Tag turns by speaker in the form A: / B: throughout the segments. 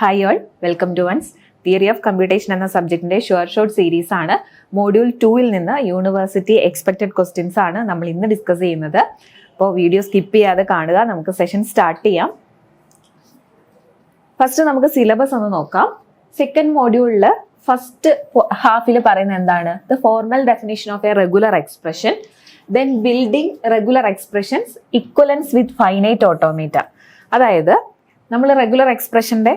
A: Hi all, welcome to ones theory of computation എന്ന സബ്ജക്റ്റിന്റെ sure short series ആണ്. Module 2-ൽ നിന്ന് യൂണിവേഴ്സിറ്റി എക്സ്പെക്റ്റഡ് ക്വസ്റ്റ്യൻസ് ആണ് നമ്മൾ ഇന്ന് ഡിസ്കസ് ചെയ്യുന്നത്. അപ്പോൾ വീഡിയോ സ്കിപ്പ് ചെയ്യാതെ കാണുക. നമുക്ക് സെഷൻ സ്റ്റാർട്ട് ചെയ്യാം. ഫസ്റ്റ് നമുക്ക് സിലബസ് ഒന്ന് നോക്കാം. സെക്കൻഡ് മോഡ്യൂളിൽ ഫസ്റ്റ് ഹാഫിൽ പറയുന്നത് എന്താണ്? The formal definition of A regular expression, then building regular expressions, ഇക്വലൻസ് with finite ഓട്ടോമേറ്റ. അതായത് നമ്മൾ റെഗുലർ എക്സ്പ്രഷന്റെ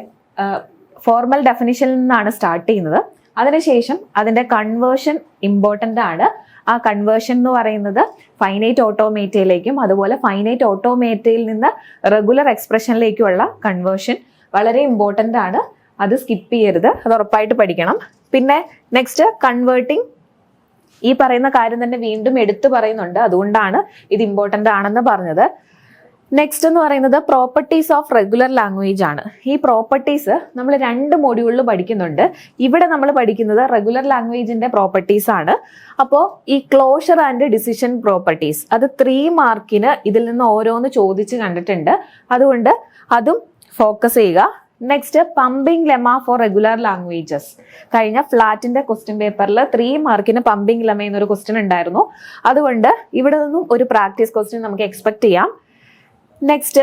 A: ഫോർമൽ ഡെഫിനിഷനിൽ നിന്നാണ് സ്റ്റാർട്ട് ചെയ്യുന്നത്. അതിനുശേഷം അതിന്റെ കൺവേർഷൻ ഇമ്പോർട്ടൻ്റ് ആണ്. ആ കൺവേർഷൻ എന്ന് പറയുന്നത് ഫൈനൈറ്റ് ഓട്ടോമേറ്റയിലേക്കും അതുപോലെ ഫൈനൈറ്റ് ഓട്ടോമേറ്റയിൽ നിന്ന് റെഗുലർ എക്സ്പ്രഷനിലേക്കുമുള്ള കൺവേർഷൻ വളരെ ഇമ്പോർട്ടൻ്റ് ആണ്. അത് സ്കിപ്പ് ചെയ്യരുത്, അത് ഉറപ്പായിട്ട് പഠിക്കണം. പിന്നെ നെക്സ്റ്റ് കൺവേർട്ടിങ്, ഈ പറയുന്ന കാര്യം തന്നെ വീണ്ടും എടുത്തു പറയുന്നുണ്ട്, അതുകൊണ്ടാണ് ഇത് ഇമ്പോർട്ടൻ്റ് ആണെന്ന് പറഞ്ഞത്. നെക്സ്റ്റ് എന്ന് പറയുന്നത് പ്രോപ്പർട്ടീസ് ഓഫ് റെഗുലർ ലാംഗ്വേജ് ആണ്. ഈ പ്രോപ്പർട്ടീസ് നമ്മൾ 2 മോഡ്യൂളിൽ പഠിക്കുന്നുണ്ട്. ഇവിടെ നമ്മൾ പഠിക്കുന്നത് റെഗുലർ ലാംഗ്വേജിന്റെ പ്രോപ്പർട്ടീസ് ആണ്. അപ്പോൾ ഈ ക്ലോഷർ ആൻഡ് ഡിസിഷൻ പ്രോപ്പർട്ടീസ്, അത് 3 മാർക്കിന് ഇതിൽ നിന്ന് ഓരോന്ന് ചോദിച്ച് കണ്ടിട്ടുണ്ട്. അതുകൊണ്ട് അതും ഫോക്കസ് ചെയ്യുക. Next pumping lemma for regular languages. കഴിഞ്ഞ ഫ്ലാറ്റിന്റെ ക്വസ്റ്റ്യൻ പേപ്പറിൽ 3 മാർക്കിന് പമ്പിംഗ് ലെമ എന്നൊരു ക്വസ്റ്റ്യൻ ഉണ്ടായിരുന്നു. അതുകൊണ്ട് ഇവിടെ നിന്നും ഒരു പ്രാക്ടീസ് ക്വസ്റ്റ്യൻ നമുക്ക് എക്സ്പെക്ട് ചെയ്യാം. Next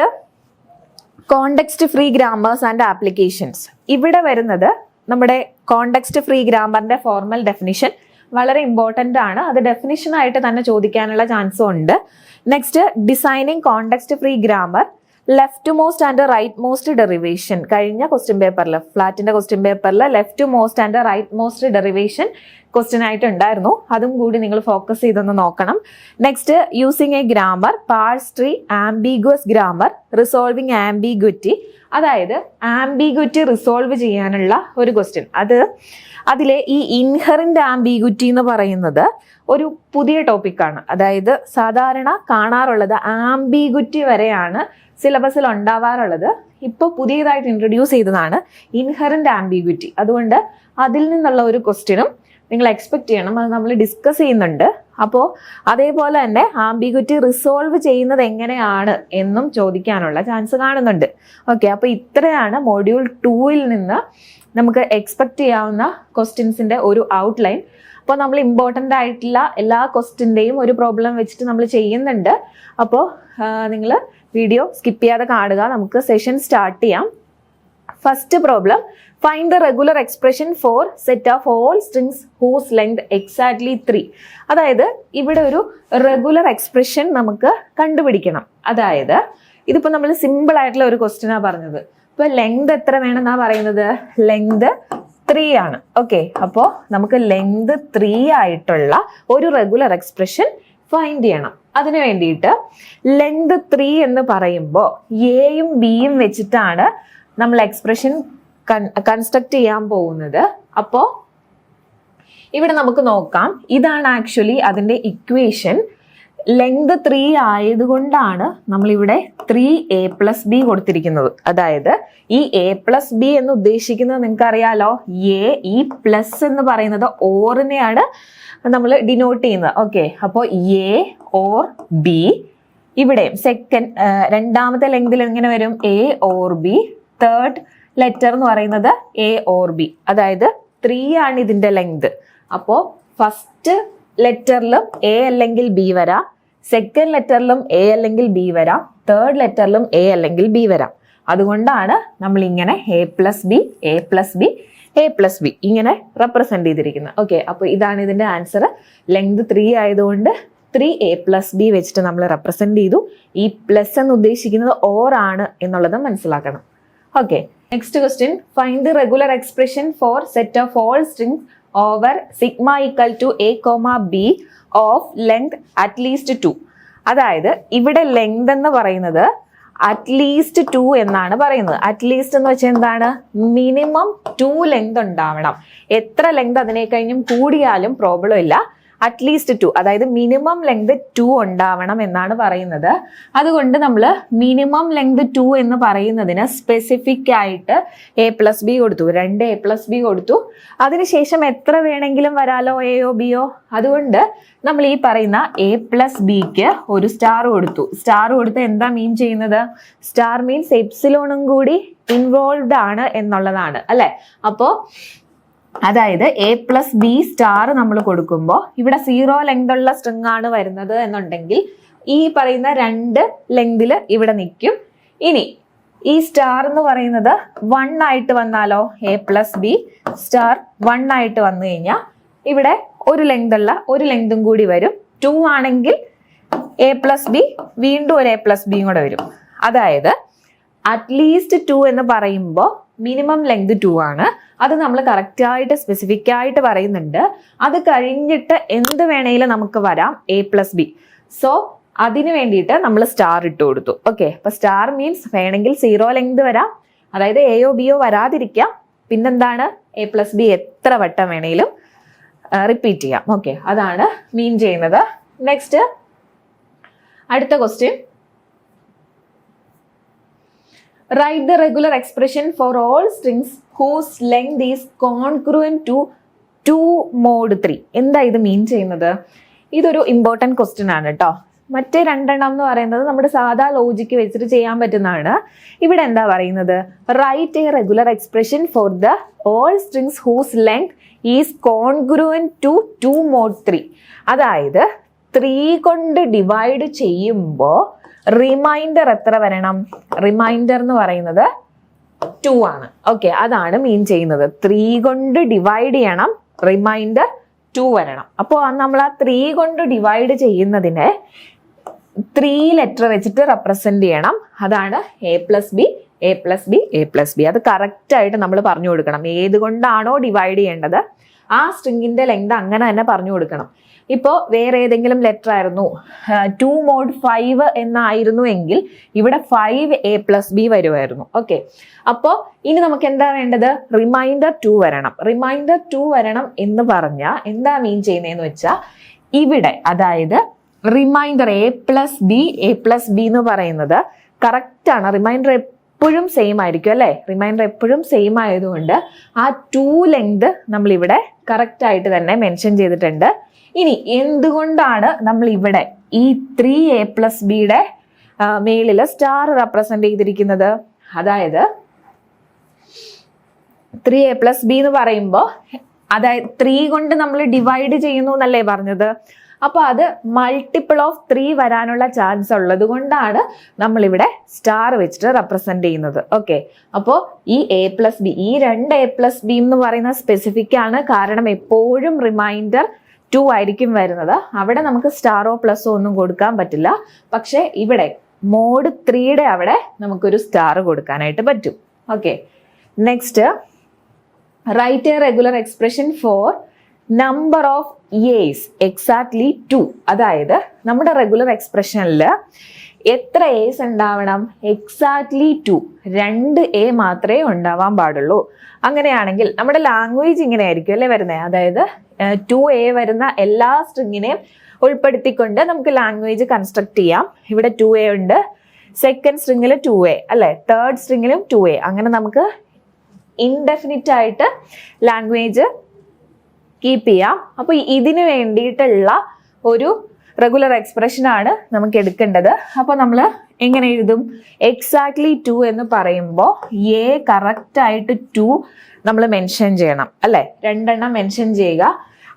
A: context free grammars and applications. ഇവിടെ വരുന്നത് നമ്മുടെ കോണ്ടെക്സ്റ്റ് ഫ്രീ ഗ്രാമറിന്റെ ഫോർമൽ ഡെഫിനിഷൻ വളരെ ഇമ്പോർട്ടൻ്റ് ആണ്. അത് ഡെഫിനിഷൻ ആയിട്ട് തന്നെ ചോദിക്കാനുള്ള ചാൻസും ഉണ്ട്. Next designing context free grammar, left most and right most derivation. കഴിഞ്ഞ ക്വസ്റ്റ്യൻ പേപ്പറിൽ ഫ്ലാറ്റിന്റെ ക്വസ്റ്റ്യൻ പേപ്പറിൽ left most and right most derivation question ആയിട്ട് ഉണ്ടായിരുന്നു. അതും കൂടി നിങ്ങൾ ഫോക്കസ് ചെയ്തൊന്ന് നോക്കണം. Next using a grammar, parse tree, ambiguous grammar, resolving ambiguity. അതായത് ആംബിഗ്വിറ്റി റിസോൾവ് ചെയ്യാനുള്ള ഒരു ക്വസ്റ്റ്യൻ. അതിലെ ഈ ഇൻഹെറന്റ് ആംബിഗ്വിറ്റി എന്ന് പറയുന്നത് ഒരു പുതിയ ടോപ്പിക്കാണ്. അതായത് സാധാരണ കാണാറുള്ളത് ആംബിഗ്വിറ്റി വരെയാണ് സിലബസിൽ ഉണ്ടാവാറുള്ളത്. ഇപ്പോൾ പുതിയതായിട്ട് ഇൻട്രൊഡ്യൂസ് ചെയ്തതാണ് ഇൻഹെറന്റ് ആംബിഗ്വിറ്റി. അതുകൊണ്ട് അതിൽ നിന്നുള്ള ഒരു ക്വസ്റ്റ്യനും നിങ്ങൾ എക്സ്പെക്ട് ചെയ്യണം. അത് നമ്മൾ ഡിസ്കസ് ചെയ്യുന്നുണ്ട്. അപ്പോൾ അതേപോലെ തന്നെ ആംബിഗ്വിറ്റി റിസോൾവ് ചെയ്യുന്നത് എങ്ങനെയാണ് എന്നും ചോദിക്കാനുള്ള ചാൻസ് കാണുന്നുണ്ട്. ഓക്കെ, അപ്പോൾ ഇത്രയാണ് മോഡ്യൂൾ 2-ൽ നിന്ന് നമുക്ക് എക്സ്പെക്ട് ചെയ്യാവുന്ന ക്വസ്റ്റ്യൻസിന്റെ ഒരു ഔട്ട്ലൈൻ. അപ്പോൾ നമ്മൾ ഇമ്പോർട്ടൻ്റ് ആയിട്ടുള്ള എല്ലാ ക്വസ്റ്റ്യൻ്റെയും ഒരു പ്രോബ്ലം വെച്ചിട്ട് നമ്മൾ ചെയ്യുന്നുണ്ട്. അപ്പോൾ നിങ്ങൾ വീഡിയോ സ്കിപ്പ് ചെയ്യാതെ കാണുക. നമുക്ക് സെഷൻ സ്റ്റാർട്ട് ചെയ്യാം. First problem, find the regular expression for set of all strings whose length exactly 3. അതായത് ഇവിടെ ഒരു റെഗുലർ എക്സ്പ്രഷൻ നമുക്ക് കണ്ടുപിടിക്കണം. അതായത് ഇതിപ്പോൾ നമ്മൾ സിമ്പിൾ ആയിട്ടുള്ള ഒരു ക്വസ്റ്റ്യനാണ് പറഞ്ഞത്. ഇപ്പൊ ലെങ്ത് എത്ര വേണമെന്നാ പറയുന്നത്? ലെങ്ത് 3 ആണ്. ഓക്കെ, അപ്പോൾ നമുക്ക് ലെങ്ത് 3 ആയിട്ടുള്ള ഒരു റെഗുലർ എക്സ്പ്രഷൻ ഫൈൻഡ് ചെയ്യണം. അതിനു വേണ്ടിയിട്ട് ലെങ്ത് 3 എന്ന് പറയുമ്പോൾ എയും ബിയും വെച്ചിട്ടാണ് നമ്മൾ എക്സ്പ്രഷൻ കൺസ്ട്രക്ട് ചെയ്യാൻ പോകുന്നത്. അപ്പോൾ ഇവിടെ നമുക്ക് നോക്കാം, ഇതാണ് ആക്ച്വലി അതിന്റെ ഇക്വേഷൻ. ലെങ്ത് 3 ആയതുകൊണ്ടാണ് നമ്മളിവിടെ 3a+b കൊടുത്തിരിക്കുന്നത്. അതായത് ഈ a+b എന്ന് ഉദ്ദേശിക്കുന്നത് നിങ്ങൾക്ക് അറിയാലോ, ഈ പ്ലസ് എന്ന് പറയുന്നത് ഓറിനെയാണ് നമ്മൾ ഡിനോട്ട് ചെയ്യുന്നത്. ഓക്കെ, അപ്പോൾ എ ഓർ ബി. ഇവിടെ രണ്ടാമത്തെ ലെങ്തിൽ എങ്ങനെ വരും? A or B. Third letter എന്ന് പറയുന്നത് എ ഓർ ബി. അതായത് 3 ആണ് ഇതിന്റെ ലെങ്ത്. അപ്പോൾ ഫസ്റ്റ് ലെറ്ററിലും എ അല്ലെങ്കിൽ ബി വരാം, സെക്കൻഡ് ലെറ്ററിലും എ അല്ലെങ്കിൽ ബി വരാം, തേർഡ് ലെറ്ററിലും എ അല്ലെങ്കിൽ ബി വരാം. അതുകൊണ്ടാണ് നമ്മൾ ഇങ്ങനെ a+b ഇങ്ങനെ റെപ്രസെന്റ് ചെയ്തിരിക്കുന്നത്. ഓക്കെ, അപ്പോൾ ഇതാണ് ഇതിന്റെ ആൻസർ. ലെങ്ത് 3 ആയതുകൊണ്ട് 3a+b വെച്ചിട്ട് നമ്മൾ റെപ്രസെന്റ് ചെയ്തു. ഈ പ്ലസ് എന്ന് ഉദ്ദേശിക്കുന്നത് ഓർ ആണ് എന്നുള്ളത് മനസ്സിലാക്കണം. Okay, next question, find the regular expression for set of all strings over sigma equal to a, b of length at least 2. അതായത് ഇവിടെ ലെങ്ത് എന്ന് പറയുന്നത് അറ്റ്ലീസ്റ്റ് 2 എന്നാണ് പറയുന്നത്. അറ്റ്ലീസ്റ്റ് എന്ന് വെച്ചാൽ എന്താണ്? മിനിമം 2 ലെങ്ത് ഉണ്ടാവണം. എത്ര ലെങ്ത് അതിനെ കഴിഞ്ഞും കൂടിയാലും പ്രോബ്ലം ഇല്ല. അറ്റ്ലീസ്റ്റ് 2, അതായത് മിനിമം ലെങ്ത് 2 ഉണ്ടാവണം എന്നാണ് പറയുന്നത്. അതുകൊണ്ട് നമ്മൾ മിനിമം ലെങ്ത് 2 എന്ന് പറയുന്നതിന് സ്പെസിഫിക് ആയിട്ട് A+B കൊടുത്തു, 2 A+B കൊടുത്തു. അതിനുശേഷം എത്ര വേണമെങ്കിലും വരാലോ, എയോ ബിയോ. അതുകൊണ്ട് നമ്മൾ ഈ പറയുന്ന A+Bക്ക് ഒരു സ്റ്റാർ കൊടുത്തു. സ്റ്റാർ കൊടുത്ത് എന്താ മീൻ ചെയ്യുന്നത്? സ്റ്റാർ മീൻസ് എപ്സിലോണും കൂടി ഇൻവോൾവ്ഡ് ആണ് എന്നുള്ളതാണ് അല്ലെ. അപ്പോ അതായത് A+B സ്റ്റാർ നമ്മൾ കൊടുക്കുമ്പോൾ ഇവിടെ 0 ലെങ്ത് ഉള്ള സ്ട്രിങ് ആണ് വരുന്നത് എന്നുണ്ടെങ്കിൽ ഈ പറയുന്ന 2 ലെങ്തിൽ ഇവിടെ നിൽക്കും. ഇനി ഈ സ്റ്റാർ എന്ന് പറയുന്നത് 1 ആയിട്ട് വന്നാലോ, A+B സ്റ്റാർ 1 ആയിട്ട് വന്നു കഴിഞ്ഞാൽ ഇവിടെ ഒരു ലെങ്തും കൂടി വരും. 2 ആണെങ്കിൽ A+B വീണ്ടും ഒരു A+B കൂടെ വരും. അതായത് അറ്റ്ലീസ്റ്റ് 2 എന്ന് പറയുമ്പോൾ മിനിമം ലെങ്ത് 2 ആണ്. അത് നമ്മൾ കറക്റ്റ് ആയിട്ട് സ്പെസിഫിക് ആയിട്ട് പറയുന്നുണ്ട്. അത് കഴിഞ്ഞിട്ട് എന്ത് വേണേലും നമുക്ക് വരാം A+B. സോ അതിന് വേണ്ടിയിട്ട് നമ്മൾ സ്റ്റാർ ഇട്ട് കൊടുത്തു. ഓക്കെ, അപ്പൊ സ്റ്റാർ മീൻസ് വേണമെങ്കിൽ 0 ലെങ്ത് വരാം, അതായത് എയോ ബിയോ വരാതിരിക്കാം. പിന്നെന്താണ്, A+B എത്ര വട്ടം വേണേലും റിപ്പീറ്റ് ചെയ്യാം. ഓക്കെ, അതാണ് മീൻ ചെയ്യുന്നത്. നെക്സ്റ്റ് അടുത്ത question, write the regular expression for all strings whose length is congruent to 2 mod 3. എന്താ ഇത് മീൻ ചെയ്യുന്നത്? ഇതൊരു ഇമ്പോർട്ടൻറ്റ് ക്വസ്റ്റ്യൻ ആണ് കേട്ടോ. മറ്റേ 2 എന്ന് പറയുന്നത് നമ്മുടെ സാധാ ലോജിക്ക് വെച്ചിട്ട് ചെയ്യാൻ പറ്റുന്നതാണ്. ഇവിടെ എന്താ പറയുന്നത്? Write a regular expression for the all strings whose length is congruent to 2 mod 3. അതായത് 3 കൊണ്ട് ഡിവൈഡ് ചെയ്യുമ്പോൾ റിമൈൻഡർ എത്ര വരണം? റിമൈൻഡർ എന്ന് പറയുന്നത് 2 ആണ്. ഓക്കെ, അതാണ് മീൻ ചെയ്യുന്നത്. 3 കൊണ്ട് ഡിവൈഡ് ചെയ്യണം, റിമൈൻഡർ 2 വരണം. അപ്പോൾ നമ്മൾ ആ 3 കൊണ്ട് ഡിവൈഡ് ചെയ്യുന്നതിനെ 3 ലെറ്റർ വെച്ചിട്ട് റെപ്രസെന്റ് ചെയ്യണം. അതാണ് A+B, A+B, A+B. അത് കറക്റ്റ് ആയിട്ട് നമ്മൾ പറഞ്ഞു കൊടുക്കണം. ഏത് കൊണ്ടാണോ ഡിവൈഡ് ചെയ്യേണ്ടത് ആ സ്ട്രിങ്ങിന്റെ ലെങ്ത് അങ്ങനെ തന്നെ പറഞ്ഞു കൊടുക്കണം. ഇപ്പോൾ വേറെ ഏതെങ്കിലും ലെറ്റർ ആയിരുന്നു 2 mod 5 എന്നായിരുന്നു എങ്കിൽ ഇവിടെ 5 A+B വരുമായിരുന്നു. ഓക്കെ, അപ്പോൾ ഇനി നമുക്ക് എന്താ വേണ്ടത്? റിമൈൻഡർ 2 വരണം. റിമൈൻഡർ 2 വരണം എന്ന് പറഞ്ഞാൽ എന്താ മീൻ ചെയ്യുന്നതെന്ന് വെച്ചാൽ ഇവിടെ അതായത് റിമൈൻഡർ A+B എന്ന് പറയുന്നത് കറക്റ്റ് ആണ്. റിമൈൻഡർ എപ്പോഴും സെയിം ആയിരിക്കും അല്ലെ. റിമൈൻഡർ എപ്പോഴും സെയിം ആയതുകൊണ്ട് ആ 2 ലെങ്ത് നമ്മൾ ഇവിടെ കറക്റ്റ് ആയിട്ട് തന്നെ മെൻഷൻ ചെയ്തിട്ടുണ്ട്. ഇനി എന്തുകൊണ്ടാണ് നമ്മൾ ഇവിടെ ഈ 3 A+Bയുടെ മേളിൽ സ്റ്റാർ റെപ്രസെന്റ് ചെയ്തിരിക്കുന്നത്? അതായത് 3 A+B എന്ന് പറയുമ്പോൾ അതായത് 3 കൊണ്ട് നമ്മൾ ഡിവൈഡ് ചെയ്യുന്നു എന്നല്ലേ പറഞ്ഞത്. അപ്പൊ അത് മൾട്ടിപ്പിൾ ഓഫ് 3 വരാനുള്ള ചാൻസ് ഉള്ളത് കൊണ്ടാണ് നമ്മൾ ഇവിടെ സ്റ്റാർ വെച്ചിട്ട് റെപ്രസെന്റ് ചെയ്യുന്നത്. ഓക്കെ, അപ്പോൾ ഈ A+B, ഈ 2 A+B എന്ന് പറയുന്ന സ്പെസിഫിക് ആണ്. കാരണം എപ്പോഴും റിമൈൻഡർ 2 ആയിരിക്കും വരുന്നത്. അവിടെ നമുക്ക് സ്റ്റാറോ പ്ലസോ ഒന്നും കൊടുക്കാൻ പറ്റില്ല. പക്ഷെ ഇവിടെ മോഡ് 3യുടെ അവിടെ നമുക്കൊരു സ്റ്റാർ കൊടുക്കാനായിട്ട് പറ്റും. Okay, next, right a regular expression four number of A's exactly 2. അതായത് നമ്മുടെ റെഗുലർ എക്സ്പ്രഷനിൽ എത്ര A's ഉണ്ടാവണം? എക്സാക്ട്ലി 2. 2 A മാത്രമേ ഉണ്ടാവാൻ പാടുള്ളൂ. അങ്ങനെയാണെങ്കിൽ നമ്മുടെ ലാംഗ്വേജ് ഇങ്ങനെ ആയിരിക്കും അല്ലേ വരുന്നത്. അതായത് 2A വരുന്ന എല്ലാ സ്ട്രിങ്ങിനെയും ഉൾപ്പെടുത്തിക്കൊണ്ട് നമുക്ക് ലാംഗ്വേജ് കൺസ്ട്രക്ട് ചെയ്യാം. ഇവിടെ 2A ഉണ്ട്, സെക്കൻഡ് സ്ട്രിങ്ങിൽ 2A അല്ലെ, തേർഡ് സ്ട്രിങ്ങിലും 2A. അങ്ങനെ നമുക്ക് ഇൻഡെഫിനിറ്റ് ആയിട്ട് ലാംഗ്വേജ് കീപ്പ് ചെയ്യാം. അപ്പൊ ഇതിന് വേണ്ടിയിട്ടുള്ള ഒരു റെഗുലർ എക്സ്പ്രഷൻ ആണ് നമുക്ക് എടുക്കേണ്ടത്. അപ്പൊ നമ്മൾ എങ്ങനെ എഴുതും? എക്സാക്ട്ലി 2 എന്ന് പറയുമ്പോൾ A കറക്റ്റ് ആയിട്ട് 2 നമ്മൾ മെൻഷൻ ചെയ്യണം അല്ലെ. 2 മെൻഷൻ ചെയ്യുക.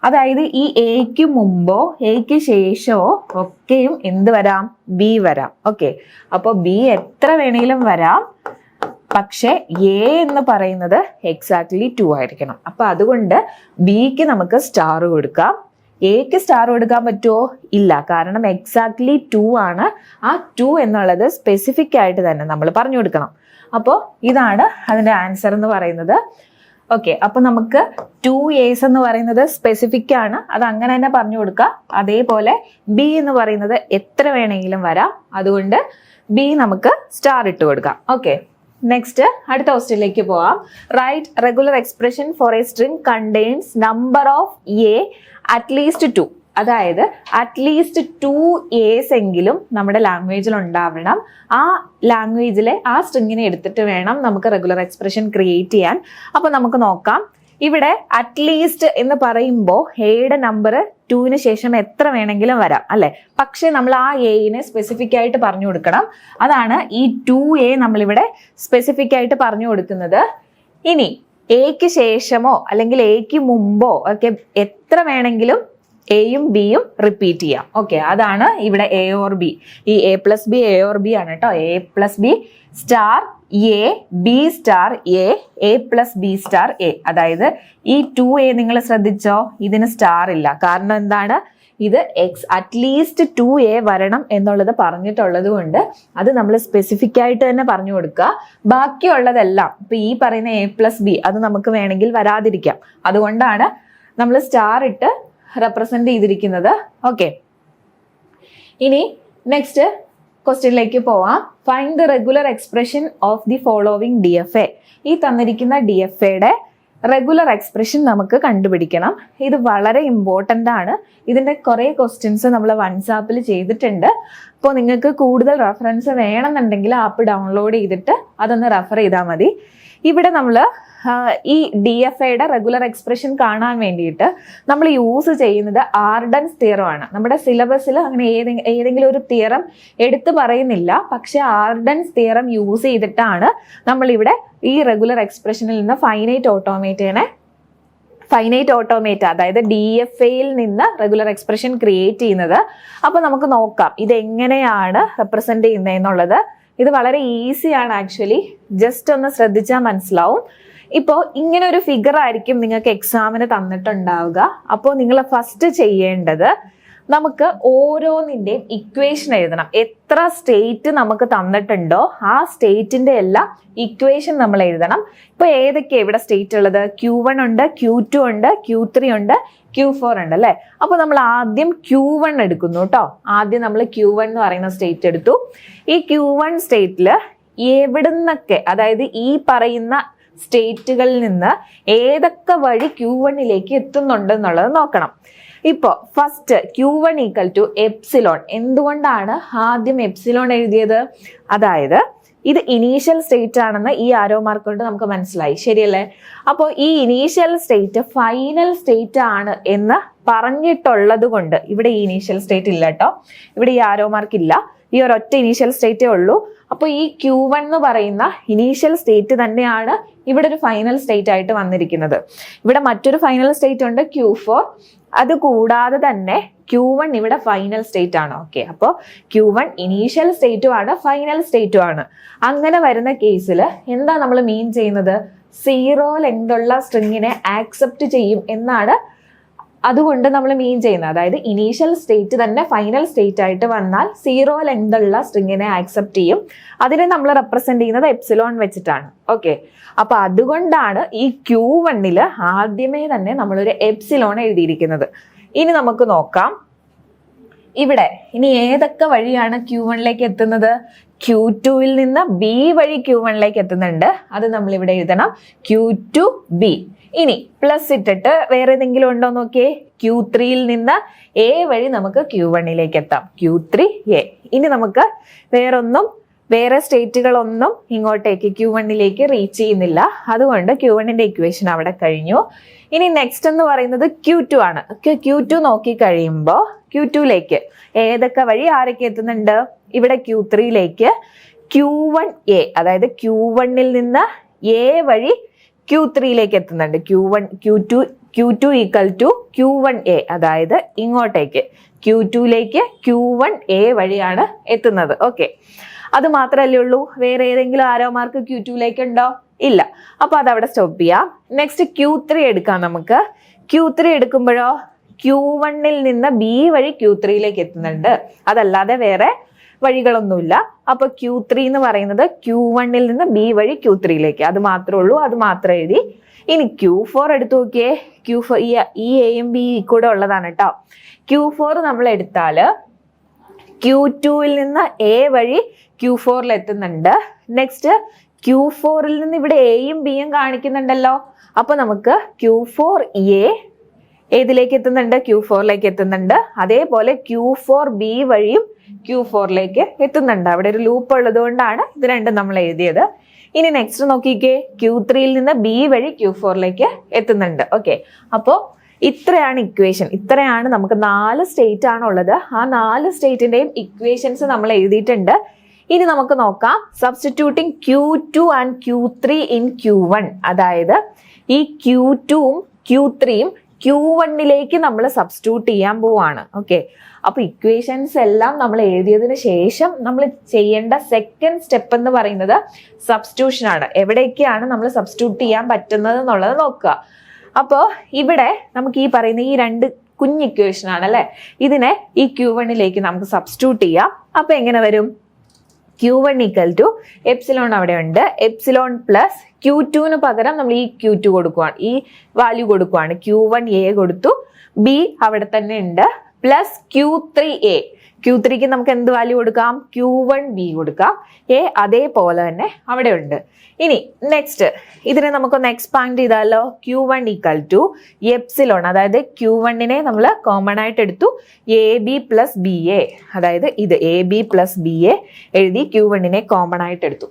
A: അതായത് ഈ എക്ക് മുമ്പോ എക്ക് ശേഷമോ ഒക്കെയും എന്ത് വരാം? B വരാം. ഓക്കെ, അപ്പോൾ B എത്ര വേണേലും വരാം. പക്ഷെ A എന്ന് പറയുന്നത് എക്സാക്ട്ലി 2 ആയിരിക്കണം. അപ്പൊ അതുകൊണ്ട് Bക്ക് നമുക്ക് സ്റ്റാർ കൊടുക്കാം. Aക്ക് സ്റ്റാർ കൊടുക്കാൻ പറ്റുമോ? ഇല്ല, കാരണം എക്സാക്ട്ലി 2 ആണ്. ആ 2 എന്നുള്ളത് സ്പെസിഫിക് ആയിട്ട് തന്നെ നമ്മൾ പറഞ്ഞു കൊടുക്കണം. അപ്പോൾ ഇതാണ് അതിന്റെ ആൻസർ എന്ന് പറയുന്നത്. ഓക്കെ, അപ്പൊ നമുക്ക് 2 A's എന്ന് പറയുന്നത് സ്പെസിഫിക് ആണ്, അത് അങ്ങനെ തന്നെ പറഞ്ഞു കൊടുക്കാം. അതേപോലെ B എന്ന് പറയുന്നത് എത്ര വേണമെങ്കിലും വരാം. അതുകൊണ്ട് B നമുക്ക് സ്റ്റാർ ഇട്ട് കൊടുക്കാം. ഓക്കെ, നെക്സ്റ്റ് അടുത്ത ക്വസ്റ്റ്യനിലേക്ക് പോവാം. Write regular expression for a string contains number of A at least 2. അതായത് അറ്റ്ലീസ്റ്റ് 2 A's എങ്കിലും നമ്മുടെ ലാംഗ്വേജിൽ ഉണ്ടാവണം. ആ ലാംഗ്വേജിലെ ആ സ്ട്രിങ്ങിനെ എടുത്തിട്ട് വേണം നമുക്ക് റെഗുലർ എക്സ്പ്രഷൻ ക്രിയേറ്റ് ചെയ്യാൻ. അപ്പൊ നമുക്ക് നോക്കാം. ഇവിടെ അറ്റ്ലീസ്റ്റ് എന്ന് പറയുമ്പോൾ എയുടെ നമ്പർ 2ന് ശേഷം എത്ര വേണമെങ്കിലും വരാം അല്ലെ. പക്ഷെ നമ്മൾ ആ എനെ സ്പെസിഫിക് ആയിട്ട് പറഞ്ഞു കൊടുക്കണം. അതാണ് ഈ 2A നമ്മളിവിടെ സ്പെസിഫിക് ആയിട്ട് പറഞ്ഞു കൊടുക്കുന്നത്. ഇനി എക്ക് ശേഷമോ അല്ലെങ്കിൽ എക്ക് മുമ്പോ ഒക്കെ എത്ര വേണമെങ്കിലും എയും ബിയും റിപ്പീറ്റ് ചെയ്യാം. ഓക്കെ, അതാണ് ഇവിടെ എ ഓർ ബി. ഈ A plus B A or B ആണ് കേട്ടോ. A plus B star A, B star A plus B star A. അതായത് ഈ 2A നിങ്ങൾ ശ്രദ്ധിച്ചോ, ഇതിന് സ്റ്റാർ ഇല്ല. കാരണം എന്താണ്? ഇത് അറ്റ്ലീസ്റ്റ് 2A വരണം എന്നുള്ളത് പറഞ്ഞിട്ടുള്ളത് കൊണ്ട് അത് നമ്മൾ സ്പെസിഫിക് ആയിട്ട് തന്നെ പറഞ്ഞു കൊടുക്കുക. ബാക്കിയുള്ളതെല്ലാം ഇപ്പൊ ഈ പറയുന്ന എ പ്ലസ് ബി അത് നമുക്ക് വേണമെങ്കിൽ വരാതിരിക്കാം. അതുകൊണ്ടാണ് നമ്മൾ സ്റ്റാർ ഇട്ട് റെപ്രസെന്റ് ചെയ്തിരിക്കുന്നത്. ഓക്കെ, ഇനി നെക്സ്റ്റ് ക്വസ്റ്റ്യനിലേക്ക് പോവാം. Find the regular expression of the following DFA. ഈ തന്നിരിക്കുന്ന DFAയുടെ റെഗുലർ എക്സ്പ്രഷൻ നമുക്ക് കണ്ടുപിടിക്കണം. ഇത് വളരെ ഇമ്പോർട്ടൻ്റ് ആണ്. ഇതിന്റെ കുറെ ക്വസ്റ്റ്യൻസ് നമ്മൾ വാട്സാപ്പിൽ ചെയ്തിട്ടുണ്ട്. അപ്പോൾ നിങ്ങൾക്ക് കൂടുതൽ റെഫറൻസ് വേണമെന്നുണ്ടെങ്കിൽ ആപ്പ് ഡൗൺലോഡ് ചെയ്തിട്ട് അതൊന്ന് റെഫർ ചെയ്താൽ മതി. ഇവിടെ നമ്മൾ ഈ DFAയുടെ റെഗുലർ എക്സ്പ്രഷൻ കാണാൻ വേണ്ടിയിട്ട് നമ്മൾ യൂസ് ചെയ്യുന്നത് ആർഡൻസ് തിയറം ആണ്. നമ്മുടെ സിലബസിൽ അങ്ങനെ ഏതെങ്കിലും ഒരു തിയറം എടുത്തു പറയുന്നില്ല. പക്ഷെ ആർഡൻസ് തിയറം യൂസ് ചെയ്തിട്ടാണ് നമ്മളിവിടെ ഈ റെഗുലർ എക്സ്പ്രഷനിൽ നിന്ന് ഫൈനൈറ്റ് ഓട്ടോമേറ്റ അതായത് DFAയിൽ നിന്ന് റെഗുലർ എക്സ്പ്രഷൻ ക്രിയേറ്റ് ചെയ്യുന്നത്. അപ്പൊ നമുക്ക് നോക്കാം ഇത് എങ്ങനെയാണ് റെപ്രസെന്റ് ചെയ്യുന്നത് എന്നുള്ളത്. ഇത് വളരെ ഈസിയാണ് ആക്ച്വലി. ജസ്റ്റ് ഒന്ന് ശ്രദ്ധിച്ചാൽ മനസ്സിലാവും. ഇപ്പോൾ ഇങ്ങനെ ഒരു ഫിഗർ ആയിരിക്കും നിങ്ങൾക്ക് എക്സാമിന് തന്നിട്ടുണ്ടാവുക. അപ്പോൾ നിങ്ങൾ ഫസ്റ്റ് ചെയ്യേണ്ടത് നമുക്ക് ഓരോന്നിൻ്റെയും ഇക്വേഷൻ എഴുതണം. എത്ര സ്റ്റേറ്റ് നമുക്ക് തന്നിട്ടുണ്ടോ ആ സ്റ്റേറ്റിന്റെ എല്ലാം ഇക്വേഷൻ നമ്മൾ എഴുതണം. ഇപ്പൊ ഏതൊക്കെയാണ് ഇവിടെ സ്റ്റേറ്റ് ഉള്ളത്? Q1 ഉണ്ട്, Q2 ഉണ്ട്, Q3 ഉണ്ട്, Q4 ഉണ്ട് അല്ലെ. അപ്പൊ നമ്മൾ ആദ്യം Q1 എടുക്കുന്നു കേട്ടോ. ആദ്യം നമ്മൾ Q1 എന്ന് പറയുന്ന സ്റ്റേറ്റ് എടുത്തു. ഈ Q1 സ്റ്റേറ്റില് എവിടുന്നൊക്കെ, അതായത് ഈ പറയുന്ന സ്റ്റേറ്റുകളിൽ നിന്ന് ഏതൊക്കെ വഴി Q1ലേക്ക് എത്തുന്നുണ്ട് എന്നുള്ളത് നോക്കണം. ഇപ്പോ first Q1 equal to epsilon. എന്തുകൊണ്ടാണ് ആദ്യം എപ്സിലോൺ എഴുതിയത്? അതായത് ഇത് ഇനീഷ്യൽ സ്റ്റേറ്റ് ആണെന്ന് ഈ ആരോ മാർക്ക് കൊണ്ട് നമുക്ക് മനസ്സിലായി, ശരിയല്ലേ? അപ്പോൾ ഈ ഇനീഷ്യൽ സ്റ്റേറ്റ് ഫൈനൽ സ്റ്റേറ്റ് ആണ് എന്ന് പറഞ്ഞിട്ടുള്ളത് കൊണ്ട് ഇവിടെ ഈ ഇനീഷ്യൽ സ്റ്റേറ്റ് ഇല്ല കേട്ടോ. ഇവിടെ ഈ ആരോ മാർക്ക് ഇല്ല. ഈ ഒരൊറ്റ ഇനീഷ്യൽ സ്റ്റേറ്റേ ഉള്ളൂ. അപ്പോൾ ഈ Q1 എന്ന് പറയുന്ന ഇനീഷ്യൽ സ്റ്റേറ്റ് തന്നെയാണ് ഇവിടെ ഒരു ഫൈനൽ സ്റ്റേറ്റ് ആയിട്ട് വന്നിരിക്കുന്നത്. ഇവിടെ മറ്റൊരു ഫൈനൽ സ്റ്റേറ്റ് ഉണ്ട് Q4. അത് കൂടാതെ തന്നെ Q1 ഇവിടെ ഫൈനൽ സ്റ്റേറ്റ് ആണ്. ഓക്കെ, അപ്പോൾ Q1 ഇനീഷ്യൽ സ്റ്റേറ്റും ആണ് ഫൈനൽ സ്റ്റേറ്റും ആണ്. അങ്ങനെ വരുന്ന കേസിൽ എന്താ നമ്മൾ മീൻ ചെയ്യുന്നത്? 0 ലെങ്ത് ഉള്ള സ്ട്രിങ്ങിനെ ആക്സെപ്റ്റ് ചെയ്യും എന്നാണ് അതുകൊണ്ട് നമ്മൾ മീൻ ചെയ്യുന്നത്. അതായത് ഇനീഷ്യൽ സ്റ്റേറ്റ് തന്നെ ഫൈനൽ സ്റ്റേറ്റ് ആയിട്ട് വന്നാൽ 0 ലെങ്ത് ഉള്ള സ്ട്രിങ്ങിനെ ആക്സെപ്റ്റ് ചെയ്യും. അതിനെ നമ്മൾ റെപ്രസെന്റ് ചെയ്യുന്നത് എപ്സിലോൺ വെച്ചിട്ടാണ്. ഓക്കെ, അപ്പൊ അതുകൊണ്ടാണ് ഈ Q1 ആദ്യമേ തന്നെ നമ്മളൊരു എപ്സിലോൺ എഴുതിയിരിക്കുന്നത്. ഇനി നമുക്ക് നോക്കാം ഇവിടെ ഇനി ഏതൊക്കെ വഴിയാണ് Q1ലേക്ക് എത്തുന്നത്. Q2ൽ നിന്ന് B വഴി Q1ലേക്ക് എത്തുന്നുണ്ട്. അത് നമ്മൾ ഇവിടെ എഴുതണം, Q2B. ഇനി പ്ലസ് ഇട്ടിട്ട് വേറെ ഏതെങ്കിലും ഉണ്ടോ നോക്കിയേ. Q3ൽ നിന്ന് A വഴി നമുക്ക് Q1ലേക്ക് എത്താം, Q3A. ഇനി നമുക്ക് വേറെ സ്റ്റേറ്റുകളൊന്നും ഇങ്ങോട്ടേക്ക് Q1ലേക്ക് റീച്ച് ചെയ്യുന്നില്ല. അതുകൊണ്ട് Q1ന്റെ ഇക്വേഷൻ അവിടെ കഴിഞ്ഞു. ഇനി നെക്സ്റ്റ് എന്ന് പറയുന്നത് Q2 ആണ്. Q2 നോക്കി കഴിയുമ്പോൾ Q2ലേക്ക് ഏതൊക്കെ വഴി ആരൊക്കെ എത്തുന്നുണ്ട്? ഇവിടെ Q3ലേക്ക് Q1A, അതായത് Q1ൽ നിന്ന് A വഴി Q3ലേക്ക് എത്തുന്നുണ്ട്. Q2 ഈക്വൽ ടു Q1A, അതായത് ഇങ്ങോട്ടേക്ക് Q2ലേക്ക് Q1A വഴിയാണ് എത്തുന്നത്. ഓക്കെ, അത് മാത്രമല്ലേ ഉള്ളൂ. വേറെ ഏതെങ്കിലും ആരോ മാർക്ക് Q2ലേക്ക് ഉണ്ടോ? ഇല്ല. അപ്പൊ അതവിടെ സ്റ്റോപ്പ് ചെയ്യാം. നെക്സ്റ്റ് Q3 എടുക്കാം നമുക്ക്. Q3 എടുക്കുമ്പോഴോ Q1ൽ നിന്ന് B വഴി Q3ലേക്ക് എത്തുന്നുണ്ട്. അതല്ലാതെ വേറെ വഴികളൊന്നുമില്ല. അപ്പൊ Q3 എന്ന് പറയുന്നത് Q1ൽ നിന്ന് B വഴി Q3ലേക്ക്, അത് മാത്രമേ ഉള്ളൂ. അത് മാത്രം എഴുതി. ഇനി Q4 എടുത്തു നോക്കിയേ. Q4 ഈ Aയും B കൂടെ ഉള്ളതാണ് കേട്ടോ. Q4 നമ്മൾ എടുത്താല് Q2ൽ നിന്ന് A വഴി Q4ൽ എത്തുന്നുണ്ട്. നെക്സ്റ്റ് Q4ൽ നിന്ന് ഇവിടെ Aയും Bയും കാണിക്കുന്നുണ്ടല്ലോ. അപ്പൊ നമുക്ക് Q4A ഏതിലേക്ക് എത്തുന്നുണ്ട്? Q4ലേക്ക് എത്തുന്നുണ്ട്. അതേപോലെ Q4B വഴിയും Q4ലേക്ക് എത്തുന്നുണ്ട്. അവിടെ ഒരു ലൂപ്പ് ഉള്ളത് കൊണ്ടാണ് ഇത് രണ്ടും നമ്മൾ എഴുതിയത്. ഇനി നെക്സ്റ്റ് നോക്കിക്കേ, Q3യിൽ നിന്ന് B വഴി Q4ലേക്ക് എത്തുന്നുണ്ട്. ഓക്കെ, അപ്പോൾ ഇത്രയാണ് ഇക്വേഷൻ. ഇത്രയാണ് നമുക്ക് 4 സ്റ്റേറ്റ് ആണുള്ളത്. ആ 4 സ്റ്റേറ്റിന്റെയും ഇക്വേഷൻസ് നമ്മൾ എഴുതിയിട്ടുണ്ട്. ഇനി നമുക്ക് നോക്കാം substituting Q2 and Q3 in Q1. അതായത് ഈ Q2ഉം Q3യും Q1ലേക്ക് നമ്മൾ സബ്സ്റ്റിറ്റ്യൂട്ട് ചെയ്യാൻ പോവാണ്. ഓക്കെ, അപ്പൊ ഇക്വേഷൻസ് എല്ലാം നമ്മൾ എഴുതിയതിനു ശേഷം നമ്മൾ ചെയ്യേണ്ട സെക്കൻഡ് സ്റ്റെപ്പ് എന്ന് പറയുന്നത് സബ്സ്റ്റിറ്റ്യൂഷൻ ആണ്. എവിടേക്കാണ് നമ്മൾ സബ്സ്റ്റിറ്റ്യൂട്ട് ചെയ്യാൻ പറ്റുന്നത് എന്നുള്ളത് നോക്കുക. അപ്പോൾ ഇവിടെ നമുക്ക് ഈ പറയുന്ന ഈ 2 കുഞ്ഞ് ഇക്വേഷൻ ആണ് അല്ലെ, ഇതിനെ ഈ Q1ലേക്ക് നമുക്ക് സബ്സ്റ്റിറ്റ്യൂട്ട് ചെയ്യാം. അപ്പൊ എങ്ങനെ വരും? Q1 ഈക്വൽ ടു എപ്സിലോൺ അവിടെ ഉണ്ട്, എപ്സിലോൺ പ്ലസ് Q2ന് പകരം നമ്മൾ ഈ Q2 കൊടുക്കുവാണ്, ഈ വാല്യൂ കൊടുക്കുവാണ്. Q1A കൊടുത്തു, B അവിടെ തന്നെ ഉണ്ട്, പ്ലസ് Q3A. Q3ക്ക് നമുക്ക് എന്ത് വാല്യൂ കൊടുക്കാം? Q1B കൊടുക്കാം. A അതേപോലെ തന്നെ അവിടെ ഉണ്ട്. ഇനി നെക്സ്റ്റ് ഇതിനെ നമുക്കൊന്ന് എക്സ്പാൻഡ് ചെയ്താലോ. Q1 ഈക്വൽ ടു എപ്സിലോൺ, അതായത് Q1നെ നമ്മൾ കോമൺ ആയിട്ട് എടുത്തു, AB പ്ലസ് BA, അതായത് ഇത് AB പ്ലസ് BA എഴുതി Q1നെ കോമൺ ആയിട്ട് എടുത്തു.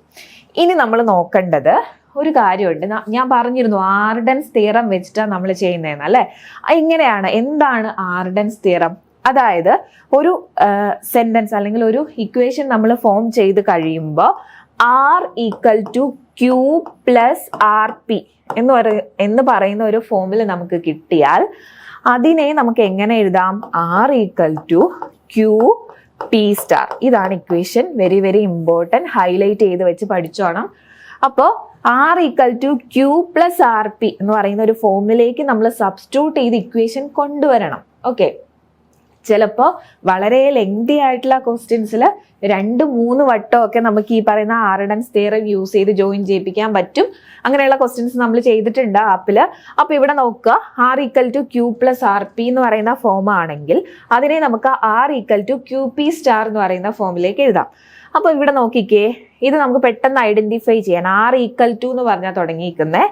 A: ഇനി നമ്മൾ നോക്കേണ്ടത് ഒരു കാര്യമുണ്ട്. ഞാൻ പറഞ്ഞിരുന്നു ആർഡൻസ് തിയറം വെച്ചിട്ടാണ് നമ്മൾ ചെയ്യുന്നതെന്ന് അല്ലേ. ഇങ്ങനെയാണ്. എന്താണ് ആർഡൻസ് തിയറം? അതായത് ഒരു സെന്റൻസ് അല്ലെങ്കിൽ ഒരു ഇക്വേഷൻ നമ്മൾ ഫോം ചെയ്ത് കഴിയുമ്പോൾ R equal to Q plus RP എന്ന് പറയുന്ന ഒരു ഫോമിൽ നമുക്ക് കിട്ടിയാൽ അതിനെ നമുക്ക് എങ്ങനെ എഴുതാം? R equal to Q P star. ഇതാണ് equation. Very very important. Highlight ചെയ്ത് വെച്ച് പഠിച്ചോണം. അപ്പോൾ R equal to Q plus RP എന്ന് പറയുന്ന ഒരു ഫോമിലേക്ക് നമ്മൾ സബ്സ്റ്റിറ്റ്യൂട്ട് ചെയ്ത് ഇക്വേഷൻ കൊണ്ടുവരണം. ഓക്കെ, ചിലപ്പോൾ വളരെ ലെങ്തി ആയിട്ടുള്ള ക്വസ്റ്റ്യൻസിൽ 2-3 വട്ടമൊക്കെ നമുക്ക് ഈ പറയുന്ന ആർഡൻസ് തിയറം യൂസ് ചെയ്ത് ജോയിൻ ചെയ്യിപ്പിക്കാൻ പറ്റും. അങ്ങനെയുള്ള ക്വസ്റ്റ്യൻസ് നമ്മൾ ചെയ്തിട്ടുണ്ട് ആപ്പിൽ. അപ്പോൾ ഇവിടെ നോക്കുക, R equal to Q plus RP എന്ന് പറയുന്ന ഫോം ആണെങ്കിൽ അതിനെ നമുക്ക് R equal to QP star എന്ന് പറയുന്ന ഫോമിലേക്ക് എഴുതാം. അപ്പോൾ ഇവിടെ നോക്കിക്കേ, ഇത് നമുക്ക് പെട്ടെന്ന് ഐഡന്റിഫൈ ചെയ്യാൻ. R ഈക്വൽ ടു എന്ന് പറഞ്ഞാൽ തുടങ്ങിയിരിക്കുന്നത്,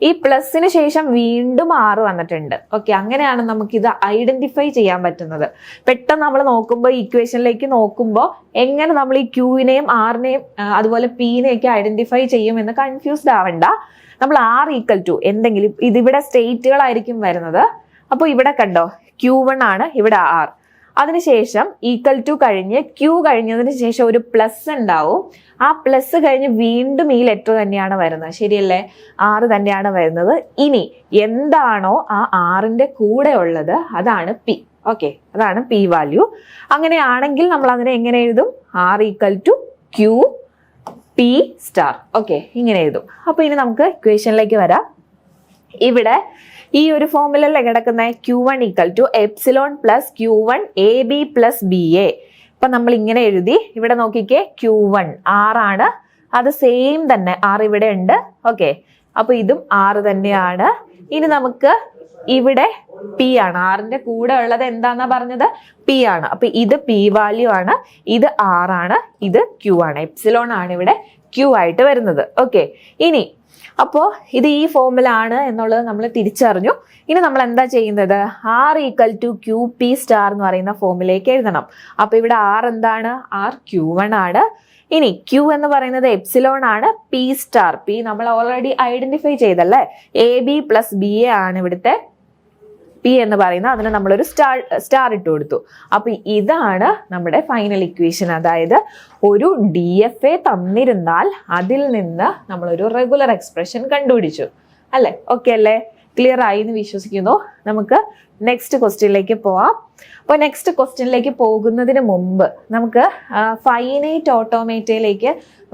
A: ഈ പ്ലസിന് ശേഷം വീണ്ടും R വന്നിട്ടുണ്ട്. ഓക്കെ, അങ്ങനെയാണ് നമുക്കിത് ഐഡന്റിഫൈ ചെയ്യാൻ പറ്റുന്നത്. പെട്ടെന്ന് നമ്മൾ നോക്കുമ്പോൾ ഇക്വേഷനിലേക്ക് നോക്കുമ്പോൾ എങ്ങനെ നമ്മൾ ഈ Qനെയും Rനെയും അതുപോലെ Pനെയൊക്കെ ഐഡന്റിഫൈ ചെയ്യുമെന്ന് കൺഫ്യൂസ്ഡ് ആവണ്ട. നമ്മൾ R ഈക്വൽ ടു എന്തെങ്കിലും, ഇതിവിടെ സ്റ്റേറ്റുകളായിരിക്കും വരുന്നത്. അപ്പോൾ ഇവിടെ കണ്ടോ, Q1 ആണ്, ഇവിടെ R. അതിനുശേഷം ഈക്വൽ ടു കഴിഞ്ഞ് Q കഴിഞ്ഞതിന് ശേഷം ഒരു പ്ലസ് ഉണ്ടാവും. ആ പ്ലസ് കഴിഞ്ഞ് വീണ്ടും ഈ ലെറ്റർ തന്നെയാണ് വരുന്നത്. ശരിയല്ലേ? R തന്നെയാണ് വരുന്നത്. ഇനി എന്താണോ ആ Rന്റെ കൂടെ ഉള്ളത് അതാണ് P. ഓക്കെ, അതാണ് P വാല്യൂ. അങ്ങനെയാണെങ്കിൽ നമ്മൾ അതിനെ എങ്ങനെ എഴുതും? R equal to Q P star. Okay, ഇങ്ങനെ എഴുതും. അപ്പോൾ ഇനി നമുക്ക് ഇക്വേഷനിലേക്ക് വരാം. ഇവിടെ ഈ ഒരു ഫോമിലല്ലേ കിടക്കുന്ന Q1 equal to epsilon plus Q1 AB plus BA. അപ്പൊ നമ്മൾ ഇങ്ങനെ എഴുതി. ഇവിടെ നോക്കിക്കേ, Q1 R ആണ്, അത് സെയിം തന്നെ R ഇവിടെ ഉണ്ട്. ഓക്കെ, അപ്പൊ ഇതും R തന്നെയാണ്. ഇനി നമുക്ക് ഇവിടെ P ആണ്, Rന്റെ കൂടെ ഉള്ളത് എന്താന്നാ പറഞ്ഞത്? P ആണ്. അപ്പൊ ഇത് P വാല്യൂ ആണ്, ഇത് R ആണ്, ഇത് Q ആണ്. എപ്സിലോൺ ആണ് ഇവിടെ Q ആയിട്ട് വരുന്നത്. ഓക്കെ, ഇനി അപ്പോൾ ഇത് ഈ ഫോമിലാണ് എന്നുള്ളത് നമ്മൾ തിരിച്ചറിഞ്ഞു. ഇനി നമ്മൾ എന്താ ചെയ്യുന്നത്? R equal to QP star എന്ന് പറയുന്ന ഫോമിലേക്ക് എഴുതണം. അപ്പൊ ഇവിടെ R എന്താണ്? R Q1 ആണ്. ഇനി Q എന്ന് പറയുന്നത് എപ്സിലോൺ ആണ്, P സ്റ്റാർ P നമ്മൾ ഓൾറെഡി ഐഡന്റിഫൈ ചെയ്തല്ലേ. AB പ്ലസ് BA ആണ് ഇവിടുത്തെ P എന്ന് പറയുന്നത്. അതിന് നമ്മളൊരു സ്റ്റാർ ഇട്ട് കൊടുത്തു. അപ്പൊ ഇതാണ് നമ്മുടെ ഫൈനൽ ഇക്വേഷൻ. അതായത് ഒരു DFA തന്നിരുന്നാൽ അതിൽ നിന്ന് നമ്മളൊരു റെഗുലർ എക്സ്പ്രഷൻ കണ്ടുപിടിച്ചു അല്ലെ. ഓക്കെ അല്ലേ? ക്ലിയർ ആയി എന്ന് വിശ്വസിക്കുന്നു. നമുക്ക് നെക്സ്റ്റ് ക്വസ്റ്റ്യനിലേക്ക് പോവാം. അപ്പോൾ നെക്സ്റ്റ് ക്വസ്റ്റ്യനിലേക്ക് പോകുന്നതിന് മുമ്പ് നമുക്ക് ഫൈനൈറ്റ് ഓട്ടോമേറ്റയിലേക്ക്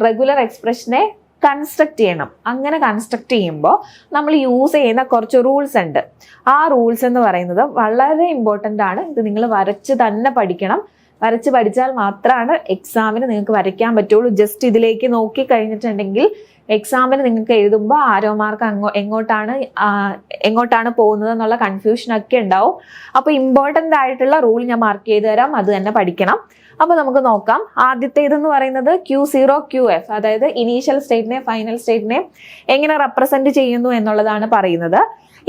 A: റെഗുലർ എക്സ്പ്രഷനെ കൺസ്ട്രക്ട് ചെയ്യണം. അങ്ങനെ കൺസ്ട്രക്ട് ചെയ്യുമ്പോൾ നമ്മൾ യൂസ് ചെയ്യുന്ന കുറച്ച് റൂൾസ് ഉണ്ട്. ആ റൂൾസ് എന്ന് പറയുന്നത് വളരെ ഇമ്പോർട്ടൻ്റ് ആണ്. ഇത് നിങ്ങൾ വരച്ച് തന്നെ പഠിക്കണം. വരച്ച് പഠിച്ചാൽ മാത്രമാണ് എക്സാമിന് നിങ്ങൾക്ക് വരയ്ക്കാൻ പറ്റുള്ളൂ. ജസ്റ്റ് ഇതിലേക്ക് നോക്കി കഴിഞ്ഞിട്ടുണ്ടെങ്കിൽ എക്സാമിന് നിങ്ങൾക്ക് എഴുതുമ്പോൾ ആരോ മാർക്ക് എങ്ങോട്ടാണ് പോകുന്നത് എന്നുള്ള കൺഫ്യൂഷൻ ഒക്കെ ഉണ്ടാവും. അപ്പോൾ ഇമ്പോർട്ടൻ്റ് ആയിട്ടുള്ള റൂൾ ഞാൻ മാർക്ക് ചെയ്ത് തരാം, അത് തന്നെ പഠിക്കണം. അപ്പോൾ നമുക്ക് നോക്കാം. ആദ്യത്തേതെന്ന് പറയുന്നത് Q0 QF, അതായത് ഇനീഷ്യൽ സ്റ്റേറ്റിനെ ഫൈനൽ സ്റ്റേറ്റിനെ എങ്ങനെ റെപ്രസെന്റ് ചെയ്യുന്നു എന്നുള്ളതാണ് പറയുന്നത്.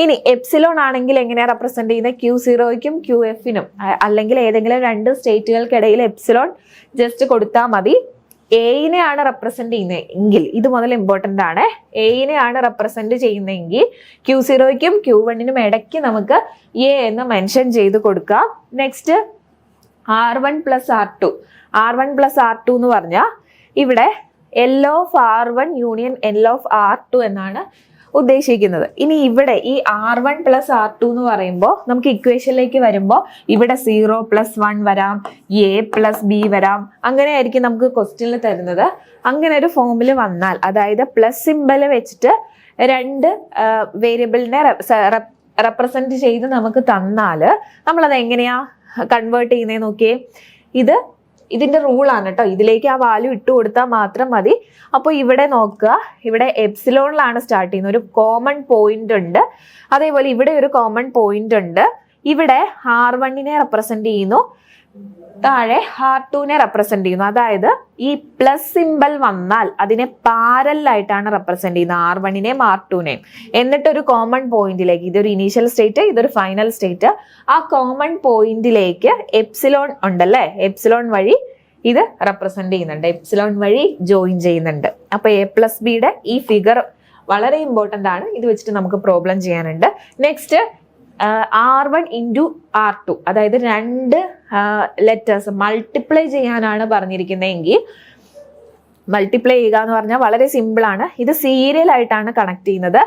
A: ഇനി എപ്സിലോൺ ആണെങ്കിൽ എങ്ങനെയാണ് റെപ്രസെന്റ് ചെയ്യുന്നത്? Q0യ്ക്കും QFനും അല്ലെങ്കിൽ ഏതെങ്കിലും രണ്ട് സ്റ്റേറ്റുകൾക്കിടയിൽ എപ്സിലോൺ ജസ്റ്റ് കൊടുത്താൽ മതി. എയിനെയാണ് റെപ്രസെന്റ് ചെയ്യുന്നത് എങ്കിൽ, ഇത് മുതൽ ഇമ്പോർട്ടൻ്റ് ആണ്, എയിനെയാണ് റെപ്രസെന്റ് ചെയ്യുന്നതെങ്കിൽ Q0യ്ക്കും Q1നും ഇടയ്ക്ക് നമുക്ക് എ എന്ന് മെൻഷൻ ചെയ്ത് കൊടുക്കാം. Next R1 + R2. R1 + R2 എന്ന് പറഞ്ഞാൽ ഇവിടെ L of R1 union L of R2 എന്നാണ് ഉദ്ദേശിക്കുന്നത്. ഇനി ഇവിടെ ഈ R1 + R2 എന്ന് പറയുമ്പോൾ നമുക്ക് ഇക്വേഷനിലേക്ക് വരുമ്പോൾ ഇവിടെ 0 + 1 വരാം, A + B വരാം, അങ്ങനെയായിരിക്കും നമുക്ക് ക്വസ്റ്റ്യനിൽ തരുന്നത്. അങ്ങനെ ഒരു ഫോമിൽ വന്നാൽ, അതായത് പ്ലസ് സിമ്പൽ വെച്ചിട്ട് രണ്ട് വേരിയബിളിനെ റെപ്രസെന്റ് ചെയ്ത് നമുക്ക് തന്നാൽ നമ്മളത് എങ്ങനെയാ കൺവേർട്ട് ചെയ്യുന്നത് നോക്കിയേ. ഇതിന്റെ റൂളാണ് കേട്ടോ. ഇതിലേക്ക് ആ വാല്യൂ ഇട്ട് കൊടുത്താൽ മാത്രം മതി. അപ്പോൾ ഇവിടെ നോക്കുക, ഇവിടെ എപ്സിലോണിലാണ് സ്റ്റാർട്ട് ചെയ്യുന്നത്. ഒരു കോമൺ പോയിന്റ് ഉണ്ട്. അതേപോലെ ഇവിടെ ഒരു കോമൺ പോയിന്റ് ഉണ്ട്. ഇവിടെ R1നെ റെപ്രസെന്റ് ചെയ്യുന്നു, താഴെ R2നെ റെപ്രസെന്റ് ചെയ്യുന്നു. അതായത് ഈ പ്ലസ് സിമ്പൽ വന്നാൽ അതിനെ പാരലായിട്ടാണ് റെപ്രസെന്റ് ചെയ്യുന്നത്, R1നെയും R2നെയും. എന്നിട്ട് ഒരു കോമൺ പോയിന്റിലേക്ക്, ഇതൊരു ഇനീഷ്യൽ സ്റ്റേറ്റ്, ഇതൊരു ഫൈനൽ സ്റ്റേറ്റ്, ആ കോമൺ പോയിന്റിലേക്ക് എപ്സിലോൺ ഉണ്ടല്ലേ, എപ്സിലോൺ വഴി ഇത് റെപ്രസെന്റ് ചെയ്യുന്നുണ്ട്, എപ്സിലോൺ വഴി ജോയിൻ ചെയ്യുന്നുണ്ട്. അപ്പൊ A+Bയുടെ ഈ ഫിഗർ വളരെ ഇമ്പോർട്ടന്റ് ആണ്. ഇത് വെച്ചിട്ട് നമുക്ക് പ്രോബ്ലം ചെയ്യാനുണ്ട്. നെക്സ്റ്റ് R1 × R2, അതായത് രണ്ട് ലെറ്റേഴ്സ് മൾട്ടിപ്ലൈ ചെയ്യാനാണ് പറഞ്ഞിരിക്കുന്നതെങ്കിൽ, മൾട്ടിപ്ലൈ ചെയ്യുക എന്ന് പറഞ്ഞാൽ വളരെ സിമ്പിൾ ആണ്. ഇത് സീരിയൽ ആയിട്ടാണ് കണക്ട് ചെയ്യുന്നത്.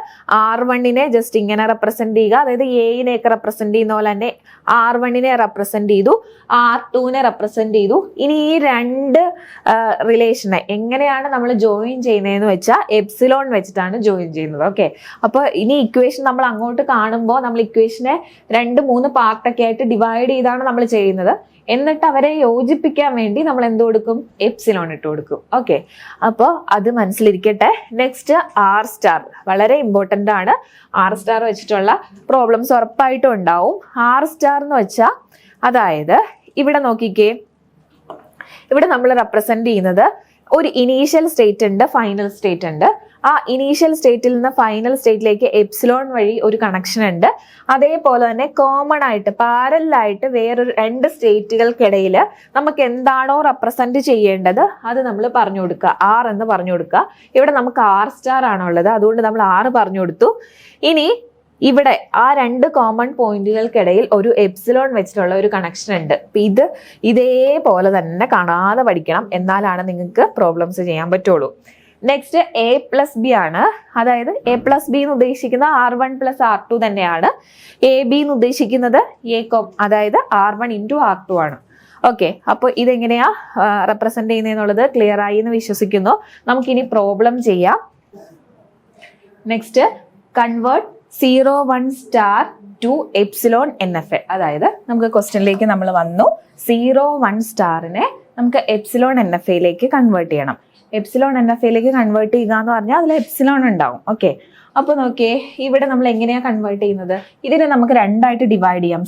A: R1നെ ജസ്റ്റ് ഇങ്ങനെ റെപ്രസെന്റ് ചെയ്യുക, അതായത് എയിനെയൊക്കെ റെപ്രസെന്റ് ചെയ്യുന്ന പോലെ തന്നെ R1നെ റെപ്രസെന്റ് ചെയ്തു, R2നെ റെപ്രസെന്റ് ചെയ്തു. ഇനി ഈ രണ്ട് റിലേഷനെ എങ്ങനെയാണ് നമ്മൾ ജോയിൻ ചെയ്യുന്നതെന്ന് വെച്ചാൽ എപ്സിലോൺ വെച്ചിട്ടാണ് ജോയിൻ ചെയ്യുന്നത്. ഓക്കെ, അപ്പോൾ ഇനി ഇക്വേഷൻ നമ്മൾ അങ്ങോട്ട് കാണുമ്പോൾ നമ്മൾ ഇക്വേഷനെ 2-3 പാർട്ടൊക്കെ ആയിട്ട് ഡിവൈഡ് ചെയ്താണ് നമ്മൾ ചെയ്യുന്നത്. എന്നിട്ട് അവരെ യോജിപ്പിക്കാൻ വേണ്ടി നമ്മൾ എന്ത് കൊടുക്കും? എപ്സിലോൺ ഇട്ട് കൊടുക്കും. ഓക്കെ, അപ്പോൾ അത് മനസ്സിലിരിക്കട്ടെ. നെക്സ്റ്റ് R*, വളരെ ഇമ്പോർട്ടൻ്റ് ആണ്. R* വെച്ചിട്ടുള്ള പ്രോബ്ലംസ് ഉറപ്പായിട്ടും ഉണ്ടാവും. R* എന്ന് വെച്ചാൽ, അതായത് ഇവിടെ നോക്കിക്കേ, ഇവിടെ നമ്മൾ റെപ്രസെന്റ് ചെയ്യുന്നത് ഒരു ഇനീഷ്യൽ സ്റ്റേറ്റ് ഉണ്ട്, ഫൈനൽ സ്റ്റേറ്റ് ഉണ്ട്. ആ ഇനീഷ്യൽ സ്റ്റേറ്റിൽ നിന്ന് ഫൈനൽ സ്റ്റേറ്റിലേക്ക് എപ്സിലോൺ വഴി ഒരു കണക്ഷൻ ഉണ്ട്. അതേപോലെ തന്നെ കോമൺ ആയിട്ട് പാരലായിട്ട് വേറൊരു രണ്ട് സ്റ്റേറ്റുകൾക്കിടയിൽ നമുക്ക് എന്താണോ റെപ്രസെന്റ് ചെയ്യേണ്ടത് അത് നമ്മൾ പറഞ്ഞു കൊടുക്കുക, R എന്ന് പറഞ്ഞു കൊടുക്കുക. ഇവിടെ നമുക്ക് R* ആണുള്ളത്, അതുകൊണ്ട് നമ്മൾ R പറഞ്ഞു കൊടുത്തു. ഇനി ഇവിടെ ആ രണ്ട് കോമൺ പോയിന്റുകൾക്കിടയിൽ ഒരു എപ്സിലോൺ വെച്ചിട്ടുള്ള ഒരു കണക്ഷൻ ഉണ്ട്. ഇത് ഇതേപോലെ തന്നെ കാണാതെ പഠിക്കണം, എന്നാലാണ് നിങ്ങൾക്ക് പ്രോബ്ലംസ് ചെയ്യാൻ പറ്റുള്ളൂ. നെക്സ്റ്റ് A+B ആണ്. അതായത് A+B എന്ന് ഉദ്ദേശിക്കുന്ന R1 + R2 തന്നെയാണ്. AB എന്ന് ഉദ്ദേശിക്കുന്നത് അതായത് R1 × R2 ആണ്. ഓക്കെ, അപ്പോൾ ഇതെങ്ങനെയാ റെപ്രസെന്റ് ചെയ്യുന്നതെന്നുള്ളത് ക്ലിയർ ആയി എന്ന് വിശ്വസിക്കുന്നു. നമുക്കിനി പ്രോബ്ലം ചെയ്യാം. Next, convert 0(1* to epsilon NFA. അതായത് നമുക്ക് ക്വസ്റ്റ്യനിലേക്ക് നമ്മൾ വന്നു, 0(1*നെ നമുക്ക് എപ്സിലോൺ NFAയിലേക്ക് കൺവേർട്ട് ചെയ്യണം. എപ്സിലോൺ NFAയിലേക്ക് കൺവേർട്ട് ചെയ്യുക എന്ന് പറഞ്ഞാൽ അതിൽ എപ്സിലോൺ ഉണ്ടാവും. ഓക്കെ, അപ്പോൾ നോക്കിയേ, ഇവിടെ നമ്മൾ എങ്ങനെയാണ് കൺവേർട്ട് ചെയ്യുന്നത്? ഇതിനെ നമുക്ക് രണ്ടായിട്ട് ഡിവൈഡ് ചെയ്യാം.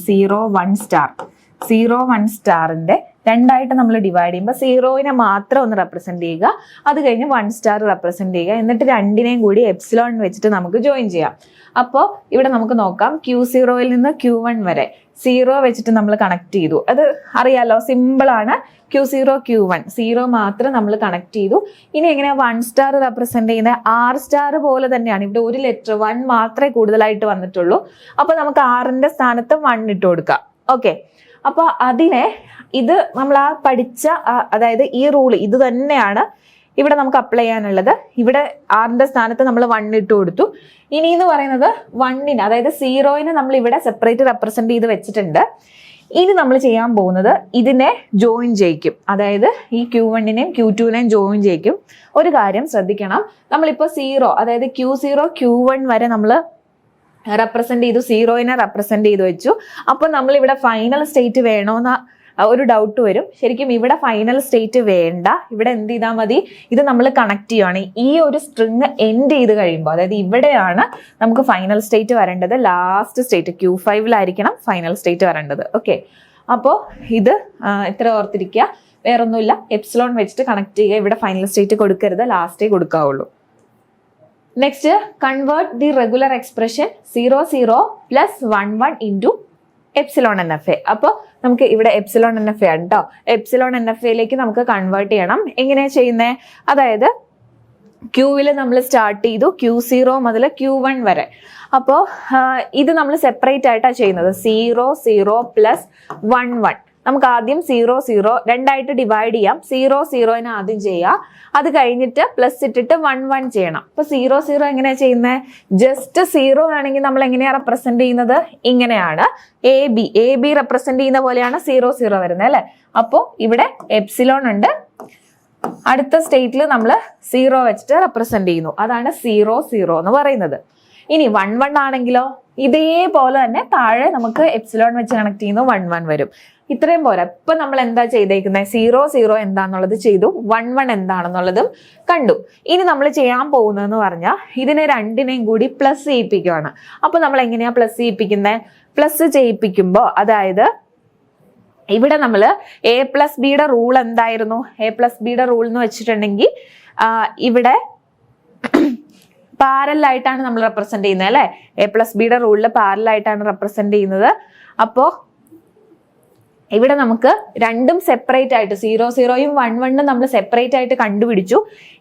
A: 0(1*ന്റെ രണ്ടായിട്ട് നമ്മൾ ഡിവൈഡ് ചെയ്യുമ്പോൾ 0നെ മാത്രം ഒന്ന് റെപ്രസെന്റ് ചെയ്യുക, അത് കഴിഞ്ഞ് 1* റെപ്രസെന്റ് ചെയ്യുക, എന്നിട്ട് രണ്ടിനെയും കൂടി എപ്സിലോൺ വെച്ചിട്ട് നമുക്ക് ജോയിൻ ചെയ്യാം. അപ്പോൾ ഇവിടെ നമുക്ക് നോക്കാം, Q0യിൽ നിന്ന് Q1 വരെ 0 വെച്ചിട്ട് നമ്മൾ കണക്ട് ചെയ്തു. അത് അറിയാലോ, സിമ്പിൾ ആണ്. Q0 Q1 0 മാത്രം നമ്മൾ കണക്ട് ചെയ്തു. ഇനി എങ്ങനെയാ 1* റെപ്രസെന്റ് ചെയ്യുന്നത്? R* പോലെ തന്നെയാണ്. ഇവിടെ ഒരു ലെറ്റർ 1 മാത്രമേ കൂടുതലായിട്ട് വന്നിട്ടുള്ളൂ. അപ്പോൾ നമുക്ക് R-ന്റെ സ്ഥാനത്ത് 1 ഇട്ട് കൊടുക്കാം. ഓക്കെ, അപ്പോൾ അതിനെ ഇത് നമ്മൾ ആ പഠിച്ച അതായത് ഈ റൂൾ ഇത് തന്നെയാണ് ഇവിടെ നമുക്ക് അപ്ലൈ ചെയ്യാനുള്ളത്. ഇവിടെ R-ന്റെ സ്ഥാനത്ത് നമ്മൾ 1 ഇട്ട് കൊടുത്തു. ഇനി എന്ന് പറയുന്നത് 1ന്, അതായത് 0നെ നമ്മൾ ഇവിടെ സെപ്പറേറ്റ് റെപ്രസെന്റ് ചെയ്ത് വെച്ചിട്ടുണ്ട്. ഇനി നമ്മൾ ചെയ്യാൻ പോകുന്നത് ഇതിനെ ജോയിൻ ചെയ്യിക്കും, അതായത് ഈ Q1നെയും Q2നെയും ജോയിൻ ചെയ്യിക്കും. ഒരു കാര്യം ശ്രദ്ധിക്കണം, നമ്മളിപ്പോൾ 0 അതായത് Q0 Q1 വരെ നമ്മൾ റെപ്രസെന്റ് ചെയ്തു, 0നെ റെപ്രസെന്റ് ചെയ്ത് വെച്ചു. അപ്പോൾ നമ്മൾ ഇവിടെ ഫൈനൽ സ്റ്റേറ്റ് വേണോന്ന് ഒരു ഡൗട്ട് വരും. ശരിക്കും ഇവിടെ ഫൈനൽ സ്റ്റേറ്റ് വേണ്ട, ഇവിടെ എന്ത് ചെയ്താൽ മതി, ഇത് നമ്മൾ കണക്ട് ചെയ്യുകയാണ്. ഈ ഒരു സ്ട്രിങ് എൻഡ് ചെയ്ത് കഴിയുമ്പോൾ, അതായത് ഇവിടെയാണ് നമുക്ക് ഫൈനൽ സ്റ്റേറ്റ് വരേണ്ടത്. ലാസ്റ്റ് സ്റ്റേറ്റ് Q5ലായിരിക്കണം ഫൈനൽ സ്റ്റേറ്റ് വരേണ്ടത്. ഓക്കെ, അപ്പോൾ ഇത് ഇത്ര ഓർത്തിരിക്കുക, വേറൊന്നുമില്ല. എപ്സിലോൺ വെച്ചിട്ട് കണക്ട് ചെയ്യുക. ഇവിടെ ഫൈനൽ സ്റ്റേറ്റ് കൊടുക്കരുത്, ലാസ്റ്റേ കൊടുക്കാവുള്ളൂ. Next convert the regular expression 0 plus 1 into epsilon N F A. അപ്പോൾ നമുക്ക് ഇവിടെ എപ്സിലോൺ എൻ എഫ് എ ആണ് കേട്ടോ. എപ്സിലോൺ എൻ എഫ് എയിലേക്ക് നമുക്ക് കൺവേർട്ട് ചെയ്യണം. എങ്ങനെയാണ് ചെയ്യുന്നത്? അതായത് ക്യൂവിൽ നമ്മൾ സ്റ്റാർട്ട് ചെയ്തു Q0 മുതൽ Q1 വരെ. അപ്പോൾ ഇത് നമ്മൾ സെപ്പറേറ്റ് ആയിട്ടാണ് ചെയ്യുന്നത്. 0 പ്ലസ് 1 നമുക്ക് ആദ്യം 0 രണ്ടായിട്ട് ഡിവൈഡ് ചെയ്യാം. 0 ആദ്യം ചെയ്യാം, അത് കഴിഞ്ഞിട്ട് പ്ലസ് ഇട്ടിട്ട് 1 ചെയ്യണം. അപ്പൊ 0 എങ്ങനെയാ ചെയ്യുന്നത്? ജസ്റ്റ് 0 ആണെങ്കിൽ നമ്മൾ എങ്ങനെയാ റെപ്രസെന്റ് ചെയ്യുന്നത്? ഇങ്ങനെയാണ്. എ ബി റെപ്രസെന്റ് ചെയ്യുന്ന പോലെയാണ് 0 വരുന്നത് അല്ലെ. അപ്പോ ഇവിടെ എപ്സിലോൺ ഉണ്ട്, അടുത്ത സ്റ്റേറ്റിൽ നമ്മൾ 0 വെച്ചിട്ട് റെപ്രസെന്റ് ചെയ്യുന്നു. അതാണ് 0 എന്ന് പറയുന്നത്. ഇനി 1 ആണെങ്കിലോ ഇതേപോലെ തന്നെ താഴെ നമുക്ക് എപ്സിലോൺ വെച്ച് കണക്ട് ചെയ്യുന്നു, 1 വരും. ഇത്രയും പോരാ. ഇപ്പൊ നമ്മൾ എന്താ ചെയ്തേക്കുന്നത്? 0 എന്താന്നുള്ളത് ചെയ്തു, 1 എന്താണെന്നുള്ളതും കണ്ടു. ഇനി നമ്മൾ ചെയ്യാൻ പോകുന്നതെന്ന് പറഞ്ഞാൽ ഇതിനെ രണ്ടിനെയും കൂടി പ്ലസ് ചെയ്യിപ്പിക്കുകയാണ്. അപ്പൊ നമ്മൾ എങ്ങനെയാ പ്ലസ് ചെയ്യിപ്പിക്കുന്നത്? പ്ലസ് ചെയ്യിപ്പിക്കുമ്പോൾ അതായത് ഇവിടെ നമ്മൾ എ പ്ലസ് ബിയുടെ റൂൾ എന്തായിരുന്നു? എ പ്ലസ് ബിയുടെ റൂൾ എന്ന് വെച്ചിട്ടുണ്ടെങ്കിൽ ഇവിടെ പാരലായിട്ടാണ് നമ്മൾ റെപ്രസെന്റ് ചെയ്യുന്നത് അല്ലെ. എ പ്ലസ് ബിയുടെ റൂളിൽ പാരലായിട്ടാണ് റെപ്രസെന്റ് ചെയ്യുന്നത്. അപ്പോ ഇവിടെ നമുക്ക് രണ്ടും സെപ്പറേറ്റ് ആയിട്ട് 0 1 നമ്മൾ സെപ്പറേറ്റ് ആയിട്ട് കണ്ടുപിടിച്ചു.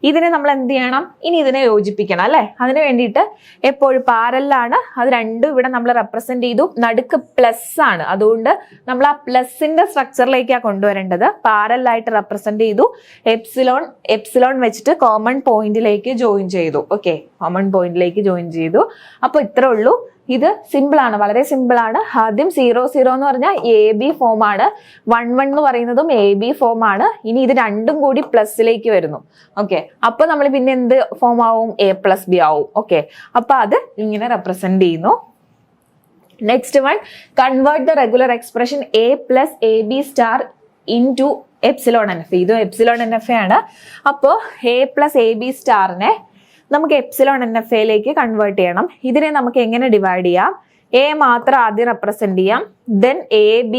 A: ഇതിനെ നമ്മൾ എന്ത് ചെയ്യണം? ഇനി ഇതിനെ യോജിപ്പിക്കണം അല്ലെ. അതിന് വേണ്ടിയിട്ട് എപ്പോഴും പാരലാണ്, അത് രണ്ടും ഇവിടെ നമ്മൾ റെപ്രസെന്റ് ചെയ്തു. നടുക്ക് പ്ലസ് ആണ്, അതുകൊണ്ട് നമ്മൾ ആ പ്ലസിന്റെ സ്ട്രക്ചറിലേക്കാണ് കൊണ്ടുവരേണ്ടത്. പാരലായിട്ട് റെപ്രസെന്റ് ചെയ്തു, എപ്സിലോൺ വെച്ചിട്ട് കോമൺ പോയിന്റിലേക്ക് ജോയിൻ ചെയ്തു. ഓക്കെ, കോമൺ പോയിന്റിലേക്ക് ജോയിൻ ചെയ്തു. അപ്പൊ ഇത്രേ ഉള്ളൂ. ഇത് സിമ്പിൾ ആണ്, വളരെ സിമ്പിൾ ആണ്. ആദ്യം 0 എന്ന് പറഞ്ഞാൽ AB ഫോം ആണ്, 1 എന്ന് പറയുന്നതും AB ഫോം ആണ്. ഇനി ഇത് രണ്ടും കൂടി പ്ലസിലേക്ക് വരുന്നു. ഓക്കെ, അപ്പൊ നമ്മൾ പിന്നെ എന്ത് ഫോം ആവും? A പ്ലസ് ബി ആവും. ഓക്കെ, അപ്പൊ അത് ഇങ്ങനെ റെപ്രസെന്റ് ചെയ്യുന്നു. Next one, convert the regular expression A plus AB star into epsilon N F. ഇതും എപ്സിലോൺ എൻ എഫ് ആണ്. അപ്പോൾ A പ്ലസ് AB സ്റ്റാറിനെ നമുക്ക് എപ്സിലോൺ എൻ എഫ് എയിലേക്ക് കൺവേർട്ട് ചെയ്യണം. ഇതിനെ നമുക്ക് എങ്ങനെ ഡിവൈഡ് ചെയ്യാം? എ മാത്രം ആദ്യം റെപ്രസെന്റ് ചെയ്യാം, ദെൻ AB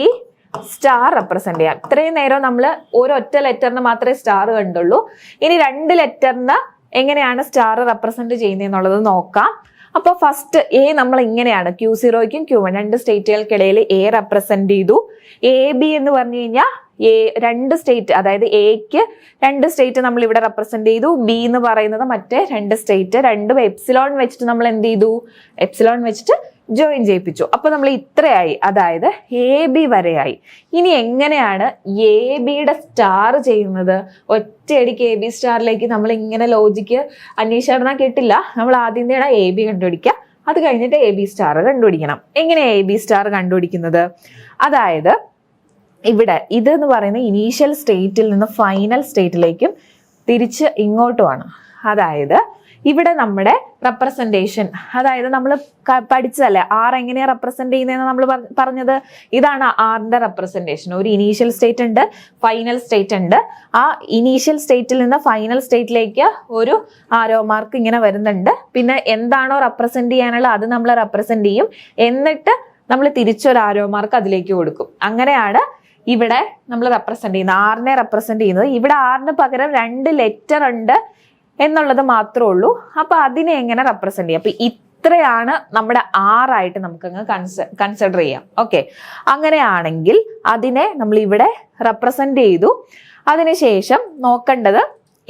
A: സ്റ്റാർ റെപ്രസെന്റ് ചെയ്യാം. ഇത്രയും നേരം നമ്മൾ ഒരൊറ്റ ലെറ്ററിന് മാത്രമേ സ്റ്റാർ കണ്ടുള്ളൂ. ഇനി 2 ലെറ്ററിന് എങ്ങനെയാണ് സ്റ്റാർ റെപ്രസെന്റ് ചെയ്യുന്നതെന്നുള്ളത് നോക്കാം. അപ്പൊ ഫസ്റ്റ് എ നമ്മൾ ഇങ്ങനെയാണ്, Q0ക്കും Q1 രണ്ട് സ്റ്റേറ്റുകൾക്കിടയിൽ എ റെപ്രസെന്റ് ചെയ്തു. AB എന്ന് പറഞ്ഞു കഴിഞ്ഞാൽ രണ്ട് സ്റ്റേറ്റ്, അതായത് എക്ക് 2 സ്റ്റേറ്റ് നമ്മൾ ഇവിടെ റെപ്രസെന്റ് ചെയ്തു. ബി എന്ന് പറയുന്നത് മറ്റേ 2 സ്റ്റേറ്റ്, രണ്ടും എപ്സിലോൺ വെച്ചിട്ട് നമ്മൾ എന്ത് ചെയ്തു? എപ്സിലോൺ വെച്ചിട്ട് ജോയിൻ ചെയ്യിപ്പിച്ചു. അപ്പൊ നമ്മൾ ഇത്രയായി, അതായത് AB വരെയായി. ഇനി എങ്ങനെയാണ് ABയുടെ സ്റ്റാർ ചെയ്യുന്നത്? ഒറ്റയടിക്ക് AB സ്റ്റാറിലേക്ക് നമ്മൾ ഇങ്ങനെ ലോജിക്ക് അന്വേഷിച്ചാൽ കിട്ടില്ല. നമ്മൾ ആദ്യം തന്നെ AB കണ്ടുപിടിക്കുക, അത് കഴിഞ്ഞിട്ട് AB സ്റ്റാർ കണ്ടുപിടിക്കണം. എങ്ങനെയാണ് AB സ്റ്റാർ കണ്ടുപിടിക്കുന്നത്? അതായത് ഇവിടെ ഇതെന്ന് പറയുന്ന ഇനീഷ്യൽ സ്റ്റേറ്റിൽ നിന്ന് ഫൈനൽ സ്റ്റേറ്റിലേക്കും തിരിച്ച് ഇങ്ങോട്ടുമാണ്. അതായത് ഇവിടെ നമ്മുടെ റെപ്രസെന്റേഷൻ, അതായത് നമ്മൾ പഠിച്ചതല്ലേ R എങ്ങനെയാ റെപ്രസെന്റ് ചെയ്യുന്നതെന്ന് നമ്മൾ പറഞ്ഞത്. ഇതാണ് Rന്റെ റെപ്രസെന്റേഷൻ. ഒരു ഇനീഷ്യൽ സ്റ്റേറ്റ് ഉണ്ട്, ഫൈനൽ സ്റ്റേറ്റ് ഉണ്ട്. ആ ഇനീഷ്യൽ സ്റ്റേറ്റിൽ നിന്ന് ഫൈനൽ സ്റ്റേറ്റിലേക്ക് ഒരു ആരോ മാർക്ക് ഇങ്ങനെ വരുന്നുണ്ട്. പിന്നെ എന്താണോ റെപ്രസെന്റ് ചെയ്യാനുള്ളത് അത് നമ്മൾ റെപ്രസെന്റ് ചെയ്യും, എന്നിട്ട് നമ്മൾ തിരിച്ചൊരു ആരോ മാർക്ക് അതിലേക്ക് കൊടുക്കും. അങ്ങനെയാണ് ഇവിടെ നമ്മൾ റെപ്രസെന്റ് ചെയ്യുന്നത്, ആറിനെ റെപ്രസെന്റ് ചെയ്യുന്നത്. ഇവിടെ ആറിന് പകരം 2 ലെറ്റർ ഉണ്ട് എന്നുള്ളത് മാത്രമേ ഉള്ളൂ. അപ്പൊ അതിനെ എങ്ങനെ റെപ്രസെന്റ് ചെയ്യാം? അപ്പൊ ഇത്രയാണ് നമ്മുടെ ആറായിട്ട് നമുക്കങ്ങ് കൺസിഡർ ചെയ്യാം. ഓക്കെ, അങ്ങനെയാണെങ്കിൽ അതിനെ നമ്മൾ ഇവിടെ റെപ്രസെന്റ് ചെയ്തു. അതിനുശേഷം നോക്കേണ്ടത്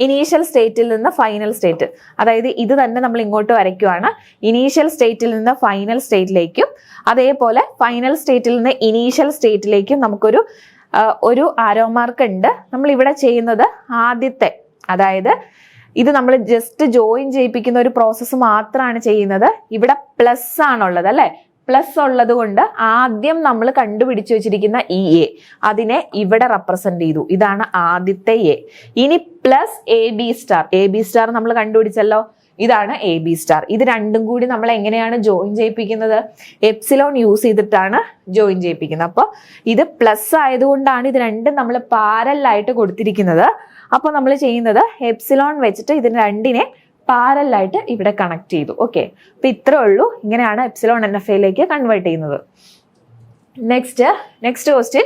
A: ഇനീഷ്യൽ സ്റ്റേറ്റിൽ നിന്ന് ഫൈനൽ സ്റ്റേറ്റ്, അതായത് ഇത് തന്നെ നമ്മൾ ഇങ്ങോട്ട് വരയ്ക്കുവാണ്. ഇനീഷ്യൽ സ്റ്റേറ്റിൽ നിന്ന് ഫൈനൽ സ്റ്റേറ്റിലേക്കും അതേപോലെ ഫൈനൽ സ്റ്റേറ്റിൽ നിന്ന് ഇനീഷ്യൽ സ്റ്റേറ്റിലേക്കും നമുക്കൊരു ആരോ മാർക്ക് ഉണ്ട്. നമ്മൾ ഇവിടെ ചെയ്യുന്നത് ആദ്യത്തെ, അതായത് ഇത് നമ്മൾ ജസ്റ്റ് ജോയിൻ ചെയ്യിപ്പിക്കുന്ന ഒരു പ്രോസസ്സ് മാത്രമാണ് ചെയ്യുന്നത്. ഇവിടെ പ്ലസ് ആണുള്ളത് അല്ലെ. പ്ലസ് ഉള്ളത് കൊണ്ട് ആദ്യം നമ്മൾ കണ്ടുപിടിച്ചു വെച്ചിരിക്കുന്ന ഈ എ, അതിനെ ഇവിടെ റെപ്രസെന്റ് ചെയ്തു. ഇതാണ് ആദ്യത്തെ എ. ഇനി plus AB star, AB star നമ്മൾ കണ്ടുപിടിച്ചല്ലോ, ഇതാണ് AB സ്റ്റാർ. ഇത് രണ്ടും കൂടി നമ്മൾ എങ്ങനെയാണ് ജോയിൻ ചെയ്യിപ്പിക്കുന്നത്? എപ്സിലോൺ യൂസ് ചെയ്തിട്ടാണ് ജോയിൻ ചെയ്യിപ്പിക്കുന്നത്. അപ്പോൾ ഇത് പ്ലസ് ആയതുകൊണ്ടാണ് ഇത് രണ്ടും നമ്മൾ പാരലായിട്ട് കൊടുത്തിരിക്കുന്നത്. അപ്പോൾ നമ്മൾ ചെയ്യുന്നത് എപ്സിലോൺ വെച്ചിട്ട് ഇതിന് രണ്ടിനെ പാരലായിട്ട് ഇവിടെ കണക്ട് ചെയ്തു. ഓക്കെ, അപ്പൊ ഇത്രേ ഉള്ളൂ. ഇങ്ങനെയാണ് എപ്സിലോൺ എൻ എഫ് എയിലേക്ക് കൺവേർട്ട് ചെയ്യുന്നത്. Next question,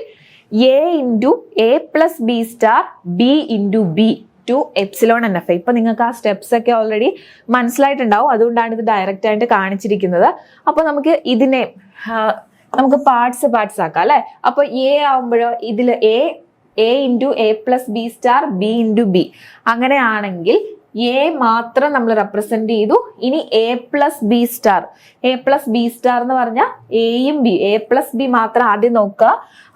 A: A into A plus B star B into B to epsilon NFA. ഇപ്പൊ നിങ്ങൾക്ക് ആ സ്റ്റെപ്സ് ഒക്കെ ഓൾറെഡി മനസ്സിലായിട്ടുണ്ടാവും, അതുകൊണ്ടാണ് ഇത് ഡയറക്റ്റ് ആയിട്ട് കാണിച്ചിരിക്കുന്നത്. അപ്പൊ നമുക്ക് ഇതിനെ നമുക്ക് പാർട്സ് ആക്കാം അല്ലെ. അപ്പൊ എ ആവുമ്പോഴോ ഇതിൽ A into A plus B star B into B, അങ്ങനെയാണെങ്കിൽ എ മാത്രം നമ്മൾ റെപ്രസെന്റ് ചെയ്തു. ഇനി എ പ്ലസ് ബി സ്റ്റാർ എന്ന് പറഞ്ഞാൽ എയും ബി, എ പ്ലസ് ബി മാത്രം ആദ്യം നോക്കുക.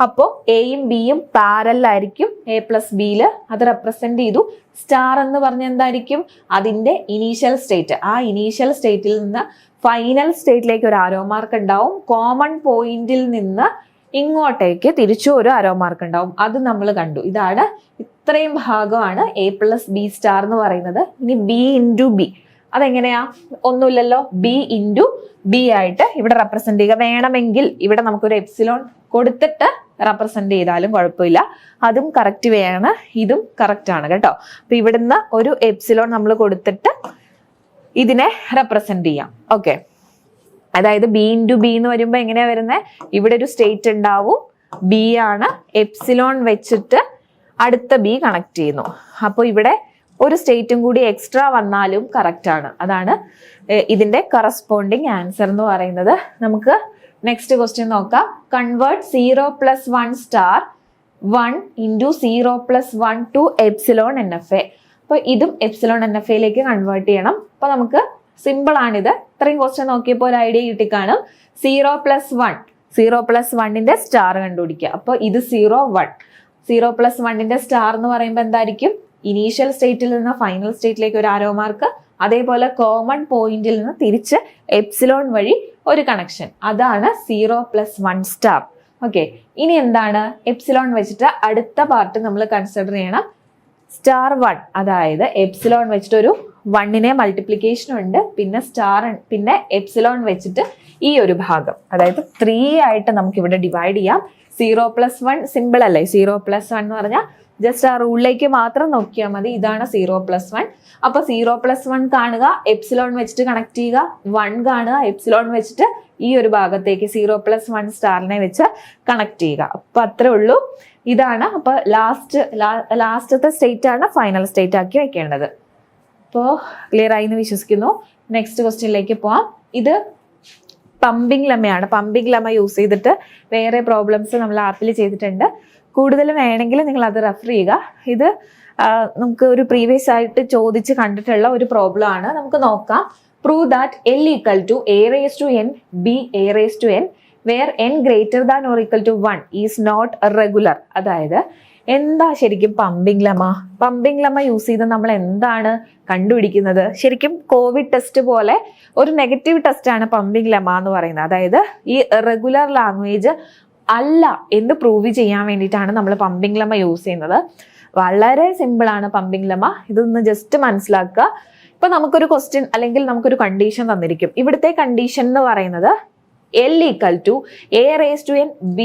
A: അപ്പോൾ എയും ബിയും പാരലായിരിക്കും എ പ്ലസ് ബിയിൽ, അത് റെപ്രസെന്റ് ചെയ്തു. സ്റ്റാർ എന്ന് പറഞ്ഞ എന്തായിരിക്കും? അതിന്റെ ഇനീഷ്യൽ സ്റ്റേറ്റ്. ആ ഇനീഷ്യൽ സ്റ്റേറ്റിൽ നിന്ന് ഫൈനൽ സ്റ്റേറ്റിലേക്ക് ഒരു ആരോ മാർക്ക് ഉണ്ടാവും. കോമൺ പോയിന്റിൽ നിന്ന് ഇങ്ങോട്ടേക്ക് തിരിച്ചു ഒരു ആരോ മാർക്ക് ഉണ്ടാവും. അത് നമ്മൾ കണ്ടു. ഇതാണ്, ഇത്രയും ഭാഗമാണ് എ പ്ലസ് ബി സ്റ്റാർ എന്ന് പറയുന്നത്. ഇനി ബി ഇൻറ്റു ബി, അതെങ്ങനെയാ? ഒന്നുമില്ലല്ലോ, ബി ഇൻറ്റു ബി ആയിട്ട് ഇവിടെ റെപ്രസെന്റ് ചെയ്യുക. വേണമെങ്കിൽ ഇവിടെ നമുക്കൊരു എപ്സിലോൺ കൊടുത്തിട്ട് റെപ്രസെന്റ് ചെയ്താലും കുഴപ്പമില്ല, അതും കറക്റ്റ് വേണം, ഇതും കറക്റ്റ് ആണ് കേട്ടോ. അപ്പൊ ഇവിടുന്ന് ഒരു എപ്സിലോൺ നമ്മൾ കൊടുത്തിട്ട് ഇതിനെ റെപ്രസെന്റ് ചെയ്യാം. ഓക്കെ, അതായത് ബി ഇൻറ്റു ബി എന്ന് വരുമ്പോൾ എങ്ങനെയാ വരുന്നത്? ഇവിടെ ഒരു സ്റ്റേറ്റ് ഉണ്ടാവും, ബി ആണ്, എപ്സിലോൺ വെച്ചിട്ട് അടുത്ത ബി കണക്ട് ചെയ്യുന്നു. അപ്പോൾ ഇവിടെ ഒരു സ്റ്റേറ്റും കൂടി എക്സ്ട്രാ വന്നാലും കറക്റ്റ് ആണ്. അതാണ് ഇതിന്റെ കറസ്പോണ്ടിങ് ആൻസർ എന്ന് പറയുന്നത്. നമുക്ക് നെക്സ്റ്റ് ക്വസ്റ്റ്യൻ നോക്കാം. Convert 0+1 star 1 into 0+1 to epsilon NFA. അപ്പോൾ ഇതും എപ്സിലോൺ NFAയിലേക്ക് കൺവേർട്ട് ചെയ്യണം. അപ്പോൾ നമുക്ക് സിമ്പിൾ ആണിത്. ഇത്രയും ക്വസ്റ്റ്യൻ നോക്കിയപ്പോൾ ഒരു ഐഡിയ കിട്ടിക്കാണും. 0+1ന്റെ സ്റ്റാർ കണ്ടുപിടിക്കുക. അപ്പോൾ ഇത് 0+1ന്റെ സ്റ്റാർ എന്ന് പറയുമ്പോൾ എന്തായിരിക്കും? ഇനീഷ്യൽ സ്റ്റേറ്റിൽ നിന്ന് ഫൈനൽ സ്റ്റേറ്റിലേക്ക് ഒരു ആരോ മാർക്ക്, അതേപോലെ കോമൺ പോയിന്റിൽ നിന്ന് തിരിച്ച് എപ്സിലോൺ വഴി ഒരു കണക്ഷൻ. അതാണ് 0+1 സ്റ്റാർ. ഓക്കെ, ഇനി എന്താണ്? എപ്സിലോൺ വെച്ചിട്ട് അടുത്ത പാർട്ട് നമ്മൾ കൺസിഡർ ചെയ്യണം. സ്റ്റാർ 1, അതായത് എപ്സിലോൺ വെച്ചിട്ട് ഒരു 1നെ മൾട്ടിപ്ലിക്കേഷൻ ഉണ്ട്, പിന്നെ സ്റ്റാർ, പിന്നെ എപ്സിലോൺ വെച്ചിട്ട് ഈ ഒരു ഭാഗം, അതായത് 3 ആയിട്ട് നമുക്ക് ഇവിടെ ഡിവൈഡ് ചെയ്യാം. 0+1 സിമ്പിൾ അല്ലേ? 0+1 എന്ന് പറഞ്ഞാൽ ജസ്റ്റ് ആ റൂളിലേക്ക് മാത്രം നോക്കിയാൽ മതി. ഇതാണ് 0+1. അപ്പൊ 0+1 കാണുക, എപ്സിലോൺ വെച്ചിട്ട് കണക്ട് ചെയ്യുക. 1 കാണുക, എപ്സിലോൺ വെച്ചിട്ട് ഈ ഒരു ഭാഗത്തേക്ക് 0+1 സ്റ്റാറിനെ വെച്ച് കണക്ട് ചെയ്യുക. അപ്പൊ അത്രേ ഉള്ളൂ. ഇതാണ്. അപ്പൊ ലാസ്റ്റത്തെ സ്റ്റേറ്റ് ആണ് ഫൈനൽ സ്റ്റേറ്റ് ആക്കി വെക്കേണ്ടത്. അപ്പോൾ ക്ലിയർ ആയി എന്ന് വിശ്വസിക്കുന്നു. നെക്സ്റ്റ് ക്വസ്റ്റ്യനിലേക്ക് പോവാം. ഇത് പമ്പിംഗ് ലെമ്മയാണ്. പമ്പിംഗ് ലെമ്മ യൂസ് ചെയ്തിട്ട് വേറെ പ്രോബ്ലംസ് നമ്മൾ ആപ്പിൽ ചെയ്തിട്ടുണ്ട്. കൂടുതൽ വേണമെങ്കിൽ നിങ്ങൾ അത് റെഫർ ചെയ്യുക. ഇത് നമുക്ക് ഒരു പ്രീവിയസ് ആയിട്ട് ചോദിച്ച് കണ്ടിട്ടുള്ള ഒരു പ്രോബ്ലം ആണ്. നമുക്ക് നോക്കാം. Prove that L = a⁴n b a⁴n where n greater than or equal to 1 is not regular. അതായത് എന്താ ശരിക്കും pumping lemma? Pumping lemma use ചെയ്ത് നമ്മൾ എന്താണ് കണ്ടുപിടിക്കുന്നത്? ശരിക്കും കോവിഡ് ടെസ്റ്റ് പോലെ ഒരു നെഗറ്റീവ് ടെസ്റ്റ് ആണ് പമ്പിംഗ് ലെമ്മ എന്ന് പറയുന്നത്. അതായത് ഈ റെഗുലർ ലാംഗ്വേജ് അല്ല എന്ന് പ്രൂവ് ചെയ്യാൻ വേണ്ടിയിട്ടാണ് നമ്മൾ പമ്പിംഗ് ലെമ്മ യൂസ് ചെയ്യുന്നത്. വളരെ സിമ്പിൾ ആണ് പമ്പിംഗ് ലെമ്മ. ഇതൊന്ന് ജസ്റ്റ് മനസ്സിലാക്കുക. ഇപ്പൊ നമുക്കൊരു ക്വസ്റ്റ്യൻ അല്ലെങ്കിൽ നമുക്കൊരു കണ്ടീഷൻ തന്നിരിക്കും. ഇവിടുത്തെ കണ്ടീഷൻ എന്ന് പറയുന്നത് L = a⁴n b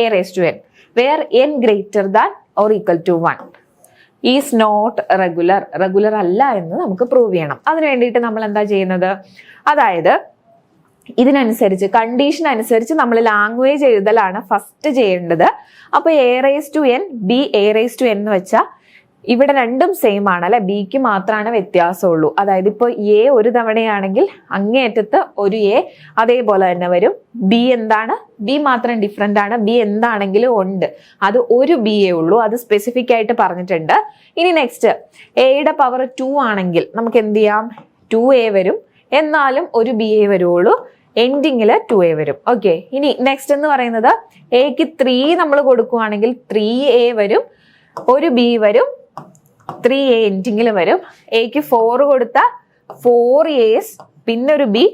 A: a⁴n where n greater than or equal to 1 is not regular. Regular അല്ല എന്ന് നമുക്ക് പ്രൂവ് ചെയ്യണം. അതിന് വേണ്ടിയിട്ട് നമ്മൾ എന്താ ചെയ്യുന്നത്? അതായത് ഇതിനനുസരിച്ച് കണ്ടീഷൻ അനുസരിച്ച് നമ്മൾ ലാംഗ്വേജ് എഴുതലാണ് ഫസ്റ്റ് ചെയ്യേണ്ടത്. അപ്പൊ a⁴n b a⁴n എന്ന് വെച്ചാൽ ഇവിടെ രണ്ടും സെയിം ആണ് അല്ലെ, ബിക്ക് മാത്രമാണ് വ്യത്യാസമുള്ളൂ. അതായത് ഇപ്പോൾ എ ഒരു തവണയാണെങ്കിൽ അങ്ങേയറ്റത്ത് ഒരു എ അതേപോലെ തന്നെ വരും. ബി എന്താണ്? ബി മാത്രം ഡിഫറെന്റ് ആണ്. ബി എന്താണെങ്കിലും ഉണ്ട്, അത് ഒരു ബി എ ഉള്ളൂ. അത് സ്പെസിഫിക് ആയിട്ട് പറഞ്ഞിട്ടുണ്ട്. ഇനി നെക്സ്റ്റ് എയുടെ പവർ 2 ആണെങ്കിൽ നമുക്ക് എന്ത് ചെയ്യാം? 2a വരും, എന്നാലും ഒരു ബി എ വരുള്ളൂ. എൻഡിങ്ങിൽ 2a വരും. ഓക്കെ, ഇനി നെക്സ്റ്റ് എന്ന് പറയുന്നത് എക്ക് 3 നമ്മൾ കൊടുക്കുവാണെങ്കിൽ 3a വരും, ഒരു ബി വരും, 3a എൻഡിങ്ങിൽ വരും. എക്ക് 4 കൊടുത്താൽ 4a's, പിന്നെ ഒരു ബി,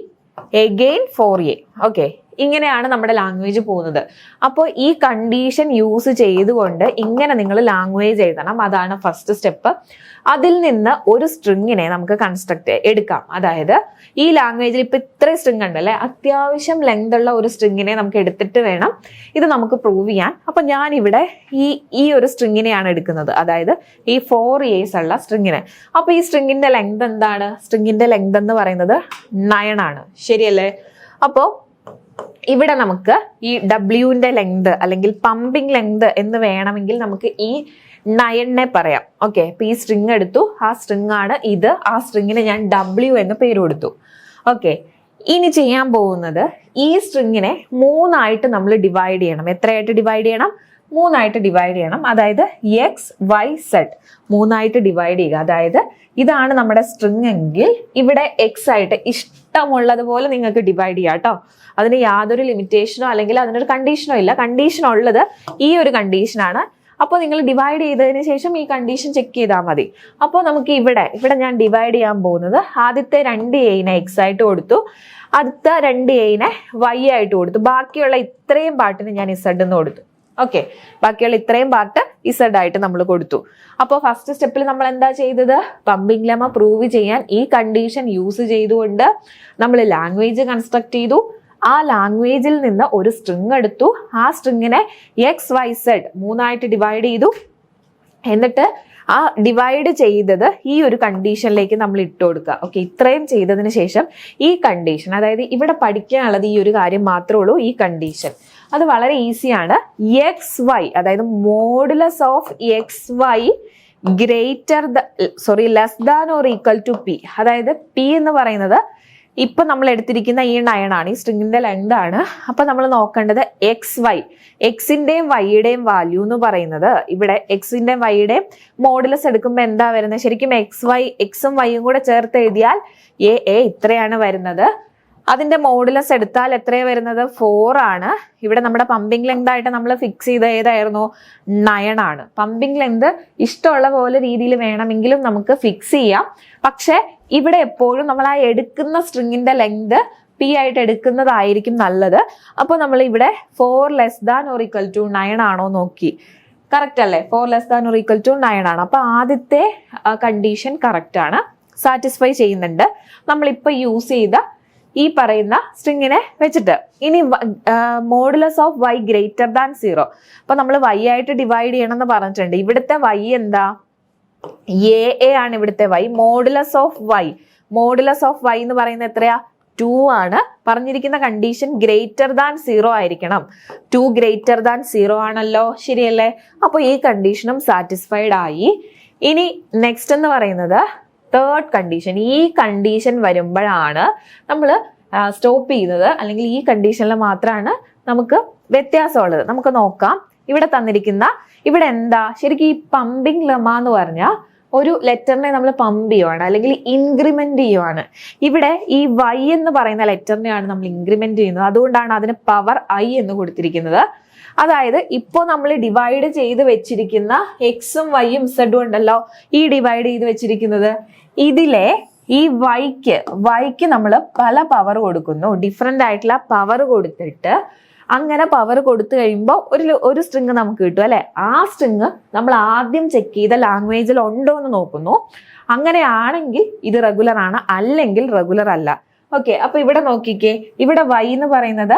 A: എഗെയിൻ 4a. ഓക്കെ, ഇങ്ങനെയാണ് നമ്മുടെ ലാംഗ്വേജ് പോകുന്നത്. അപ്പോൾ ഈ കണ്ടീഷൻ യൂസ് ചെയ്തുകൊണ്ട് ഇങ്ങനെ നിങ്ങൾ ലാംഗ്വേജ് എഴുതണം. അതാണ് ഫസ്റ്റ് സ്റ്റെപ്പ്. അതിൽ നിന്ന് ഒരു സ്ട്രിങ്ങിനെ നമുക്ക് കൺസ്ട്രക്ട് എടുക്കാം. അതായത് ഈ ലാംഗ്വേജിൽ ഇപ്പൊ ഇത്രയും സ്ട്രിങ് ഉണ്ടല്ലേ, അത്യാവശ്യം ലെങ്ത് ഉള്ള ഒരു സ്ട്രിങ്ങിനെ നമുക്ക് എടുത്തിട്ട് വേണം ഇത് നമുക്ക് പ്രൂവ് ചെയ്യാൻ. അപ്പൊ ഞാൻ ഇവിടെ ഈ ഒരു സ്ട്രിങ്ങിനെയാണ് എടുക്കുന്നത്, അതായത് ഈ 4a's ഉള്ള സ്ട്രിങ്ങിനെ. അപ്പൊ ഈ സ്ട്രിങ്ങിന്റെ ലെങ്ത് എന്താണ്? സ്ട്രിങ്ങിന്റെ ലെങ്ത് എന്ന് പറയുന്നത് 9 ആണ്. ശരിയല്ലേ? അപ്പോ ഇവിടെ നമുക്ക് ഈ ഡബ്ല്യുവിന്റെ ലെങ്ത് അല്ലെങ്കിൽ പമ്പിംഗ് ലെങ്ത് എന്ന് വേണമെങ്കിൽ നമുക്ക് ഈ 9 പറയാം. ഓക്കെ, അപ്പൊ ഈ സ്ട്രിങ് എടുത്തു, ആ സ്ട്രിങ് ആണ് ഇത്, ആ സ്ട്രിങ്ങിന് ഞാൻ W എന്ന് പേര് കൊടുത്തു. ഓക്കെ, ഇനി ചെയ്യാൻ പോകുന്നത് ഈ സ്ട്രിങ്ങിനെ 3 നമ്മൾ ഡിവൈഡ് ചെയ്യണം. എത്രയായിട്ട് ഡിവൈഡ് ചെയ്യണം? 3 ഡിവൈഡ് ചെയ്യണം. അതായത് XYZ 3 ഡിവൈഡ് ചെയ്യുക. അതായത് ഇതാണ് നമ്മുടെ സ്ട്രിങ് എങ്കിൽ ഇവിടെ X ആയിട്ട് ഇഷ്ടമുള്ളതുപോലെ നിങ്ങൾക്ക് ഡിവൈഡ് ചെയ്യാം കേട്ടോ. അതിന് യാതൊരു ലിമിറ്റേഷനോ അല്ലെങ്കിൽ അതിനൊരു കണ്ടീഷനോ ഇല്ല. കണ്ടീഷൻ ഉള്ളത് ഈ ഒരു കണ്ടീഷനാണ്. അപ്പോൾ നിങ്ങൾ ഡിവൈഡ് ചെയ്തതിന് ശേഷം ഈ കണ്ടീഷൻ ചെക്ക് ചെയ്താൽ മതി. അപ്പോൾ നമുക്ക് ഇവിടെ ഞാൻ ഡിവൈഡ് ചെയ്യാൻ പോകുന്നത് ആദ്യത്തെ 2A X ആയിട്ട് കൊടുത്തു, അടുത്ത 2A Y ആയിട്ട് കൊടുത്തു, ബാക്കിയുള്ള ഇത്രയും പാർട്ടിന് ഞാൻ Z എന്ന് കൊടുത്തു. ഓക്കെ, ബാക്കിയുള്ള ഇത്രയും പാർട്ട് Z ആയിട്ട് നമ്മൾ കൊടുത്തു. അപ്പോൾ ഫസ്റ്റ് സ്റ്റെപ്പിൽ നമ്മൾ എന്താ ചെയ്തത്? പമ്പിംഗ് ലെമ്മ പ്രൂവ് ചെയ്യാൻ ഈ കണ്ടീഷൻ യൂസ് ചെയ്തുകൊണ്ട് നമ്മൾ ലാംഗ്വേജ് കൺസ്ട്രക്ട് ചെയ്തു. ആ ലാംഗ്വേജിൽ നിന്ന് ഒരു സ്ട്രിങ് എടുത്തു, ആ സ്ട്രിങ്ങിനെ XYZ 3 ഡിവൈഡ് ചെയ്തു. എന്നിട്ട് ആ ഡിവൈഡ് ചെയ്തത് ഈ ഒരു കണ്ടീഷനിലേക്ക് നമ്മൾ ഇട്ട് കൊടുക്കുക. ഓക്കെ, ഇത്രയും ചെയ്തതിന് ശേഷം ഈ കണ്ടീഷൻ, അതായത് ഇവിടെ പഠിക്കാനുള്ളത് ഈ ഒരു കാര്യം മാത്രമേ ഉള്ളൂ. ഈ കണ്ടീഷൻ അത് വളരെ ഈസിയാണ്. XY അതായത് modulus of XY less than or equal to P. അതായത് P എന്ന് പറയുന്നത് ഇപ്പൊ നമ്മൾ എടുത്തിരിക്കുന്ന ഈ 9 ആണ്, ഈ സ്ട്രിങ്ങിന്റെ ലെങ്ത് ആണ്. അപ്പൊ നമ്മൾ നോക്കേണ്ടത് XY, എക്സിന്റെയും വൈയുടെയും വാല്യൂ എന്ന് പറയുന്നത്, ഇവിടെ എക്സിന്റെയും വൈയുടെയും മോഡുലസ് എടുക്കുമ്പോൾ എന്താ വരുന്നത്? ശരിക്കും എക്സും വൈയും കൂടെ ചേർത്ത് എഴുതിയാൽ ഇത്രയാണ് വരുന്നത്. അതിന്റെ മോഡുലസ് എടുത്താൽ എത്രയാണ് വരുന്നത്? 4 ആണ്. ഇവിടെ നമ്മുടെ പമ്പിംഗ് ലെങ്ത് ആയിട്ട് നമ്മൾ ഫിക്സ് ചെയ്ത ഏതായിരുന്നു? 9 ആണ്. പമ്പിംഗ് ലെങ്ത് ഇഷ്ടമുള്ള പോലെ രീതിയിൽ വേണമെങ്കിലും നമുക്ക് ഫിക്സ് ചെയ്യാം. പക്ഷെ ഇവിടെ എപ്പോഴും നമ്മൾ ആ എടുക്കുന്ന സ്ട്രിങ്ങിന്റെ ലെങ്ത് P ആയിട്ട് എടുക്കുന്നതായിരിക്കും നല്ലത്. അപ്പോൾ നമ്മൾ ഇവിടെ 4 less than or equal to 9 ആണോ നോക്കി. കറക്റ്റ് അല്ലേ? 4 less than or equal to 9 ആണ്. അപ്പൊ ആദ്യത്തെ കണ്ടീഷൻ കറക്റ്റ് ആണ്, സാറ്റിസ്ഫൈ ചെയ്യുന്നുണ്ട് നമ്മളിപ്പോൾ യൂസ് ചെയ്ത ഈ പറയുന്ന സ്ട്രിങ്ങിനെ വെച്ചിട്ട്. ഇനി modulus of Y greater than 0. അപ്പൊ നമ്മൾ Y ആയിട്ട് ഡിവൈഡ് ചെയ്യണം എന്ന് പറഞ്ഞിട്ടുണ്ട്. ഇവിടുത്തെ Y എന്താ? AA ആണ് ഇവിടുത്തെ Y. മോഡുലസ് ഓഫ് Y എന്ന് പറയുന്നത് എത്രയാ? 2 ആണ്. പറഞ്ഞിരിക്കുന്ന കണ്ടീഷൻ ഗ്രേറ്റർ ദാൻ 0 ആയിരിക്കണം. 2 ഗ്രേറ്റർ ദാൻ 0 ആണല്ലോ, ശരിയല്ലേ? അപ്പോൾ ഈ കണ്ടീഷനും സാറ്റിസ്ഫൈഡ് ആയി. ഇനി നെക്സ്റ്റ് എന്ന് പറയുന്നത് തേർഡ് കണ്ടീഷൻ. ഈ കണ്ടീഷൻ വരുമ്പോഴാണ് നമ്മൾ സ്റ്റോപ്പ് ചെയ്യുന്നത്, അല്ലെങ്കിൽ ഈ കണ്ടീഷനിൽ മാത്രമാണ് നമുക്ക് വ്യത്യാസമുള്ളത്. നമുക്ക് നോക്കാം. ഇവിടെ തന്നിരിക്കുന്ന ഇവിടെ എന്താ? ശരിക്കും ഈ പമ്പിംഗ് ലെമ്മ എന്ന് പറഞ്ഞാൽ ഒരു ലെറ്ററിനെ നമ്മൾ പമ്പ് ചെയ്യുവാണ് അല്ലെങ്കിൽ ഇൻക്രിമെന്റ് ചെയ്യുവാണ്. ഇവിടെ ഈ Y എന്ന് പറയുന്ന ലെറ്ററിനെയാണ് നമ്മൾ ഇൻക്രിമെന്റ് ചെയ്യുന്നത്. അതുകൊണ്ടാണ് അതിന് പവർ I എന്ന് കൊടുത്തിരിക്കുന്നത്. അതായത് ഇപ്പോൾ നമ്മൾ ഡിവൈഡ് ചെയ്ത് വെച്ചിരിക്കുന്ന എക്സും വൈയും ഇസഡും ഉണ്ടല്ലോ, ഈ ഡിവൈഡ് ചെയ്ത് വെച്ചിരിക്കുന്നത്, ഇതിലെ ഈ വൈക്ക് നമ്മൾ പല പവർ കൊടുക്കുന്നു, ഡിഫറെന്റ് ആയിട്ടുള്ള പവർ കൊടുത്തിട്ട്, അങ്ങനെ പവർ കൊടുത്തു കഴിയുമ്പോൾ ഒരു സ്ട്രിങ് നമുക്ക് കിട്ടും അല്ലെ. ആ സ്ട്രിങ് നമ്മൾ ആദ്യം ചെക്ക് ചെയ്ത ലാംഗ്വേജിൽ ഉണ്ടോ എന്ന് നോക്കുന്നു. അങ്ങനെയാണെങ്കിൽ ഇത് റെഗുലർ ആണ്, അല്ലെങ്കിൽ റെഗുലർ അല്ല. ഓക്കെ, അപ്പൊ ഇവിടെ നോക്കിക്കേ, ഇവിടെ Y എന്ന് പറയുന്നത്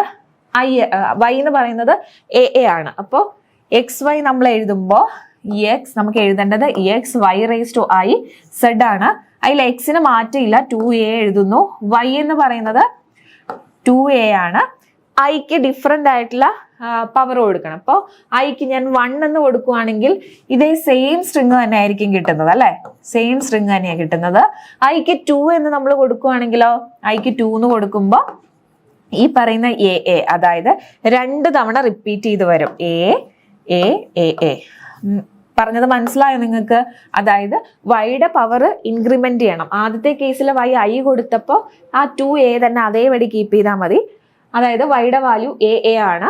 A: AA ആണ്. അപ്പോൾ XY നമ്മൾ എഴുതുമ്പോൾ നമുക്ക് എഴുതേണ്ടത് XY raised to I Z ആണ്. അതിൽ എക്സിന് മാറ്റമില്ല, 2A എഴുതുന്നു. Y എന്ന് പറയുന്നത് 2A ആണ്. ഐക്ക് ഡിഫറെന്റ് ആയിട്ടുള്ള പവർ കൊടുക്കണം. അപ്പോൾ ഐക്ക് ഞാൻ 1 എന്ന് കൊടുക്കുവാണെങ്കിൽ ഇതേ സെയിം സ്ട്രിങ് തന്നെ ആയിരിക്കും കിട്ടുന്നത് അല്ലെ, സെയിം സ്ട്രിങ് തന്നെയാണ് കിട്ടുന്നത്. ഐക്ക് 2 എന്ന് നമ്മൾ കൊടുക്കുവാണെങ്കിലോ, ഐക്ക് 2 എന്ന് കൊടുക്കുമ്പോൾ ഈ പറയുന്ന AA, അതായത് 2 തവണ റിപ്പീറ്റ് ചെയ്ത് വരും. A. പറഞ്ഞത് മനസ്സിലായോ നിങ്ങൾക്ക്? അതായത് വൈയുടെ പവർ ഇൻക്രിമെന്റ് ചെയ്യണം. ആദ്യത്തെ കേസിൽ Y I കൊടുത്തപ്പോൾ ആ 2A തന്നെ അതേപടി കീപ്പ് ചെയ്താൽ മതി. അതായത് വൈയുടെ വാല്യൂ AA ആണ്.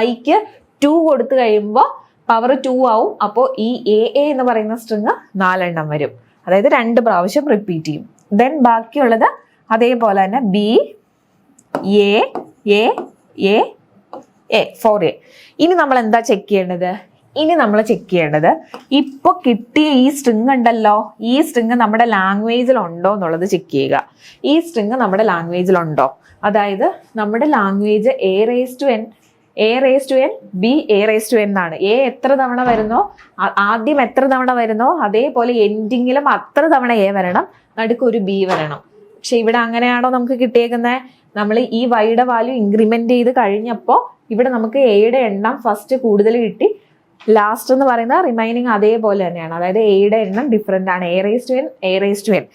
A: ഐക്ക് 2 കൊടുത്തു കഴിയുമ്പോൾ പവർ 2 ആവും. അപ്പോൾ ഈ AA എന്ന് പറയുന്ന സ്ട്രിങ് 4 എണ്ണം വരും. അതായത് 2 പ്രാവശ്യം റിപ്പീറ്റ് ചെയ്യും. ദെൻ ബാക്കിയുള്ളത് അതേപോലെ തന്നെ B, A, 4A. ഇനി നമ്മൾ എന്താ ചെക്ക് ചെയ്യേണ്ടത്? ഇപ്പൊ കിട്ടിയ ഈ സ്ട്രിങ് ഉണ്ടല്ലോ, ഈ സ്ട്രിങ് നമ്മുടെ ലാംഗ്വേജിൽ ഉണ്ടോ എന്നുള്ളത് ചെക്ക് ചെയ്യുക. ഈ സ്ട്രിങ് നമ്മുടെ ലാംഗ്വേജിൽ ഉണ്ടോ? അതായത് നമ്മുടെ language A raised to N, B A raised to N ആണ്. A എത്ര തവണ വരുന്നോ, ആദ്യം എത്ര തവണ വരുന്നോ അതേപോലെ എൻഡിങ്ങിലും അത്ര തവണ A വരണം, നടുക്ക് ഒരു B വരണം. പക്ഷെ ഇവിടെ അങ്ങനെയാണോ നമുക്ക് കിട്ടിയേക്കുന്നത്? നമ്മൾ ഈ വൈയുടെ വാല്യൂ ഇൻക്രിമെന്റ് ചെയ്ത് കഴിഞ്ഞപ്പോൾ ഇവിടെ നമുക്ക് എയുടെ എണ്ണം ഫസ്റ്റ് കൂടുതൽ കിട്ടി, ലാസ്റ്റ് എന്ന് പറയുന്നത് റിമൈനിങ് അതേപോലെ തന്നെയാണ്. അതായത് എയുടെ എണ്ണം ഡിഫറെന്റ് ആണ്. എ റേസ് ടു എൻ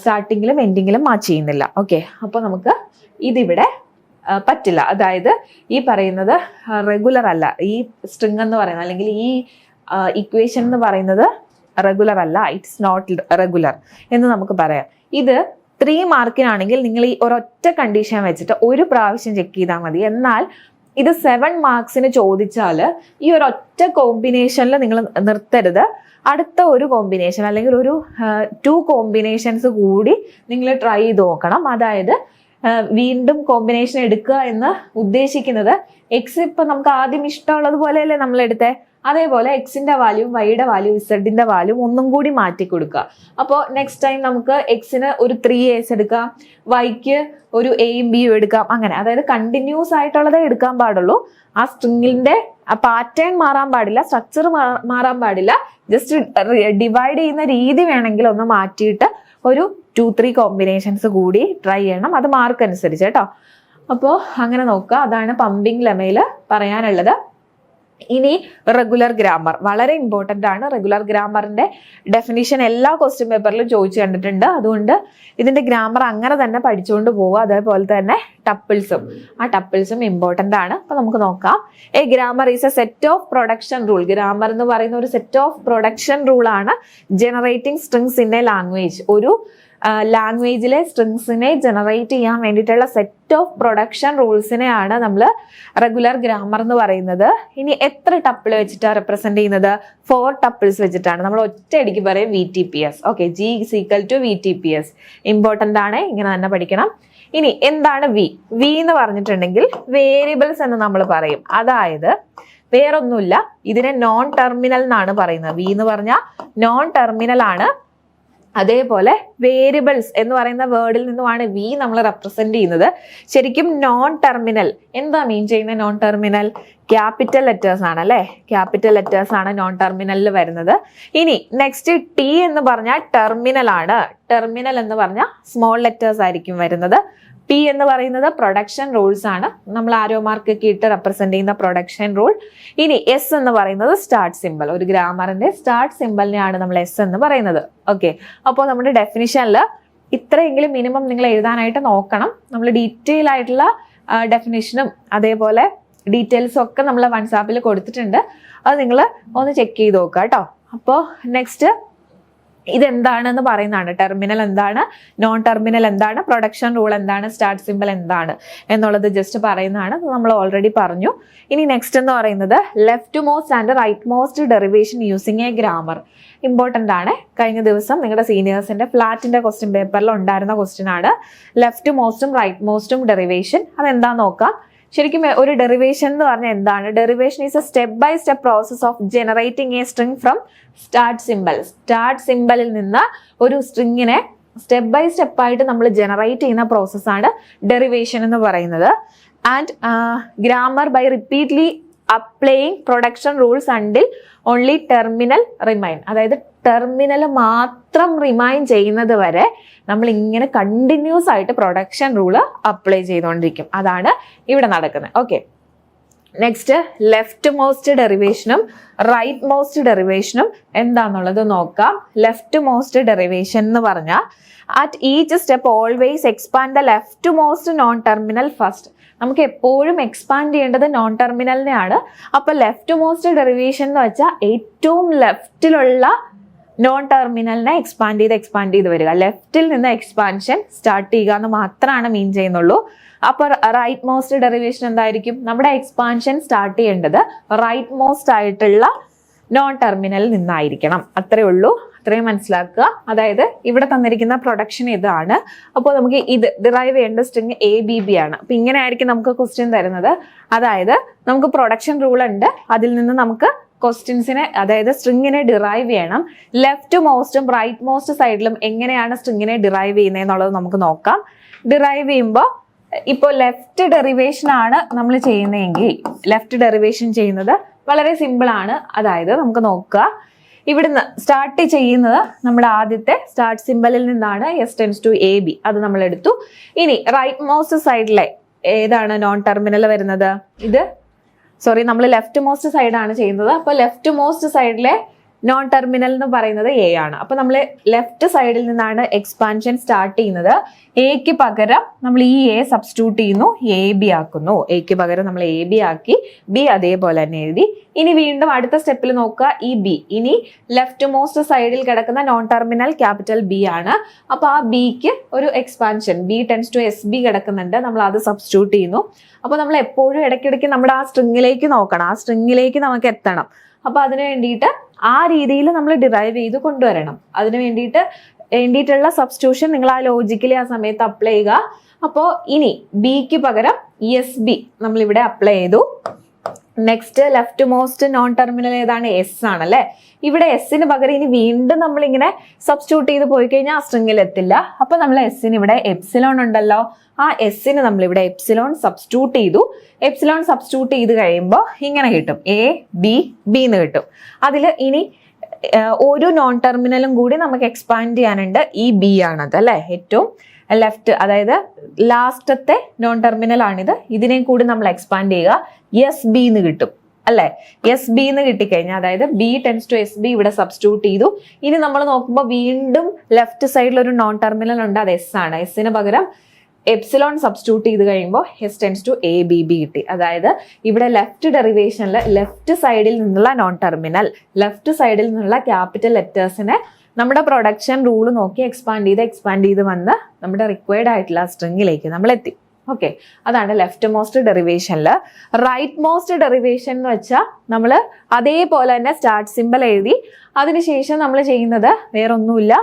A: സ്റ്റാർട്ടിങ്ങിലും എൻഡിങ്ങിലും മാച്ച് ചെയ്യുന്നില്ല. ഓക്കെ, അപ്പോൾ നമുക്ക് ഇതിവിടെ പറ്റില്ല. അതായത് ഈ പറയുന്നത് റെഗുലർ അല്ല, ഈ സ്ട്രിങ് എന്ന് പറയുന്നത് അല്ലെങ്കിൽ ഈ ഇക്വേഷൻ എന്ന് പറയുന്നത് റെഗുലർ അല്ല, ഇറ്റ്സ് നോട്ട് റെഗുലർ എന്ന് നമുക്ക് പറയാം. ഇത് 3 മാർക്കിനാണെങ്കിൽ നിങ്ങൾ ഈ ഒരൊറ്റ കണ്ടീഷൻ വെച്ചിട്ട് ഒരു പ്രാവശ്യം ചെക്ക് ചെയ്താൽ മതി. എന്നാൽ ഇത് 7 മാർക്സിന് ചോദിച്ചാൽ ഈ ഒരൊറ്റ കോമ്പിനേഷനിൽ നിങ്ങൾ നിർത്തരുത്. അടുത്ത ഒരു കോമ്പിനേഷൻ അല്ലെങ്കിൽ ഒരു 2 കോമ്പിനേഷൻസ് കൂടി നിങ്ങൾ ട്രൈ ചെയ്ത് നോക്കണം. അതായത് വീണ്ടും കോമ്പിനേഷൻ എടുക്കുക എന്ന് ഉദ്ദേശിക്കുന്നത് എക്സ് ഇപ്പം നമുക്ക് ആദ്യം ഇഷ്ടമുള്ളത് പോലെയല്ലേ നമ്മൾ എടുത്തേ, അതേപോലെ എക്സിന്റെ വാല്യൂ വൈയുടെ വാല്യൂ ഇസഡിന്റെ വാല്യൂ ഒന്നും കൂടി മാറ്റി കൊടുക്കുക. അപ്പോൾ നെക്സ്റ്റ് ടൈം നമുക്ക് എക്സിന് ഒരു 3A's എടുക്കാം, വൈക്ക് ഒരു എയും ബിയും എടുക്കാം. അങ്ങനെ അതായത് കണ്ടിന്യൂസ് ആയിട്ടുള്ളതേ എടുക്കാൻ പാടുള്ളൂ. ആ സ്ട്രിങ്ങിന്റെ ആ പാറ്റേൺ മാറാൻ പാടില്ല, സ്ട്രക്ചർ മാറാൻ പാടില്ല. ജസ്റ്റ് ഡിവൈഡ് ചെയ്യുന്ന രീതി വേണമെങ്കിൽ ഒന്ന് മാറ്റിയിട്ട് ഒരു 2-3 കോമ്പിനേഷൻസ് കൂടി ട്രൈ ചെയ്യണം. അത് മാർക്ക് അനുസരിച്ച് കേട്ടോ. അപ്പോൾ അങ്ങനെ നോക്കുക. അതാണ് പമ്പിംഗ് ലെമയിൽ പറയാനുള്ളത്. ഇനി റെഗുലർ ഗ്രാമർ വളരെ ഇമ്പോർട്ടൻ്റ് ആണ്. റെഗുലർ ഗ്രാമറിന്റെ ഡെഫിനിഷൻ എല്ലാ ക്വസ്റ്റ്യൻ പേപ്പറിലും ചോദിച്ചു കണ്ടിട്ടുണ്ട്. അതുകൊണ്ട് ഇതിന്റെ ഗ്രാമർ അങ്ങനെ തന്നെ പഠിച്ചുകൊണ്ട് പോവുക. അതേപോലെ തന്നെ ടപ്പിൾസും ഇമ്പോർട്ടൻ്റ് ആണ്. അപ്പൊ നമുക്ക് നോക്കാം. A grammar is A set of production rule. Grammar എന്ന് പറയുന്ന ഒരു സെറ്റ് ഓഫ് പ്രൊഡക്ഷൻ റൂൾ ആണ് generating strings in A language. ഒരു ലാംഗ്വേജിലെ സ്ട്രിങ്സിനെ ജനറേറ്റ് ചെയ്യാൻ വേണ്ടിയിട്ടുള്ള സെറ്റ് ഓഫ് പ്രൊഡക്ഷൻ റൂൾസിനെയാണ് നമ്മൾ റെഗുലർ ഗ്രാമർ എന്ന് പറയുന്നത്. ഇനി എത്ര ടപ്പിൾ വെച്ചിട്ടാണ് റെപ്രസെന്റ് ചെയ്യുന്നത്? 4 ടപ്പിൾസ് വെച്ചിട്ടാണ്. നമ്മൾ ഒറ്റയടിക്ക് പറയും VTPS. Okay, G = VTPS. Important ആണ്, ഇങ്ങനെ തന്നെ പഠിക്കണം. ഇനി എന്താണ് വി എന്ന് പറഞ്ഞിട്ടുണ്ടെങ്കിൽ വേരിയബിൾസ് എന്ന് നമ്മൾ പറയും. അതായത് വേറൊന്നുമില്ല, ഇതിനെ നോൺ ടെർമിനൽ എന്നാണ് പറയുന്നത്. വി എന്ന് പറഞ്ഞാൽ നോൺ ടെർമിനൽ ആണ്. അതേപോലെ വേരിയബിൾസ് എന്ന് പറയുന്ന വേർഡിൽ നിന്നുമാണ് വി നമ്മൾ റെപ്രസെന്റ് ചെയ്യുന്നത്. ശരിക്കും നോൺ ടെർമിനൽ എന്താ മീൻ ചെയ്യുന്നത്? നോൺ ടെർമിനൽ ക്യാപിറ്റൽ ലെറ്റേഴ്സ് ആണ് അല്ലേ? ക്യാപിറ്റൽ ലെറ്റേഴ്സ് ആണ് നോൺ ടെർമിനലിൽ വരുന്നത്. ഇനി നെക്സ്റ്റ് ടി എന്ന് പറഞ്ഞാൽ ടെർമിനൽ ആണ്. ടെർമിനൽ എന്ന് പറഞ്ഞാൽ സ്മോൾ ലെറ്റേഴ്സ് ആയിരിക്കും വരുന്നത്. പി എന്ന് പറയുന്നത് പ്രൊഡക്ഷൻ റൂൾസ് ആണ്. നമ്മൾ ആരോ മാർക്ക് ഒക്കെ ഇട്ട് റെപ്രസെന്റ് ചെയ്യുന്ന പ്രൊഡക്ഷൻ റൂൾ. ഇനി എസ് എന്ന് പറയുന്നത് സ്റ്റാർട്ട് സിമ്പിൾ. ഒരു ഗ്രാമറിന്റെ സ്റ്റാർട്ട് സിമ്പിളിനെയാണ് നമ്മൾ എസ് എന്ന് പറയുന്നത്. ഓക്കെ, അപ്പോൾ നമ്മുടെ ഡെഫിനിഷനിൽ ഇത്രയെങ്കിലും മിനിമം നിങ്ങൾ എഴുതാനായിട്ട് നോക്കണം. നമ്മൾ ഡീറ്റെയിൽ ആയിട്ടുള്ള ഡെഫിനിഷനും അതേപോലെ ഡീറ്റെയിൽസും ഒക്കെ നമ്മൾ വാട്സാപ്പിൽ കൊടുത്തിട്ടുണ്ട്. അത് നിങ്ങൾ ഒന്ന് ചെക്ക് ചെയ്ത് നോക്കുക കേട്ടോ. അപ്പോൾ നെക്സ്റ്റ് ഇതെന്താണെന്ന് പറയുന്നതാണ്. ടെർമിനൽ എന്താണ്, നോൺ ടെർമിനൽ എന്താണ്, പ്രൊഡക്ഷൻ റൂൾ എന്താണ്, സ്റ്റാർട്ട് സിമ്പിൾ എന്താണ് എന്നുള്ളത് ജസ്റ്റ് പറയുന്നതാണ്. നമ്മൾ ഓൾറെഡി പറഞ്ഞു. ഇനി നെക്സ്റ്റ് എന്ന് പറയുന്നത് left most and right most derivation using a grammar. Important ആണ്. കഴിഞ്ഞ ദിവസം നിങ്ങളുടെ സീനിയേഴ്സിന്റെ ഫ്ലാറ്റിന്റെ ക്വസ്റ്റ്യൻ പേപ്പറിൽ ഉണ്ടായിരുന്ന ക്വസ്റ്റ്യൻ ആണ് ലെഫ്റ്റ് മോസ്റ്റും റൈറ്റ് മോസ്റ്റും ഡെറിവേഷൻ. അതെന്താന്ന് നോക്കാം. ശരിക്കും ഒരു ഡെറിവേഷൻ എന്ന് പറഞ്ഞാൽ എന്താണ്? Derivation is a step by step process of generating a string from start symbol. Start സിമ്പിളിൽ നിന്ന് ഒരു സ്ട്രിങ്ങിനെ സ്റ്റെപ്പ് ബൈ സ്റ്റെപ്പ് ആയിട്ട് നമ്മൾ ജനറേറ്റ് ചെയ്യുന്ന പ്രോസസ്സാണ് ഡെറിവേഷൻ എന്ന് പറയുന്നത്. And grammar by repeatedly applying production rules until only terminal remain. അതായത് ടെർമിനൽ മാത്രം റിമൈൻ ചെയ്യുന്നത് വരെ നമ്മൾ ഇങ്ങനെ കണ്ടിന്യൂസ് ആയിട്ട് പ്രൊഡക്ഷൻ റൂള് അപ്ലൈ ചെയ്തുകൊണ്ടിരിക്കും. അതാണ് ഇവിടെ നടക്കുന്നത്. ഓക്കെ, നെക്സ്റ്റ് ലെഫ്റ്റ് മോസ്റ്റ് ഡെറിവേഷനും റൈറ്റ് മോസ്റ്റ് ഡെറിവേഷനും എന്താണെന്നുള്ളത് നോക്കാം. ലെഫ്റ്റ് മോസ്റ്റ് ഡെറിവേഷൻ എന്ന് പറഞ്ഞാൽ at each step always expand the left most non terminal first. നമുക്ക് എപ്പോഴും എക്സ്പാൻഡ് ചെയ്യേണ്ടത് നോൺ ടെർമിനലിനെയാണ്. അപ്പൊ ലെഫ്റ്റ് മോസ്റ്റ് ഡെറിവേഷൻ എന്ന് വെച്ചാൽ ഏറ്റവും ലെഫ്റ്റിലുള്ള നോൺ ടെർമിനലിനെ എക്സ്പാൻഡ് ചെയ്ത് വരിക. ലെഫ്റ്റിൽ നിന്ന് എക്സ്പാൻഷൻ സ്റ്റാർട്ട് ചെയ്യുക എന്ന് മാത്രമാണ് മീൻ ചെയ്യുന്നുള്ളൂ. അപ്പൊ റൈറ്റ് മോസ്റ്റ് ഡെറിവേഷൻ എന്തായിരിക്കും? നമ്മുടെ എക്സ്പാൻഷൻ സ്റ്റാർട്ട് ചെയ്യേണ്ടത് റൈറ്റ് മോസ്റ്റ് ആയിട്ടുള്ള നോൺ ടെർമിനലിൽ നിന്നായിരിക്കണം. അത്രേ ഉള്ളൂ. അത്രയും മനസ്സിലാക്കുക. അതായത് ഇവിടെ തന്നിരിക്കുന്ന പ്രൊഡക്ഷൻ ഇതാണ്. അപ്പോൾ നമുക്ക് ഇത് ഡിറൈവ് ചെയ്യേണ്ട സ്ട്രിങ് ABB ആണ്. അപ്പൊ ഇങ്ങനെ ആയിരിക്കും നമുക്ക് ക്വസ്റ്റ്യൻ തരുന്നത്. അതായത് നമുക്ക് പ്രൊഡക്ഷൻ റൂൾ ഉണ്ട്, അതിൽ നിന്ന് നമുക്ക് ക്വസ്റ്റ്യൻസിനെ അതായത് സ്ട്രിങ്ങിനെ ഡിറൈവ് ചെയ്യണം. ലെഫ്റ്റ് മോസ്റ്റും റൈറ്റ് മോസ്റ്റ് സൈഡിലും എങ്ങനെയാണ് സ്ട്രിങ്ങിനെ ഡിറൈവ് ചെയ്യുന്നത് എന്നുള്ളത് നമുക്ക് നോക്കാം. ഡിറൈവ് ചെയ്യുമ്പോൾ ഇപ്പോൾ ലെഫ്റ്റ് ഡെറിവേഷൻ ആണ് നമ്മൾ ചെയ്യുന്നതെങ്കിൽ ലെഫ്റ്റ് ഡെറിവേഷൻ ചെയ്യുന്നത് വളരെ സിമ്പിൾ ആണ്. അതായത് നമുക്ക് നോക്കുക, ഇവിടുന്ന് സ്റ്റാർട്ട് ചെയ്യുന്നത് നമ്മുടെ ആദ്യത്തെ സ്റ്റാർട്ട് സിമ്പലിൽ നിന്നാണ് S tends to A B, അത് നമ്മൾ എടുത്തു. ഇനി റൈറ്റ് മോസ്റ്റ് സൈഡിലെ ഏതാണ് നോൺ ടെർമിനൽ വരുന്നത്? നമ്മൾ ലെഫ്റ്റ് മോസ്റ്റ് സൈഡാണ് ചെയ്യുന്നത്. അപ്പോൾ ലെഫ്റ്റ് മോസ്റ്റ് സൈഡിലെ നോൺ ടെർമിനൽ എന്ന് പറയുന്നത് എ ആണ്. അപ്പൊ നമ്മൾ ലെഫ്റ്റ് സൈഡിൽ നിന്നാണ് എക്സ്പാൻഷൻ സ്റ്റാർട്ട് ചെയ്യുന്നത്. എക്ക് പകരം നമ്മൾ ഈ എ സബ്സ്റ്റിറ്റ്യൂട്ട് ചെയ്യുന്നു, എ ബി ആക്കുന്നു. എക്ക് പകരം നമ്മൾ എ ബി ആക്കി, ബി അതേപോലെ തന്നെ എഴുതി. ഇനി വീണ്ടും അടുത്ത സ്റ്റെപ്പിൽ നോക്കുക, ഈ ബി ഇനി ലെഫ്റ്റ് മോസ്റ്റ് സൈഡിൽ കിടക്കുന്ന നോൺ ടെർമിനൽ ക്യാപിറ്റൽ ബി ആണ്. അപ്പൊ ആ ബിക്ക് ഒരു expansion B tends to S B കിടക്കുന്നുണ്ട്, നമ്മൾ അത് സബ്സ്റ്റിറ്റ്യൂട്ട് ചെയ്യുന്നു. അപ്പൊ നമ്മൾ എപ്പോഴും ഇടയ്ക്കിടയ്ക്ക് നമ്മുടെ ആ സ്ട്രിങ്ങിലേക്ക് നോക്കണം, ആ സ്ട്രിങ്ങിലേക്ക് നമുക്ക് എത്തണം. അപ്പൊ അതിന് വേണ്ടിയിട്ട് ആ രീതിയിൽ നമ്മൾ ഡിറൈവ് ചെയ്ത് കൊണ്ടുവരണം. അതിന് വേണ്ടിയിട്ടുള്ള സബ്സ്റ്റിറ്റ്യൂഷൻ നിങ്ങൾ ആ ലോജിക്കലി ആ സമയത്ത് അപ്ലൈ ചെയ്യുക. അപ്പോൾ ഇനി ബിക്ക് പകരം എസ് ബി നമ്മളിവിടെ അപ്ലൈ ചെയ്തു. Next left most non terminal ഏതാണ്? എസ് ആണല്ലേ. ഇവിടെ എസിന് പകരം ഇനി വീണ്ടും നമ്മളിങ്ങനെ സബ്സ്റ്റിറ്റ്യൂട്ട് ചെയ്ത് പോയി കഴിഞ്ഞാൽ ആ സ്ട്രിങ്ങിൽ എത്തില്ല. അപ്പൊ നമ്മൾ എസിന് ഇവിടെ എപ്സിലോൺ ഉണ്ടല്ലോ, ആ എസിന് നമ്മളിവിടെ എപ്സിലോൺ സബ്സ്റ്റിറ്റ്യൂട്ട് ചെയ്തു. എപ്സിലോൺ സബ്സ്റ്റിറ്റ്യൂട്ട് ചെയ്ത് കഴിയുമ്പോൾ ഇങ്ങനെ കിട്ടും, എ ബി ബി എന്ന് കിട്ടും. അതിൽ ഇനി ഒരു നോൺ ടെർമിനലും കൂടി നമുക്ക് എക്സ്പാൻഡ് ചെയ്യാനുണ്ട്, ഈ ബി ആണത് അല്ലെ, ഏറ്റവും ലെഫ്റ്റ്, അതായത് ലാസ്റ്റത്തെ നോൺ ടെർമിനൽ ആണിത്. ഇതിനെ കൂടി നമ്മൾ എക്സ്പാൻഡ് ചെയ്യുക, എസ് ബി എന്ന് കിട്ടും അല്ലെ. എസ് ബി എന്ന് കിട്ടിക്കഴിഞ്ഞാൽ, അതായത് B tends to S B ഇവിടെ സബ്സ്റ്റിറ്റ്യൂട്ട് ചെയ്തു. ഇനി നമ്മൾ നോക്കുമ്പോൾ വീണ്ടും ലെഫ്റ്റ് സൈഡിൽ ഒരു നോൺ ടെർമിനൽ ഉണ്ട്, അത് എസ് ആണ്. എസിന് പകരം എപ്സിലോൺ സബ്സ്റ്റിറ്റ്യൂട്ട് ചെയ്ത് കഴിയുമ്പോൾ S tends to A B B കിട്ടി. അതായത് ഇവിടെ ലെഫ്റ്റ് ഡെറിവേഷനിൽ ലെഫ്റ്റ് സൈഡിൽ നിന്നുള്ള നോൺ ടെർമിനൽ, ലെഫ്റ്റ് സൈഡിൽ നിന്നുള്ള ക്യാപിറ്റൽ ലെറ്റേഴ്സിനെ നമ്മുടെ പ്രൊഡക്ഷൻ റൂൾ നോക്കി എക്സ്പാൻഡ് ചെയ്ത് വന്ന് നമ്മുടെ റിക്വയർഡ് ആയിട്ടുള്ള സ്ട്രിങ്ങിലേക്ക് നമ്മൾ എത്തി. ഓക്കെ, അതാണ് ലെഫ്റ്റ് മോസ്റ്റ് ഡെറിവേഷനിൽ. റൈറ്റ് മോസ്റ്റ് ഡെറിവേഷൻ എന്ന് വെച്ചാൽ നമ്മൾ അതേപോലെ തന്നെ സ്റ്റാർട്ട് സിമ്പൽ എഴുതി, അതിനുശേഷം നമ്മൾ ചെയ്യുന്നത് വേറൊന്നുമില്ല,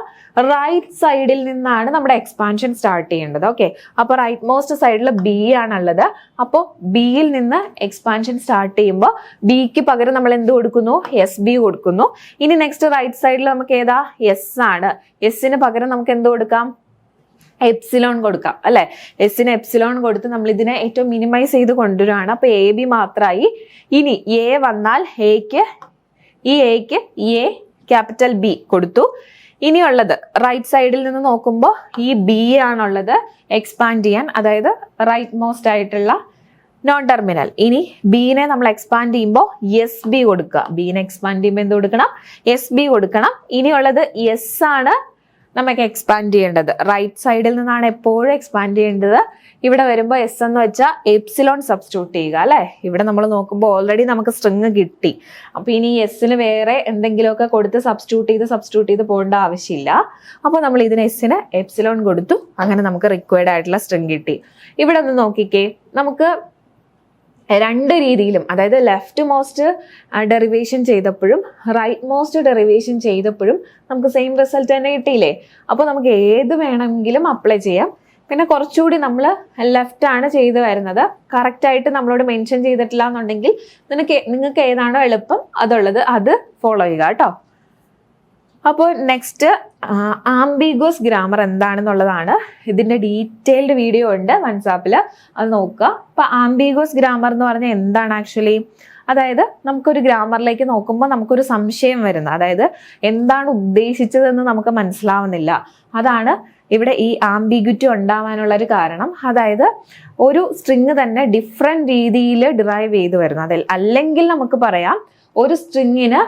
A: റൈറ്റ് സൈഡിൽ നിന്നാണ് നമ്മുടെ എക്സ്പാൻഷൻ സ്റ്റാർട്ട് ചെയ്യേണ്ടത്. ഓക്കെ, അപ്പോൾ റൈറ്റ് മോസ്റ്റ് സൈഡിൽ ബി ആണുള്ളത്. അപ്പോൾ ബിയിൽ നിന്ന് എക്സ്പാൻഷൻ സ്റ്റാർട്ട് ചെയ്യുമ്പോൾ ബിക്ക് പകരം നമ്മൾ എന്ത് കൊടുക്കുന്നു? എസ് ബി കൊടുക്കുന്നു. ഇനി നെക്സ്റ്റ് റൈറ്റ് സൈഡിൽ നമുക്ക് ഏതാ? എസ് ആണ്. എസിന് പകരം നമുക്ക് എന്ത് കൊടുക്കാം? എപ്സിലോൺ കൊടുക്കാം അല്ലെ. എസിന് എപ്സിലോൺ കൊടുത്ത് നമ്മൾ ഇതിനെ ഏറ്റവും മിനിമൈസ് ചെയ്ത് കൊണ്ടുവരികയാണ്. അപ്പൊ എ ബി മാത്രമായി. ഇനി എ വന്നാൽ എക്ക് എ ക്യാപിറ്റൽ ബി കൊടുത്തു. ഇനിയുള്ളത് റൈറ്റ് സൈഡിൽ നിന്ന് നോക്കുമ്പോൾ ഈ ബി ആണുള്ളത് എക്സ്പാൻഡ് ചെയ്യാൻ, അതായത് റൈറ്റ് മോസ്റ്റ് ആയിട്ടുള്ള നോൺ ടെർമിനൽ. ഇനി ബീനെ നമ്മൾ എക്സ്പാൻഡ് ചെയ്യുമ്പോൾ എസ് ബി കൊടുക്കുക. ബീനെ എക്സ്പാൻഡ് ചെയ്യുമ്പോൾ എന്ത് കൊടുക്കണം? എസ് ബി കൊടുക്കണം. ഇനിയുള്ളത് എസ് ആണ് നമുക്ക് എക്സ്പാൻഡ് ചെയ്യേണ്ടത്. റൈറ്റ് സൈഡിൽ നിന്നാണ് എപ്പോഴും എക്സ്പാൻഡ് ചെയ്യേണ്ടത്. ഇവിടെ വരുമ്പോൾ എസ് എന്ന് വെച്ചാൽ എപ്സിലോൺ സബ്സ്റ്റിറ്റ്യൂട്ട് ചെയ്യുക അല്ലെ. ഇവിടെ നമ്മൾ നോക്കുമ്പോൾ ഓൾറെഡി നമുക്ക് സ്ട്രിങ് കിട്ടി. അപ്പൊ ഇനി എസിന് വേറെ എന്തെങ്കിലുമൊക്കെ കൊടുത്ത് സബ്സ്റ്റിറ്റ്യൂട്ട് ചെയ്ത് പോകേണ്ട ആവശ്യമില്ല. അപ്പോൾ നമ്മൾ ഇതിന് എസിന് എപ്സിലോൺ കൊടുത്തു, അങ്ങനെ നമുക്ക് റിക്വയർഡ് ആയിട്ടുള്ള സ്ട്രിങ് കിട്ടി. ഇവിടെ ഒന്ന് നോക്കിക്കേ, നമുക്ക് രണ്ട് രീതിയിലും, അതായത് ലെഫ്റ്റ് മോസ്റ്റ് ഡെറിവേഷൻ ചെയ്തപ്പോഴും റൈറ്റ് മോസ്റ്റ് ഡെറിവേഷൻ ചെയ്തപ്പോഴും നമുക്ക് സെയിം റിസൾട്ട് തന്നെ കിട്ടിയില്ലേ. അപ്പോൾ നമുക്ക് ഏത് വേണമെങ്കിലും അപ്ലൈ ചെയ്യാം. പിന്നെ കുറച്ചുകൂടി നമ്മൾ ലെഫ്റ്റ് ആണ് ചെയ്തു വരുന്നത്, കറക്റ്റായിട്ട് നമ്മളോട് മെൻഷൻ ചെയ്തിട്ടില്ല എന്നുണ്ടെങ്കിൽ നിങ്ങൾക്ക് ഏതാണോ എളുപ്പം അത് ഫോളോ ചെയ്യുക കേട്ടോ. അപ്പോൾ നെക്സ്റ്റ് ആംബിഗ്വസ് ഗ്രാമർ എന്താണെന്നുള്ളതാണ്. ഇതിന്റെ ഡീറ്റെയിൽഡ് വീഡിയോ ഉണ്ട് വാട്സാപ്പിൽ, അത് നോക്കുക. അപ്പൊ ആംബിഗ്വസ് ഗ്രാമർ എന്ന് പറഞ്ഞാൽ എന്താണ് ആക്ച്വലി? അതായത് നമുക്കൊരു ഗ്രാമറിലേക്ക് നോക്കുമ്പോൾ നമുക്കൊരു സംശയം വരുന്നത്, അതായത് എന്താണ് ഉദ്ദേശിച്ചതെന്ന് നമുക്ക് മനസ്സിലാവുന്നില്ല. അതാണ് ഇവിടെ ഈ ആംബിഗ്വിറ്റി ഉണ്ടാവാനുള്ള ഒരു കാരണം. അതായത് ഒരു സ്ട്രിങ് തന്നെ ഡിഫറെന്റ് രീതിയിൽ ഡിറൈവ് ചെയ്ത് വരുന്നത്. അല്ലെങ്കിൽ നമുക്ക് പറയാം ഒരു സ്ട്രിങ്ങിന്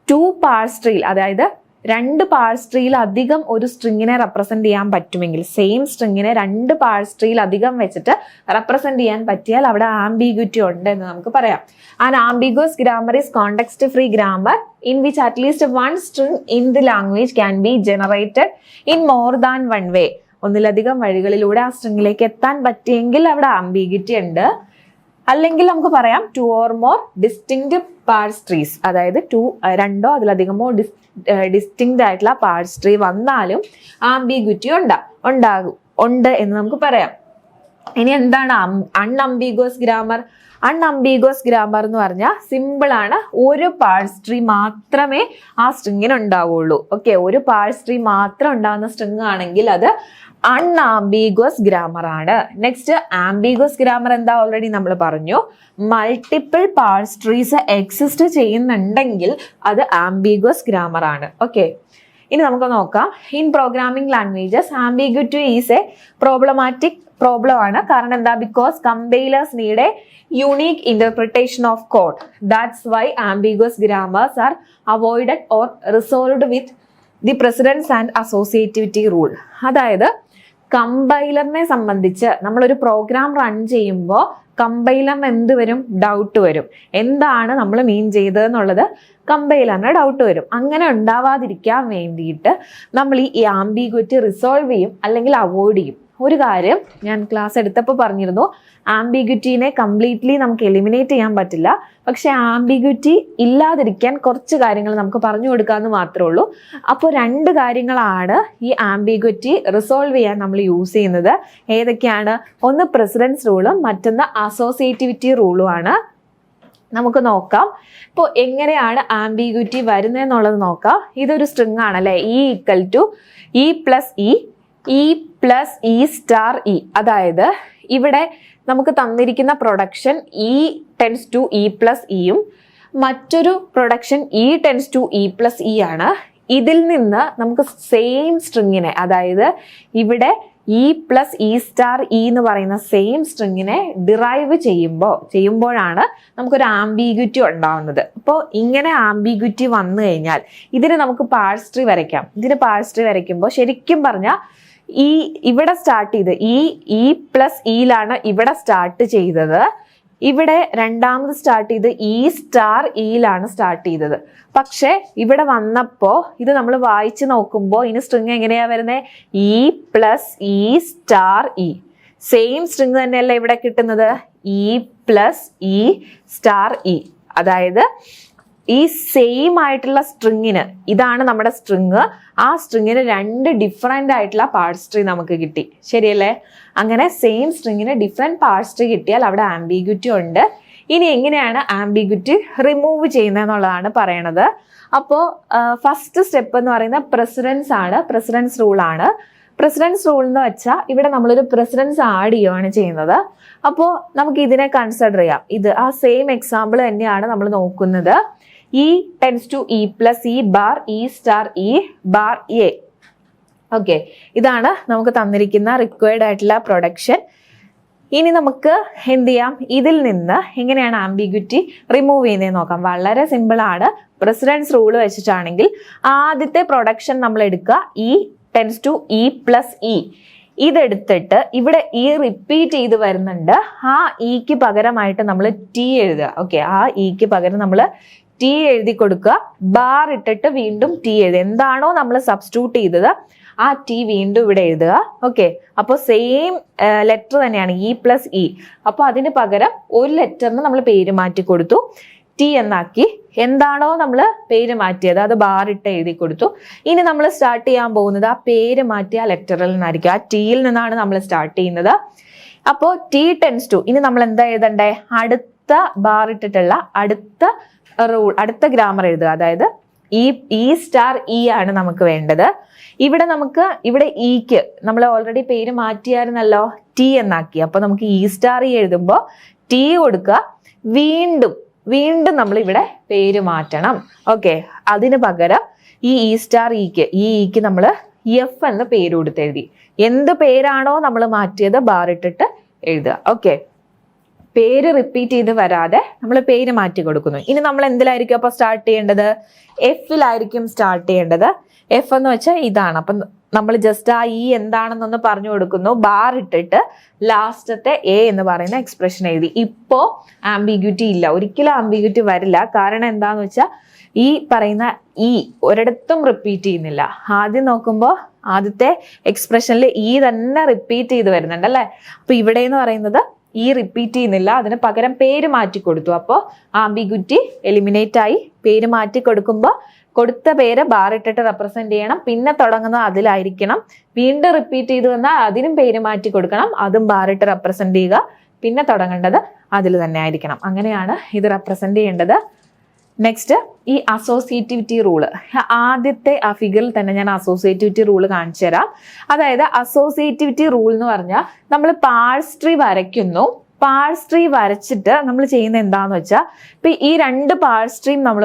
A: 2 പാർട്സ് ട്രീയിൽ, അതായത് 2 പാർട്സ് ട്രീയിൽ അധികം ഒരു സ്ട്രിങ്ങിനെ റെപ്രസെന്റ് ചെയ്യാൻ പറ്റുമെങ്കിൽ, സെയിം സ്ട്രിങ്ങിനെ 2 പാർട്സ് ട്രീയിൽ അധികം വെച്ചിട്ട് റെപ്രസെന്റ് ചെയ്യാൻ പറ്റിയാൽ അവിടെ ആംബിഗ്വിറ്റി ഉണ്ട് എന്ന് നമുക്ക് പറയാം. And ambiguous grammar is context free grammar in which at least one string in the language can be generated in more than one way. ഒന്നിലധികം വഴികളിലൂടെ ആ സ്ട്രിങ്ങിലേക്ക് എത്താൻ പറ്റിയെങ്കിൽ അവിടെ ആംബിഗ്വിറ്റി ഉണ്ട്. അല്ലെങ്കിൽ നമുക്ക് പറയാം 2 or more distinct parts trees, അതായത് 2 അതിലധികമോ ഡിസ്റ്റിങ്ക്റ്റ് ആയിട്ടുള്ള പാർട്സ് ട്രീ വന്നാലും ആംബിഗ്വിറ്റി ഉണ്ട് എന്ന് നമുക്ക് പറയാം. ഇനി എന്താണ് അൺഅംബിഗ്വസ് ഗ്രാമർ? അൺഅംബിഗ്വസ് ഗ്രാമർ എന്ന് പറഞ്ഞാൽ സിമ്പിൾ ആണ്. ഒരു പാർട്സ് ട്രീ മാത്രമേ ആ സ്ട്രിങ്ങിന് ഉണ്ടാവുള്ളൂ. ഓക്കെ, ഒരു പാർട്സ് ട്രീ മാത്രം ഉണ്ടാകുന്ന സ്ട്രിങ് ആണെങ്കിൽ അത് അൺആംബിഗ്വസ് ഗ്രാമർ ആണ്. നെക്സ്റ്റ് ആംബിഗ്വസ് ഗ്രാമർ എന്താ ഓൾറെഡി നമ്മൾ പറഞ്ഞു. മൾട്ടിപ്പിൾ പാർട്സ് ട്രീസ് എക്സിസ്റ്റ് ചെയ്യുന്നുണ്ടെങ്കിൽ അത് ആംബിഗ്വസ് ഗ്രാമർ ആണ്. ഓക്കെ, ഇനി നമുക്ക് നോക്കാം. In programming languages ambiguity is a problematic problem ആണ്. കാരണം എന്താ? Because compilers need a unique interpretation of code. That's why ambiguous grammars are avoided or resolved with the precedence and associativity rule. അതായത് കമ്പൈലറിനെ സംബന്ധിച്ച് നമ്മളൊരു പ്രോഗ്രാം റൺ ചെയ്യുമ്പോൾ കമ്പൈലറിന് എന്ത് വരും? ഡൗട്ട് വരും. എന്താണ് നമ്മൾ മീൻ ചെയ്തതെന്നുള്ളത് കമ്പൈലറിന് ഡൗട്ട് വരും. അങ്ങനെ ഉണ്ടാവാതിരിക്കാൻ വേണ്ടിയിട്ട് നമ്മൾ ഈ ആംബിഗ്വിറ്റി റിസോൾവ് ചെയ്യും, അല്ലെങ്കിൽ അവോയ്ഡ് ചെയ്യും. ഒരു കാര്യം ഞാൻ ക്ലാസ് എടുത്തപ്പോൾ പറഞ്ഞിരുന്നു, ആംബിഗ്വിറ്റിനെ കംപ്ലീറ്റ്ലി നമുക്ക് എലിമിനേറ്റ് ചെയ്യാൻ പറ്റില്ല. പക്ഷെ ആംബിഗ്വിറ്റി ഇല്ലാതിരിക്കാൻ കുറച്ച് കാര്യങ്ങൾ നമുക്ക് പറഞ്ഞു കൊടുക്കാമെന്ന് മാത്രമേ ഉള്ളൂ. അപ്പോൾ 2 കാര്യങ്ങളാണ് ഈ ആംബിഗ്വിറ്റി റിസോൾവ് ചെയ്യാൻ നമ്മൾ യൂസ് ചെയ്യുന്നത്. ഏതൊക്കെയാണ്? ഒന്ന് പ്രസിഡൻസ് റൂളും മറ്റൊന്ന് അസോസിയേറ്റിവിറ്റി റൂളും ആണ്. നമുക്ക് നോക്കാം ഇപ്പോൾ എങ്ങനെയാണ് ആംബിഗ്വിറ്റി വരുന്നതെന്നുള്ളത് നോക്കാം. ഇതൊരു സ്ട്രിങ് ആണല്ലേ, E equal to E plus E, E plus E star E. അതായത് ഇവിടെ നമുക്ക് തന്നിരിക്കുന്ന production E tends to E plus ഇയും മറ്റൊരു production E tends to E plus E ആണ്. ഇതിൽ നിന്ന് നമുക്ക് സെയിം സ്ട്രിങ്ങിനെ, അതായത് ഇവിടെ E plus E star E എന്ന് പറയുന്ന സെയിം സ്ട്രിങ്ങിനെ ഡിറൈവ് ചെയ്യുമ്പോഴാണ് നമുക്കൊരു ആംബിഗ്വിറ്റി ഉണ്ടാവുന്നത്. അപ്പോൾ ഇങ്ങനെ ആംബിഗ്വിറ്റി വന്നു കഴിഞ്ഞാൽ ഇതിന് നമുക്ക് പാർസ് ട്രീ വരയ്ക്കാം. ഇതിന് പാർസ് ട്രീ വരയ്ക്കുമ്പോൾ ശരിക്കും പറഞ്ഞാൽ ഇവിടെ സ്റ്റാർട്ട് ചെയ്ത് ഇ പ്ലസ് ഇയിലാണ് ഇവിടെ സ്റ്റാർട്ട് ചെയ്തത്. ഇവിടെ രണ്ടാമത് സ്റ്റാർട്ട് ചെയ്ത് ഇ സ്റ്റാർ ഇയിലാണ് സ്റ്റാർട്ട് ചെയ്തത്. പക്ഷെ ഇവിടെ വന്നപ്പോൾ ഇത് നമ്മൾ വായിച്ച് നോക്കുമ്പോൾ ഇതിന് സ്ട്രിങ് എങ്ങനെയാ വരുന്നത്? E plus E star E. Same string തന്നെയല്ല ഇവിടെ കിട്ടുന്നത്, E plus E star E. അതായത് ഈ സെയിം ആയിട്ടുള്ള സ്ട്രിങ്ങിന്, ഇതാണ് നമ്മുടെ സ്ട്രിങ്, ആ സ്ട്രിങ്ങിന് 2 ഡിഫറെൻ്റ് ആയിട്ടുള്ള പാർട്സ് ട്രീ നമുക്ക് കിട്ടി. ശരിയല്ലേ? അങ്ങനെ സെയിം സ്ട്രിങ്ങിന് ഡിഫറെൻറ്റ് പാർട്സ് ട്രീ കിട്ടിയാൽ അവിടെ ആംബിഗ്വിറ്റി ഉണ്ട്. ഇനി എങ്ങനെയാണ് ആംബിഗ്വിറ്റി റിമൂവ് ചെയ്യുന്നതെന്നുള്ളതാണ് പറയണത്. അപ്പോൾ ഫസ്റ്റ് സ്റ്റെപ്പ് എന്ന് പറയുന്നത് പ്രസിഡൻസ് ആണ്, പ്രസിഡൻസ് റൂൾ ആണ്. പ്രസിഡൻസ് റൂൾ എന്ന് വെച്ചാൽ ഇവിടെ നമ്മളൊരു പ്രസിഡൻസ് ആഡ് ചെയ്യുകയാണ് ചെയ്യുന്നത്. അപ്പോൾ നമുക്ക് ഇതിനെ കൺസിഡർ ചെയ്യാം. ഇത് ആ സെയിം എക്സാമ്പിൾ തന്നെയാണ് നമ്മൾ നോക്കുന്നത്. E tends to E plus E bar E star E bar a. Okay, ഇതാണ് നമുക്ക് തന്നിരിക്കുന്ന റിക്വയർഡ് ആയിട്ടുള്ള പ്രൊഡക്ഷൻ. ഇനി നമുക്ക് എന്ത് ചെയ്യാം? ഇതിൽ നിന്ന് എങ്ങനെയാണ് ആംബിഗ്വിറ്റി റിമൂവ് ചെയ്യുന്നതെന്ന് നോക്കാം. വളരെ സിമ്പിൾ ആണ്. പ്രസിഡൻസ് റൂൾ വെച്ചിട്ടാണെങ്കിൽ ആദ്യത്തെ പ്രൊഡക്ഷൻ നമ്മൾ എടുക്കുക, E tends to E plus E. ഇതെടുത്തിട്ട് ഇവിടെ ഇ റിപ്പീറ്റ് ചെയ്ത് വരുന്നുണ്ട്. ആ ഇക്ക് പകരമായിട്ട് നമ്മൾ ടി എഴുതുക. ഓക്കെ, ആ ഇക്ക് പകരം നമ്മൾ ടി എഴുതി കൊടുക്കുക. ബാർ ഇട്ടിട്ട് വീണ്ടും ടി എഴുതുക. എന്താണോ നമ്മൾ സബ്സ്റ്റിറ്റ്യൂട്ട് ചെയ്തത് ആ ടി വീണ്ടും ഇവിടെ എഴുതുക. ഓക്കെ, അപ്പോൾ സെയിം ലെറ്റർ തന്നെയാണ് ഇ പ്ലസ് ഇ. അപ്പോൾ അതിന് പകരം ഒരു ലെറ്ററിന് നമ്മൾ പേര് മാറ്റി കൊടുത്തു, ടി എന്നാക്കി. എന്താണോ നമ്മൾ പേര് മാറ്റിയത് അത് ബാർ ഇട്ട് എഴുതി കൊടുത്തു. ഇനി നമ്മൾ സ്റ്റാർട്ട് ചെയ്യാൻ പോകുന്നത് ആ പേര് മാറ്റിയ ലെറ്ററിൽ നിന്നായിരിക്കും. ആ ടിയിൽ നിന്നാണ് നമ്മൾ സ്റ്റാർട്ട് ചെയ്യുന്നത്. അപ്പോൾ ടി ടെൻസ് ടു, ഇനി നമ്മൾ എന്താ എഴുതണ്ടേ? അടുത്ത ബാർ ഇട്ടിട്ടുള്ള അടുത്ത റൂൾ, അടുത്ത ഗ്രാമർ എഴുതുക. അതായത് ഇ സ്റ്റാർ ഇ ആണ് നമുക്ക് വേണ്ടത്. ഇവിടെ ഇക്ക് നമ്മൾ ഓൾറെഡി പേര് മാറ്റിയായിരുന്നല്ലോ, ടി എന്നാക്കി. അപ്പൊ നമുക്ക് ഇ സ്റ്റാർ ഇ എഴുതുമ്പോൾ ടി കൊടുക്കുക. വീണ്ടും നമ്മൾ ഇവിടെ പേര് മാറ്റണം. ഓക്കെ, അതിന് പകരം ഈ സ്റ്റാർ ഇക്ക് നമ്മൾ എഫ് എന്ന പേര് കൊടുത്ത് എഴുതി. എന്ത് പേരാണോ നമ്മൾ മാറ്റിയത് ബാർ ഇട്ടിട്ട് എഴുതുക. ഓക്കെ, പേര് റിപ്പീറ്റ് ചെയ്ത് വരാതെ നമ്മൾ പേര് മാറ്റി കൊടുക്കുന്നു. ഇനി നമ്മൾ എന്തിലായിരിക്കും അപ്പോൾ സ്റ്റാർട്ട് ചെയ്യേണ്ടത്? എഫിലായിരിക്കും സ്റ്റാർട്ട് ചെയ്യേണ്ടത്. എഫ് എന്ന് വെച്ചാൽ ഇതാണ്. അപ്പം നമ്മൾ ജസ്റ്റ് ആ ഇ എന്താണെന്നൊന്ന് പറഞ്ഞു കൊടുക്കുന്നു. ബാർ ഇട്ടിട്ട് ലാസ്റ്റത്തെ എ എന്ന് പറയുന്ന എക്സ്പ്രഷൻ എഴുതി. ഇപ്പോൾ ആംബിഗ്വിറ്റി ഇല്ല, ഒരിക്കലും ആംബിഗ്വിറ്റി വരില്ല. കാരണം എന്താന്ന് വെച്ചാൽ ഈ പറയുന്ന ഇ ഒരിടത്തും റിപ്പീറ്റ് ചെയ്യുന്നില്ല. ആദ്യം നോക്കുമ്പോൾ ആദ്യത്തെ എക്സ്പ്രഷനിൽ ഇ തന്നെ റിപ്പീറ്റ് ചെയ്ത് വരുന്നുണ്ട് അല്ലേ? അപ്പൊ ഇവിടെ എന്ന് പറയുന്നത് ഈ റിപ്പീറ്റ് ചെയ്യുന്നില്ല, അതിന് പകരം പേര് മാറ്റി കൊടുത്തു. അപ്പോൾ ആംബിഗ്വിറ്റി എലിമിനേറ്റ് ആയി. പേര് മാറ്റി കൊടുക്കുമ്പോൾ കൊടുത്ത പേര് ബാർ ഇട്ടിട്ട് റെപ്രസെന്റ് ചെയ്യണം, പിന്നെ തുടങ്ങുന്നത് അതിലായിരിക്കണം. വീണ്ടും റിപ്പീറ്റ് ചെയ്തു വന്നാൽ അതിനും പേര് മാറ്റി കൊടുക്കണം, അതും ബാർ ഇട്ട് റെപ്രസെന്റ് ചെയ്യുക, പിന്നെ തുടങ്ങേണ്ടത് അതിൽ തന്നെ ആയിരിക്കണം. അങ്ങനെയാണ് ഇത് റെപ്രസെന്റ് ചെയ്യേണ്ടത്. നെക്സ്റ്റ് ഈ അസോസിയേറ്റിവിറ്റി റൂള്, ആദ്യത്തെ ആ ഫിഗറിൽ തന്നെ ഞാൻ അസോസിയേറ്റിവിറ്റി റൂള് കാണിച്ചു തരാം. അതായത് അസോസിയേറ്റിവിറ്റി റൂൾ എന്ന് പറഞ്ഞാൽ നമ്മൾ പാഴ്സ് ട്രീ വരയ്ക്കുന്നു. പാഴ്സ് ട്രീ വരച്ചിട്ട് നമ്മൾ ചെയ്യുന്ന എന്താന്ന് വെച്ചാൽ, ഇപ്പൊ ഈ 2 പാഴ്സ് ട്രീം നമ്മൾ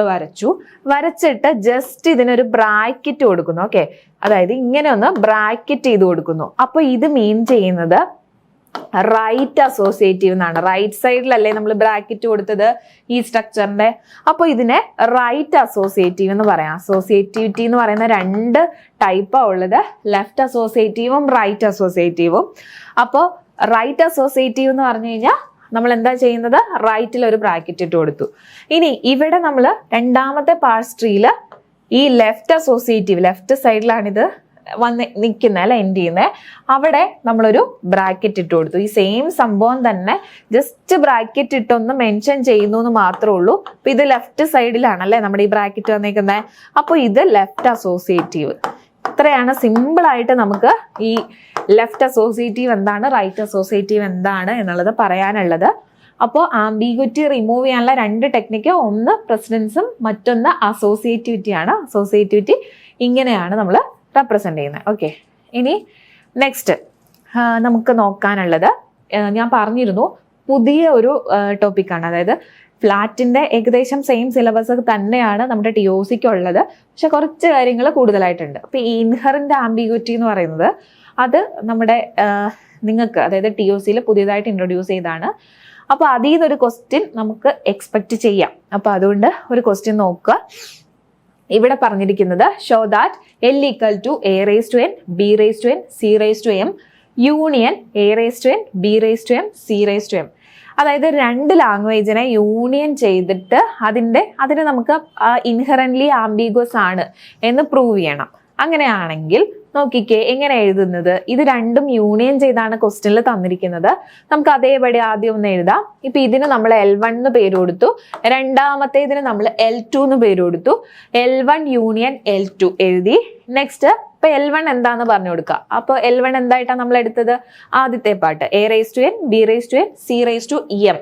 A: വരച്ചിട്ട് ജസ്റ്റ് ഇതിനൊരു ബ്രാക്കറ്റ് കൊടുക്കുന്നു. ഓക്കെ, അതായത് ഇങ്ങനെ ഒന്ന് ബ്രാക്കറ്റ് ചെയ്ത് കൊടുക്കുന്നു. അപ്പൊ ഇത് മീൻ ചെയ്യുന്നത് റൈറ്റ് അസോസിയേറ്റീവ് എന്നാണ്. റൈറ്റ് സൈഡിലല്ലേ നമ്മൾ ബ്രാക്കറ്റ് കൊടുത്തത് ഈ സ്ട്രക്ചറിന്റെ. അപ്പോൾ ഇതിനെ റൈറ്റ് അസോസിയേറ്റീവ് എന്ന് പറയാം. അസോസിയേറ്റിവിറ്റി എന്ന് പറയുന്ന 2 ടൈപ്പാണ് ഉള്ളത്, ലെഫ്റ്റ് അസോസിയേറ്റീവും റൈറ്റ് അസോസിയേറ്റീവും. അപ്പോൾ റൈറ്റ് അസോസിയേറ്റീവ് എന്ന് പറഞ്ഞു കഴിഞ്ഞാൽ നമ്മൾ എന്താ ചെയ്യുന്നത്, റൈറ്റിൽ ഒരു ബ്രാക്കറ്റ് ഇട്ട് കൊടുത്തു. ഇനി ഇവിടെ നമ്മൾ രണ്ടാമത്തെ പാർട്സ് ട്രീയിൽ ഈ ലെഫ്റ്റ് അസോസിയേറ്റീവ്, ലെഫ്റ്റ് സൈഡിലാണിത് വന്ന് നിൽക്കുന്നത് അല്ലെ, എൻഡ് ചെയ്യുന്നത്, അവിടെ നമ്മളൊരു ബ്രാക്കറ്റ് ഇട്ട് കൊടുത്തു. ഈ സെയിം സംഭവം തന്നെ ജസ്റ്റ് ബ്രാക്കറ്റ് ഇട്ടൊന്ന് മെൻഷൻ ചെയ്യുന്നു എന്ന് മാത്രമേ ഉള്ളൂ. അപ്പൊ ഇത് ലെഫ്റ്റ് സൈഡിലാണല്ലേ നമ്മുടെ ഈ ബ്രാക്കറ്റ് വന്നേക്കുന്നത്. അപ്പോൾ ഇത് ലെഫ്റ്റ് അസോസിയേറ്റീവ്. ഇത്രയാണ് സിമ്പിൾ ആയിട്ട് നമുക്ക് ഈ ലെഫ്റ്റ് അസോസിയേറ്റീവ് എന്താണ്, റൈറ്റ് അസോസിയേറ്റീവ് എന്താണ് എന്നുള്ളത് പറയാനുള്ളത്. അപ്പോൾ ആംബിഗ്വിറ്റി റിമൂവ് ചെയ്യാനുള്ള 2 ടെക്നിക്ക്, ഒന്ന് പ്രസിഡൻസും മറ്റൊന്ന് അസോസിയേറ്റിവിറ്റിയാണ്. അസോസിയേറ്റിവിറ്റി ഇങ്ങനെയാണ് നമ്മൾ റെപ്രസെന്റ് ചെയ്യുന്നത്. ഓക്കെ, ഇനി നെക്സ്റ്റ് നമുക്ക് നോക്കാനുള്ളത്, ഞാൻ പറഞ്ഞിരുന്നു പുതിയ ഒരു ടോപ്പിക്കാണ്. അതായത് ഫ്ലാറ്റിന്റെ ഏകദേശം സെയിം സിലബസ് തന്നെയാണ് നമ്മുടെ TOC ഉള്ളത്, പക്ഷെ കുറച്ച് കാര്യങ്ങൾ കൂടുതലായിട്ടുണ്ട്. അപ്പൊ ഈ ഇൻഹറന്റ് ആംബിഗ്വിറ്റി എന്ന് പറയുന്നത് അത് നമ്മുടെ നിങ്ങൾക്ക്, അതായത് TOCയിൽ പുതിയതായിട്ട് ഇൻട്രൊഡ്യൂസ് ചെയ്താണ്. അപ്പൊ അതിൽ നിന്നൊരു ക്വസ്റ്റ്യൻ നമുക്ക് എക്സ്പെക്ട് ചെയ്യാം. അപ്പൊ അതുകൊണ്ട് ഒരു ക്വസ്റ്റ്യൻ നോക്കുക. ഇവിടെ പറഞ്ഞിരിക്കുന്നത് show that L = A⁻n, B⁻n, C⁻m union A⁻n, B⁻m, C⁻m. അതായത് 2 ലാംഗ്വേജിനെ യൂണിയൻ ചെയ്തിട്ട് അതിനെ നമുക്ക് ഇൻഹറന്റ്ലി ആംബിഗ്വസ് ആണ് എന്ന് പ്രൂവ് ചെയ്യണം. അങ്ങനെയാണെങ്കിൽ നോക്കിക്കേ എങ്ങനെ എഴുതുന്നത്. ഇത് 2ഉം യൂണിയൻ ചെയ്താണ് ക്വസ്റ്റ്യനിൽ തന്നിരിക്കുന്നത്. നമുക്ക് അതേപടി ആദ്യം ഒന്ന് എഴുതാം. ഇപ്പൊ ഇതിന് നമ്മൾ L1 എന്ന് പേര് കൊടുത്തു, രണ്ടാമത്തേതിന് നമ്മൾ L2 എന്ന് പേര് കൊടുത്തു. L1 യൂണിയൻ L2 എഴുതി. നെക്സ്റ്റ് ഇപ്പൊ L1 എന്താന്ന് പറഞ്ഞു കൊടുക്കുക. അപ്പൊ L1 എന്തായിട്ടാണ് നമ്മൾ എടുത്തത്, ആദ്യത്തെ പാർട്ട് A⁻n, B⁻n, C⁻m.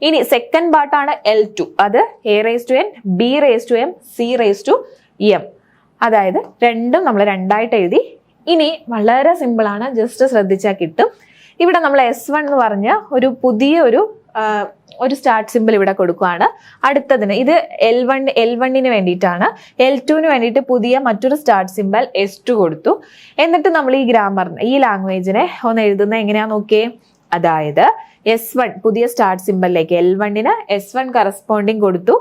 A: ഇനി സെക്കൻഡ് പാർട്ടാണ് L2, അത് A⁻n, B⁻m, C⁻m. അതായത് 2ഉം നമ്മൾ 2ആയിട്ട് എഴുതി. ഇനി വളരെ സിമ്പിളാണ്, ജസ്റ്റ് ശ്രദ്ധിച്ചാൽ കിട്ടും. ഇവിടെ നമ്മൾ S1 എന്ന് പറഞ്ഞ ഒരു പുതിയ ഒരു സ്റ്റാർട്ട് സിമ്പിൾ ഇവിടെ കൊടുക്കുകയാണ്. അടുത്തതിന് ഇത് L1ന് വേണ്ടിയിട്ടാണ്, L2ന് വേണ്ടിയിട്ട് പുതിയ മറ്റൊരു സ്റ്റാർട്ട് സിമ്പിൾ S2 കൊടുത്തു. എന്നിട്ട് നമ്മൾ ഈ ഈ ലാംഗ്വേജിനെ ഒന്ന് എഴുതുന്ന എങ്ങനെയാ നോക്കിയേ. അതായത് S1 പുതിയ സ്റ്റാർട്ട് സിമ്പിളിലേക്ക് L1ന് S1 കറസ്പോണ്ടിങ് കൊടുത്തു.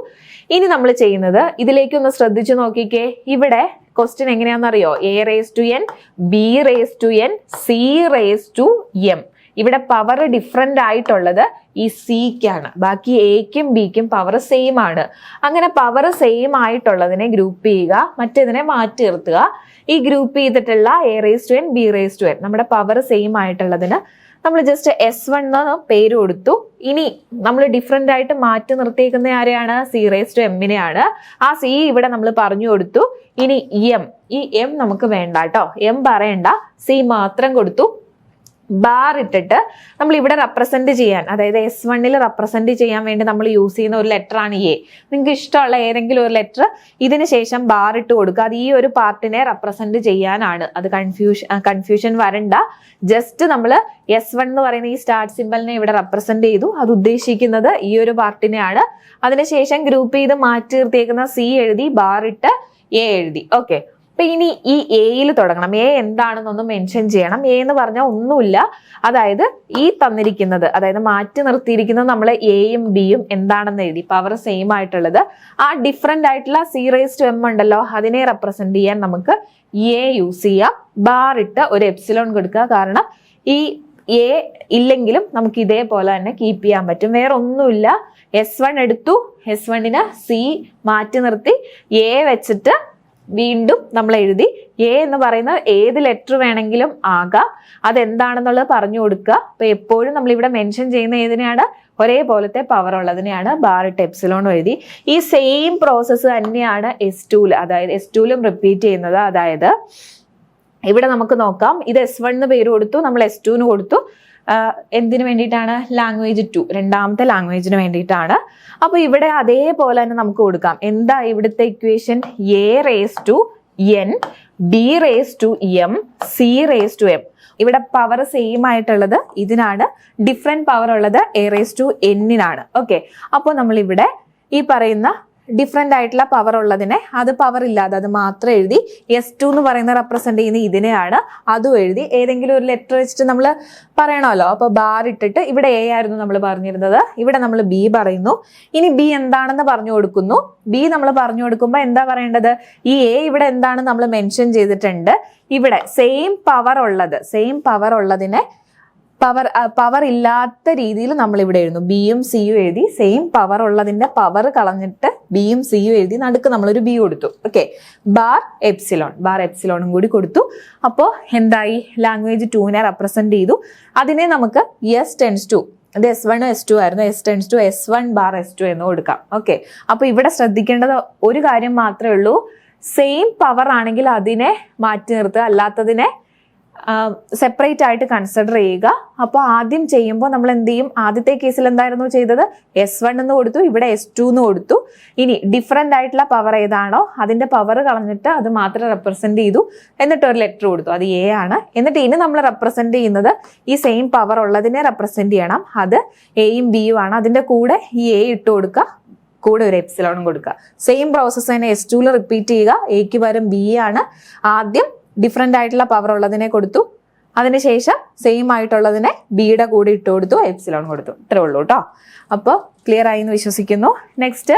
A: ഇനി നമ്മൾ ചെയ്യുന്നത് ഇതിലേക്ക് ഒന്ന് ശ്രദ്ധിച്ചു നോക്കിക്കേ. ഇവിടെ ക്വസ്റ്റ്യൻ എങ്ങനെയാണെന്നറിയോ, A⁻n, B⁻n, C⁻m. ഇവിടെ പവർ ഡിഫറെന്റ് ആയിട്ടുള്ളത് ഈ സിക്കാണ്, ബാക്കി എക്കും ബിക്കും പവർ സെയിം ആണ്. അങ്ങനെ പവർ സെയിം ആയിട്ടുള്ളതിനെ ഗ്രൂപ്പ് ചെയ്യുക, മറ്റേതിനെ മാറ്റി നിർത്തുക. ഈ ഗ്രൂപ്പ് ചെയ്തിട്ടുള്ള A⁻n, B⁻n നമ്മുടെ പവർ സെയിം ആയിട്ടുള്ളതിന് നമ്മൾ ജസ്റ്റ് S1 എന്ന് പേര് കൊടുത്തു. ഇനി നമ്മൾ ഡിഫറെന്റ് ആയിട്ട് മാറ്റി നിർത്തിയേക്കുന്ന ആരെയാണ്, C⁻mനെയാണ്. ആ C ഇവിടെ നമ്മൾ പറഞ്ഞു കൊടുത്തു. ഇനി ഈ M നമുക്ക് വേണ്ട കേട്ടോ, M പറയണ്ട, C മാത്രം കൊടുത്തു. ബാർ ഇട്ടിട്ട് നമ്മൾ ഇവിടെ റെപ്രസെന്റ് ചെയ്യാൻ, അതായത് S1ൽ റെപ്രസെന്റ് ചെയ്യാൻ വേണ്ടി നമ്മൾ യൂസ് ചെയ്യുന്ന ഒരു ലെറ്റർ ആണ് A. നിങ്ങൾക്ക് ഇഷ്ടമുള്ള ഏതെങ്കിലും ഒരു ലെറ്റർ ഇതിന് ശേഷം ബാർ ഇട്ട് കൊടുക്കുക. അത് ഈ ഒരു പാർട്ടിനെ റെപ്രസെന്റ് ചെയ്യാനാണ്. അത് കൺഫ്യൂഷൻ വരണ്ട. ജസ്റ്റ് നമ്മൾ S1 എന്ന് പറയുന്ന ഈ സ്റ്റാർട്ട് സിമ്പലിനെ ഇവിടെ റെപ്രസെന്റ് ചെയ്തു. അത് ഉദ്ദേശിക്കുന്നത് ഈ ഒരു പാർട്ടിനെയാണ്. അതിനുശേഷം ഗ്രൂപ്പ് ചെയ്ത് മാറ്റി നിർത്തിയേക്കുന്ന C എഴുതി, ബാർ ഇട്ട് A എഴുതി. ഓക്കെ, അപ്പൊ ഇനി ഈ എയിൽ തുടങ്ങണം. A എന്താണെന്നൊന്ന് മെൻഷൻ ചെയ്യണം. A എന്ന് പറഞ്ഞാൽ ഒന്നുമില്ല, അതായത് ഈ തന്നിരിക്കുന്നത്, അതായത് മാറ്റി നിർത്തിയിരിക്കുന്നത് നമ്മൾ എയും ബിയും എന്താണെന്ന് എഴുതി, പവർ സെയിം ആയിട്ടുള്ളത്. ആ ഡിഫറെന്റ് ആയിട്ടുള്ള C⁻m ഉണ്ടല്ലോ, അതിനെ റെപ്രസെന്റ് ചെയ്യാൻ നമുക്ക് A യൂസ് ചെയ്യാം. ബാർ ഇട്ട് ഒരു എപ്സിലോൺ കൊടുക്കുക. കാരണം ഈ A ഇല്ലെങ്കിലും നമുക്ക് ഇതേപോലെ തന്നെ കീപ്പ് ചെയ്യാൻ പറ്റും. വേറെ ഒന്നുമില്ല. S1 എടുത്തു, S1ന് C മാറ്റി നിർത്തി A വെച്ചിട്ട് വീണ്ടും നമ്മൾ എഴുതി. A എന്ന് പറയുന്ന ഏത് ലെറ്റർ വേണമെങ്കിലും ആകാം, അതെന്താണെന്നുള്ളത് പറഞ്ഞു കൊടുക്കുക. അപ്പൊ എപ്പോഴും നമ്മൾ ഇവിടെ മെൻഷൻ ചെയ്യുന്ന ഏതിനെയാണ്, ഒരേപോലത്തെ പവർ ഉള്ളതിനെയാണ്. ബാറിട്ട് എപ്സിലോൺ എഴുതി. ഈ സെയിം പ്രോസസ്സ് തന്നെയാണ് S2ൽ, അതായത് S2ലും റിപ്പീറ്റ് ചെയ്യുന്നത്. അതായത് ഇവിടെ നമുക്ക് നോക്കാം, ഇത് S1 എന്ന് പേര് കൊടുത്തു, നമ്മൾ S2ന് കൊടുത്തു. എന്തിനു വേണ്ടിയിട്ടാണ്? ലാംഗ്വേജ് 2, രണ്ടാമത്തെ ലാംഗ്വേജിന് വേണ്ടിയിട്ടാണ്. അപ്പൊ ഇവിടെ അതേപോലെ തന്നെ നമുക്ക് കൊടുക്കാം. എന്താ ഇവിടുത്തെ ഇക്വേഷൻ? a⁻n b⁻m c⁻m. ഇവിടെ പവർ സെയിം ആയിട്ടുള്ളത് ഇതിനാണ്, ഡിഫറെന്റ് പവർ ഉള്ളത് a⁻n-നാണ്. ഓക്കെ, അപ്പോൾ നമ്മൾ ഇവിടെ ഈ പറയുന്ന ഡിഫറെന്റ് ആയിട്ടുള്ള പവർ ഉള്ളതിനെ അത് പവർ ഇല്ലാതെ അത് മാത്രം എഴുതി. S2 എന്ന് പറയുന്ന റെപ്രസെന്റ് ചെയ്യുന്ന ഇതിനെയാണ്, അതും എഴുതി. ഏതെങ്കിലും ഒരു ലെറ്റർ വെച്ചിട്ട് നമ്മൾ പറയണമല്ലോ. അപ്പൊ ബാർ ഇട്ടിട്ട് ഇവിടെ A ആയിരുന്നു നമ്മൾ പറഞ്ഞിരുന്നത്, ഇവിടെ നമ്മൾ B പറയുന്നു. ഇനി B എന്താണെന്ന് പറഞ്ഞു കൊടുക്കുന്നു. B നമ്മൾ പറഞ്ഞു കൊടുക്കുമ്പോൾ എന്താ പറയേണ്ടത്? ഈ A ഇവിടെ എന്താണ് നമ്മൾ മെൻഷൻ ചെയ്തിട്ടുണ്ട്. ഇവിടെ സെയിം പവർ ഉള്ളതിനെ പവർ ഇല്ലാത്ത രീതിയിൽ നമ്മൾ ഇവിടെ എഴുതുന്നു. ബിയും സിയും എഴുതി, സെയിം പവർ ഉള്ളതിന്റെ പവർ കളഞ്ഞിട്ട് ബിയും സിയും എഴുതി, നടുക്ക് നമ്മളൊരു ബി കൊടുത്തു. ഓക്കെ, ബാർ എപ്സിലോണും കൂടി കൊടുത്തു. അപ്പോൾ എന്തായി? ലാംഗ്വേജ് 2നെ റെപ്രസെന്റ് ചെയ്തു. അതിനെ നമുക്ക് S⁻², ഇത് S1 S2 ആയിരുന്നു, S⁻² S1 ബാർ S2 എന്ന് കൊടുക്കാം. ഓക്കെ, അപ്പൊ ഇവിടെ ശ്രദ്ധിക്കേണ്ടത് ഒരു കാര്യം മാത്രമേ ഉള്ളൂ. സെയിം പവർ ആണെങ്കിൽ അതിനെ മാറ്റി നിർത്തുക, അല്ലാത്തതിനെ സെപ്പറേറ്റ് ആയിട്ട് കൺസിഡർ ചെയ്യുക. അപ്പോൾ ആദ്യം ചെയ്യുമ്പോൾ നമ്മൾ എന്ത് ചെയ്യും? ആദ്യത്തെ കേസിൽ എന്തായിരുന്നു ചെയ്തത്? S1 എന്ന് കൊടുത്തു, ഇവിടെ S2 എന്ന് കൊടുത്തു. ഇനി ഡിഫറെന്റ് ആയിട്ടുള്ള പവർ ഏതാണോ അതിന്റെ പവർ കളഞ്ഞിട്ട് അത് മാത്രം റെപ്രസെന്റ് ചെയ്തു, എന്നിട്ട് ഒരു ലെറ്റർ കൊടുത്തു, അത് A ആണ്. എന്നിട്ട് ഇനി നമ്മൾ റെപ്രസെന്റ് ചെയ്യുന്നത് ഈ സെയിം പവർ ഉള്ളതിനെ റെപ്രസെന്റ് ചെയ്യണം, അത് എയും ബിയും ആണ്. അതിന്റെ കൂടെ ഈ A ഇട്ട് കൊടുക്കുക, കൂടെ ഒരു എപ്സിലോണും കൊടുക്കുക. സെയിം പ്രോസസ്സ് തന്നെ S2 റിപ്പീറ്റ് ചെയ്യുക. എക്ക് പകരം B ആണ്. ആദ്യം ഡിഫറെന്റ് ആയിട്ടുള്ള പവർ ഉള്ളതിനെ കൊടുത്തു, അതിനുശേഷം സെയിം ആയിട്ടുള്ളതിനെ ബിയുടെ കൂടെ ഇട്ട് കൊടുത്തു, എപ്സിലോൺ കൊടുത്തു. ഇത്രേ ഉള്ളൂ കേട്ടോ. അപ്പോൾ ക്ലിയർ ആയി എന്ന് വിശ്വസിക്കുന്നു. Next,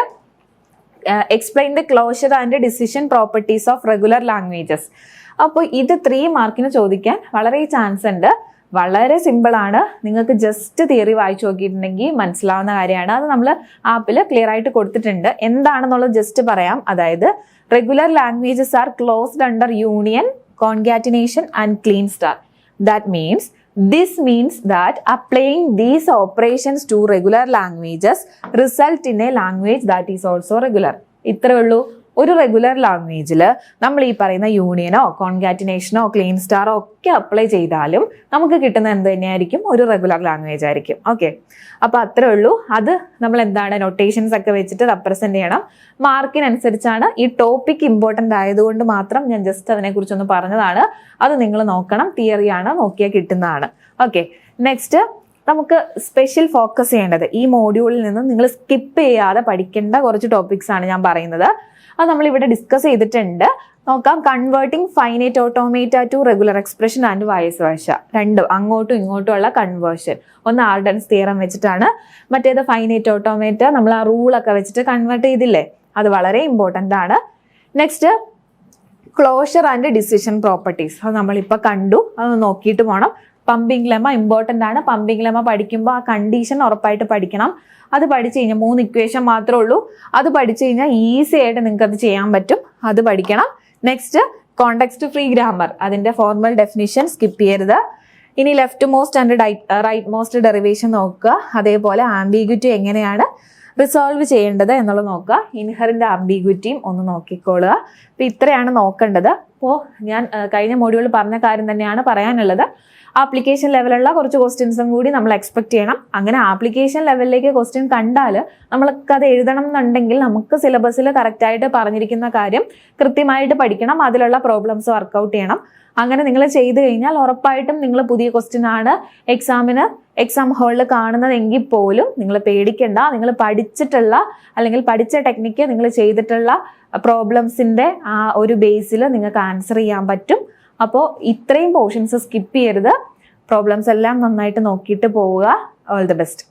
A: explain the closure and decision properties of regular languages. അപ്പോൾ ഇത് 3 മാർക്കിന് ചോദിക്കാൻ വളരെ ചാൻസ് ഉണ്ട്. വളരെ സിമ്പിൾ ആണ്. നിങ്ങൾക്ക് ജസ്റ്റ് തിയറി വായിച്ചു നോക്കിയിട്ടുണ്ടെങ്കിൽ മനസ്സിലാവുന്ന കാര്യമാണ്. അത് നമ്മൾ ആപ്പിൽ ക്ലിയർ ആയിട്ട് കൊടുത്തിട്ടുണ്ട്. എന്താണെന്നുള്ളത് ജസ്റ്റ് പറയാം. അതായത് regular languages are closed under union, concatenation and clean star. This means that applying these operations to regular languages result in a language that is also regular. ഇത്രേ ഉള്ളൂ. ഒരു റെഗുലർ ലാംഗ്വേജിൽ നമ്മൾ ഈ പറയുന്ന യൂണിയനോ കോൺകാറ്റിനേഷനോ ക്ലീൻ സ്റ്റാറോ ഒക്കെ അപ്ലൈ ചെയ്താലും നമുക്ക് കിട്ടുന്ന എന്ത് തന്നെയായിരിക്കും? ഒരു റെഗുലർ ലാംഗ്വേജ് ആയിരിക്കും. ഓക്കെ, അപ്പൊ അത്രേ ഉള്ളൂ. അത് നമ്മൾ എന്താണ് നൊട്ടേഷൻസ് ഒക്കെ വെച്ചിട്ട് റെപ്രസെന്റ് ചെയ്യണം. മാർക്കിനനുസരിച്ചാണ്. ഈ ടോപ്പിക് ഇമ്പോർട്ടന്റ് ആയതുകൊണ്ട് മാത്രം ഞാൻ ജസ്റ്റ് അതിനെക്കുറിച്ചൊന്ന് പറഞ്ഞതാണ്. അത് നിങ്ങൾ നോക്കണം. തിയറിയാണ്, നോക്കിയാൽ കിട്ടുന്നതാണ്. ഓക്കെ, നെക്സ്റ്റ് നമുക്ക് സ്പെഷ്യൽ ഫോക്കസ് ചെയ്യേണ്ടത് ഈ മോഡ്യൂളിൽ നിന്ന് നിങ്ങൾ സ്കിപ്പ് ചെയ്യാതെ പഠിക്കേണ്ട കുറച്ച് ടോപ്പിക്സ് ആണ് ഞാൻ പറയുന്നത്. അത് നമ്മൾ ഇവിടെ ഡിസ്കസ് ചെയ്തിട്ടുണ്ട്. നോക്കാം. Converting finite automata to regular expression and vice versa. രണ്ടും അങ്ങോട്ടും ഇങ്ങോട്ടും ഉള്ള കൺവേർഷൻ. ഒന്ന് ആർഡൻസ് തിയറം വെച്ചിട്ടാണ്, മറ്റേത് ഫൈനൈറ്റ് ഓട്ടോമേറ്റ നമ്മൾ ആ റൂളൊക്കെ വെച്ചിട്ട് കൺവേർട്ട് ചെയ്തില്ലേ, അത് വളരെ ഇമ്പോർട്ടൻ്റ് ആണ്. Next, closure and decision properties. അത് നമ്മളിപ്പോൾ കണ്ടു, അത് നോക്കിയിട്ട് പോകണം. പമ്പിംഗ് ലെമ ഇമ്പോർട്ടൻ്റ് ആണ്. പമ്പിംഗ് ലെമ പഠിക്കുമ്പോൾ ആ കണ്ടീഷൻ ഉറപ്പായിട്ട് പഠിക്കണം. അത് പഠിച്ചു കഴിഞ്ഞാൽ 3 ഇക്വേഷൻ മാത്രമേ ഉള്ളൂ. അത് പഠിച്ചു കഴിഞ്ഞാൽ ഈസി ആയിട്ട് നിങ്ങൾക്ക് അത് ചെയ്യാൻ പറ്റും. അത് പഠിക്കണം. Next, context free grammar. അതിന്റെ ഫോർമൽ ഡെഫിനിഷൻ സ്കിപ്പ് ചെയ്യരുത്. ഇനി left most and right most derivation നോക്കുക. അതേപോലെ ആംബിഗ്വിറ്റി എങ്ങനെയാണ് റിസോൾവ് ചെയ്യേണ്ടത് എന്നുള്ളത് നോക്കുക. ഇൻഹെറന്റ് ആംബിഗ്വിറ്റിയും ഒന്ന് നോക്കിക്കോളുക. അപ്പോൾ ഇത്രയാണ് നോക്കേണ്ടത്. അപ്പോൾ ഞാൻ കഴിഞ്ഞ മോഡ്യൂളിൽ പറഞ്ഞ കാര്യം തന്നെയാണ് പറയാനുള്ളത്. ആപ്ലിക്കേഷൻ ലെവലുള്ള കുറച്ച് ക്വസ്റ്റ്യൻസും കൂടി നമ്മൾ എക്സ്പെക്ട് ചെയ്യണം. അങ്ങനെ ആപ്ലിക്കേഷൻ ലെവലിലേക്ക് ക്വസ്റ്റ്യൻ കണ്ടാൽ നമ്മൾക്ക് അത് എഴുതണം എന്നുണ്ടെങ്കിൽ നമുക്ക് സിലബസിൽ കറക്റ്റായിട്ട് പറഞ്ഞിരിക്കുന്ന കാര്യം കൃത്യമായിട്ട് പഠിക്കണം. അതിലുള്ള പ്രോബ്ലംസ് വർക്കൗട്ട് ചെയ്യണം. അങ്ങനെ നിങ്ങൾ ചെയ്തു കഴിഞ്ഞാൽ ഉറപ്പായിട്ടും നിങ്ങൾ പുതിയ ക്വസ്റ്റ്യൻ ആണ് എക്സാം ഹാളിൽ കാണുന്നതെങ്കിൽ പോലും നിങ്ങൾ പേടിക്കേണ്ട. നിങ്ങൾ പഠിച്ചിട്ടുള്ള അല്ലെങ്കിൽ പഠിച്ച ടെക്നിക്ക് നിങ്ങൾ ചെയ്തിട്ടുള്ള പ്രോബ്ലംസിന്റെ ആ ഒരു ബേസിൽ നിങ്ങൾക്ക് ആൻസർ ചെയ്യാൻ പറ്റും. അപ്പോൾ ഇത്രയും പോർഷൻസ് സ്കിപ്പ് ചെയ്യരുത്. പ്രോബ്ലംസ് എല്ലാം നന്നായിട്ട് നോക്കിയിട്ട് പോവുക. All the best.